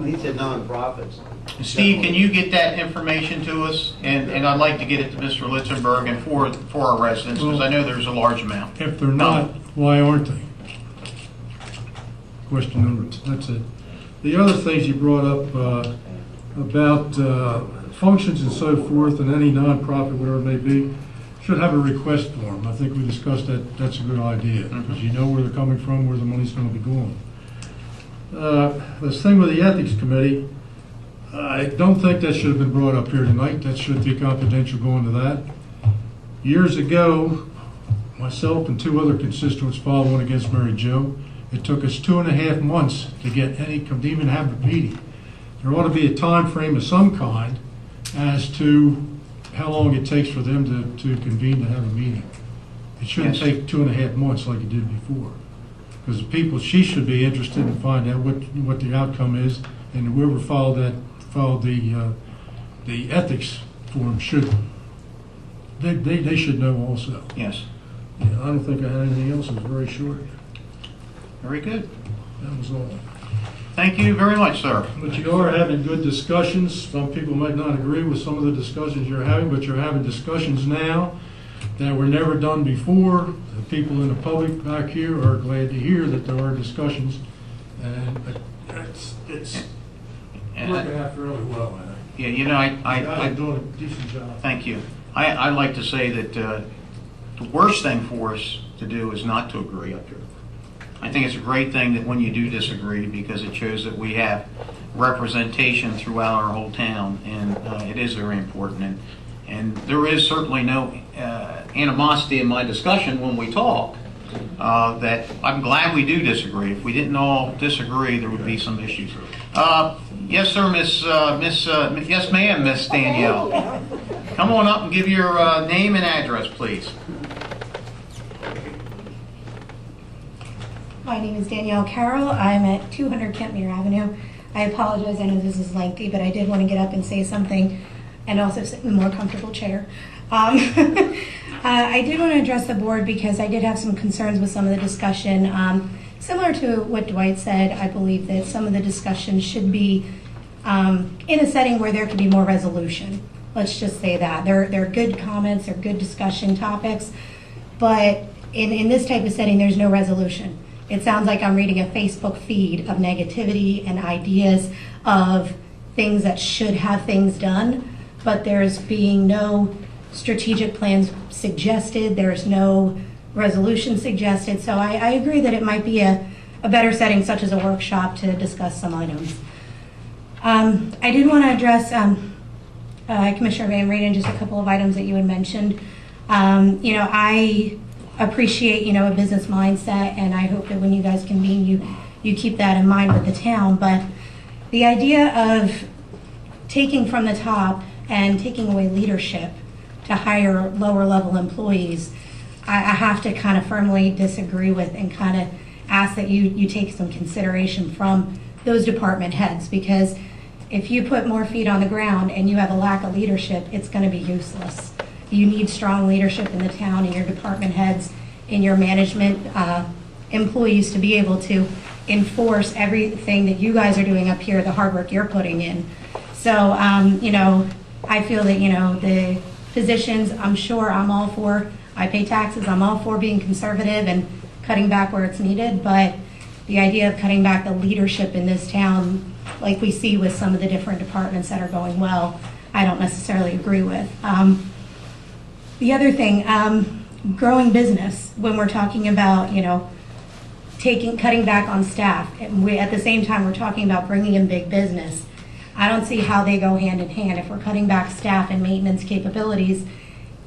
he said non-profits. Steve, can you get that information to us? And I'd like to get it to Mr. Litzenberg and for our residents, because I know there's a large amount. If they're not, why aren't they? Question number two. That's it. The other things you brought up about functions and so forth, and any nonprofit, whatever it may be, should have a request form. I think we discussed that. That's a good idea, because you know where they're coming from, where the money's going to be going. This thing with the ethics committee, I don't think that should have been brought up here tonight. That should be confidential going to that. Years ago, myself and 2 other constituents filed one against Mary Jo. It took us 2.5 months to get to even have a meeting. There ought to be a time frame of some kind as to how long it takes for them to convene to have a meeting. It shouldn't take 2.5 months like it did before. Because the people, she should be interested in finding out what the outcome is, and whoever followed the ethics form should, they should know also. Yes. Yeah, I don't think I had anything else. It was very short. Very good. That was all. Thank you very much, sir. But you are having good discussions. Some people might not agree with some of the discussions you're having, but you're having discussions now that were never done before. The people in the public back here are glad to hear that there are discussions, and it's working out fairly well, I think. Yeah, you know, I'm doing a decent job. Thank you. I'd like to say that the worst thing for us to do is not to agree up here. I think it's a great thing that when you do disagree, because it shows that we have representation throughout our whole town, and it is very important. And there is certainly no animosity in my discussion when we talk. that I'm glad we do disagree. If we didn't all disagree, there would be some issues. Yes, sir, yes, ma'am, Miss Danielle. Come on up and give your name and address, please. My name is Danielle Carroll. I'm at 200 Kentmere Avenue. I apologize, I know this is lengthy, but I did want to get up and say something and also sit in a more comfortable chair. I did want to address the board because I did have some concerns with some of the discussion. Similar to what Dwight said, I believe that some of the discussion should be in a setting where there could be more resolution. Let's just say that. They're good comments, they're good discussion topics, but in this type of setting, there's no resolution. It sounds like I'm reading a Facebook feed of negativity and ideas of things that should have things done, but there's being no strategic plans suggested, there's no resolution suggested, so I agree that it might be a better setting such as a workshop to discuss some items. I did want to address Commissioner Van Raden, just a couple of items that you had mentioned. I appreciate, a business mindset, and I hope that when you guys convene, you keep that in mind with the town, but the idea of taking from the top and taking away leadership to hire lower level employees, I have to kind of firmly disagree with and kind of ask that you take some consideration from those department heads, because if you put more feet on the ground and you have a lack of leadership, it's going to be useless. You need strong leadership in the town, in your department heads, in your management employees to be able to enforce everything that you guys are doing up here, the hard work you're putting in. So, I feel that, the positions, I'm sure I'm all for, I pay taxes, I'm all for being conservative and cutting back where it's needed, but the idea of cutting back the leadership in this town, like we see with some of the different departments that are going well, I don't necessarily agree with. The other thing, growing business, when we're talking about, cutting back on staff, and at the same time, we're talking about bringing in big business. I don't see how they go hand in hand. If we're cutting back staff and maintenance capabilities,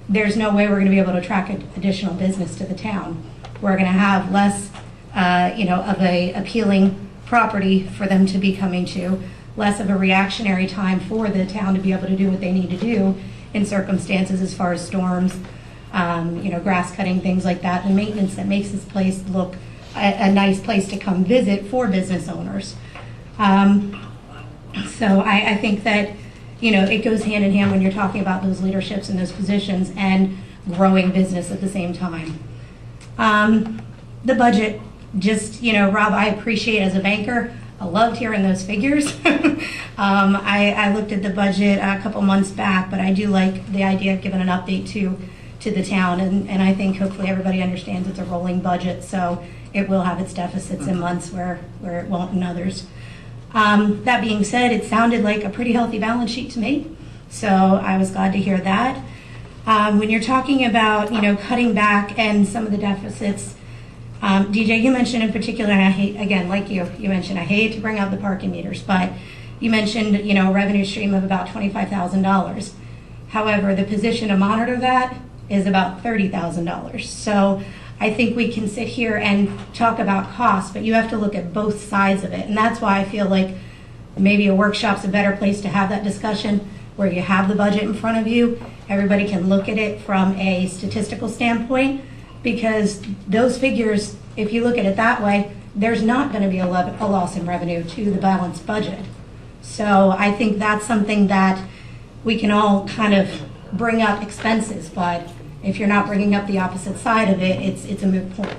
there's no way we're going to be able to attract additional business to the town. We're going to have less, of a appealing property for them to be coming to, less of a reactionary time for the town to be able to do what they need to do in circumstances as far as storms, grass cutting, things like that, and maintenance that makes this place look a nice place to come visit for business owners. So I think that, it goes hand in hand when you're talking about those leaderships and those positions and growing business at the same time. The budget, just, Rob, I appreciate as a banker, I loved hearing those figures. I looked at the budget a couple months back, but I do like the idea of giving an update to the town, and I think hopefully everybody understands it's a rolling budget, so it will have its deficits in months where it won't in others. That being said, it sounded like a pretty healthy balance sheet to me, so I was glad to hear that. When you're talking about, cutting back and some of the deficits, DJ, you mentioned in particular, and I hate, again, like you mentioned, I hate to bring up the parking meters, but you mentioned, a revenue stream of about $25,000. However, the position to monitor that is about $30,000. So I think we can sit here and talk about costs, but you have to look at both sides of it. And that's why I feel like maybe a workshop's a better place to have that discussion, where you have the budget in front of you, everybody can look at it from a statistical standpoint, because those figures, if you look at it that way, there's not going to be a loss in revenue to the balanced budget. So I think that's something that we can all kind of bring up expenses, but if you're not bringing up the opposite side of it, it's a moot point.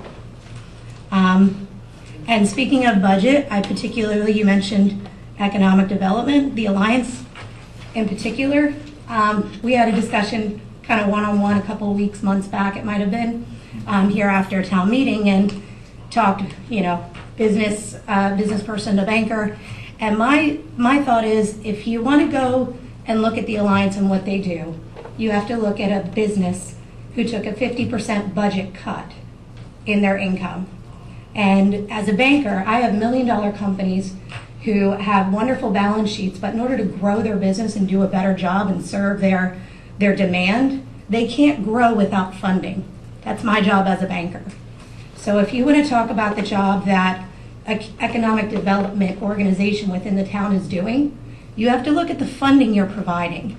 And speaking of budget, you mentioned economic development, the Alliance in particular. We had a discussion kind of one-on-one a couple of months back, it might have been, here after a town meeting, and talked, business person to banker. And my thought is, if you want to go and look at the Alliance and what they do, you have to look at a business who took a 50% budget cut in their income. And as a banker, I have $1 million companies who have wonderful balance sheets, but in order to grow their business and do a better job and serve their demand, they can't grow without funding. That's my job as a banker. So if you want to talk about the job that an economic development organization within the town is doing, you have to look at the funding you're providing.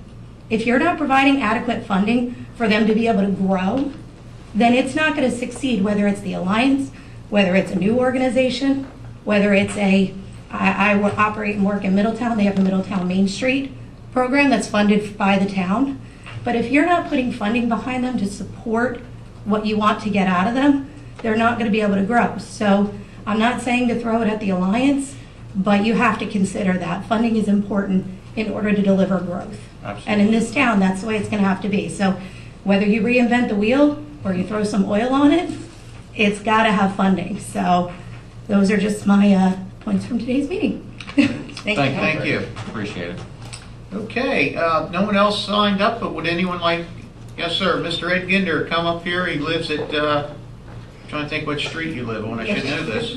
If you're not providing adequate funding for them to be able to grow, then it's not going to succeed, whether it's the Alliance, whether it's a new organization, whether it's I operate and work in Middletown. They have a Middletown Main Street program that's funded by the town. But if you're not putting funding behind them to support what you want to get out of them, they're not going to be able to grow. So I'm not saying to throw it at the Alliance, but you have to consider that funding is important in order to deliver growth. Absolutely. And in this town, that's the way it's going to have to be. So whether you reinvent the wheel or you throw some oil on it, it's got to have funding. So those are just my points from today's meeting. Thank you. Appreciate it. Okay, no one else signed up, but would anyone like, yes, sir, Mr. Ed Ginder, come up here. He lives at, trying to think what street you live on. I should know this.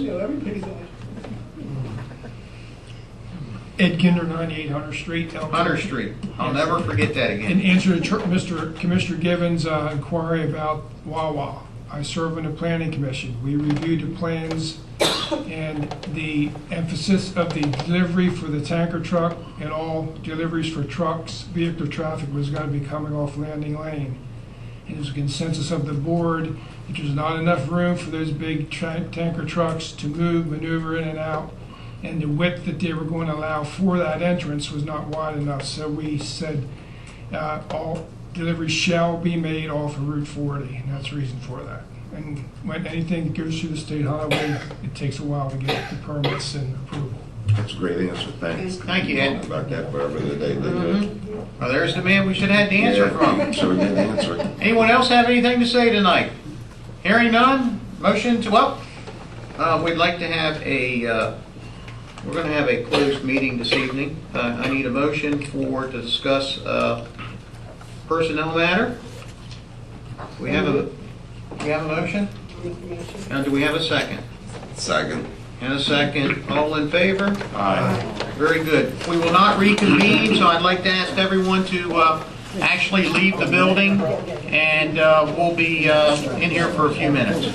Ed Ginder, 98 Hunter Street. Elkton. Hunter Street. I'll never forget that again. In answer to Mr. Commissioner Gibbons' inquiry about Wawa, I serve on the Planning Commission. We reviewed the plans and the emphasis of the delivery for the tanker truck and all deliveries for trucks, vehicular traffic was going to be coming off Landing Lane. It was a consensus of the board that there's not enough room for those big tanker trucks to move, maneuver in and out, and the width that they were going to allow for that entrance was not wide enough. So we said all deliveries shall be made off of Route 40, and that's the reason for that. And when anything goes through the state highway, it takes a while to get the permits and approval. That's a great answer, thanks. Thank you, Ed. About that forever the day, didn't it? Well, there's the man we should have had the answer from. So we did answer it. Anyone else have anything to say tonight? Hearing none, motion to, we'd like to have we're going to have a closed meeting this evening. I need a motion to discuss personnel matter. We have a motion? And do we have a second? Second. And a second. All in favor? Aye. Very good. We will not reconvene, so I'd like to ask everyone to actually leave the building, and we'll be in here for a few minutes.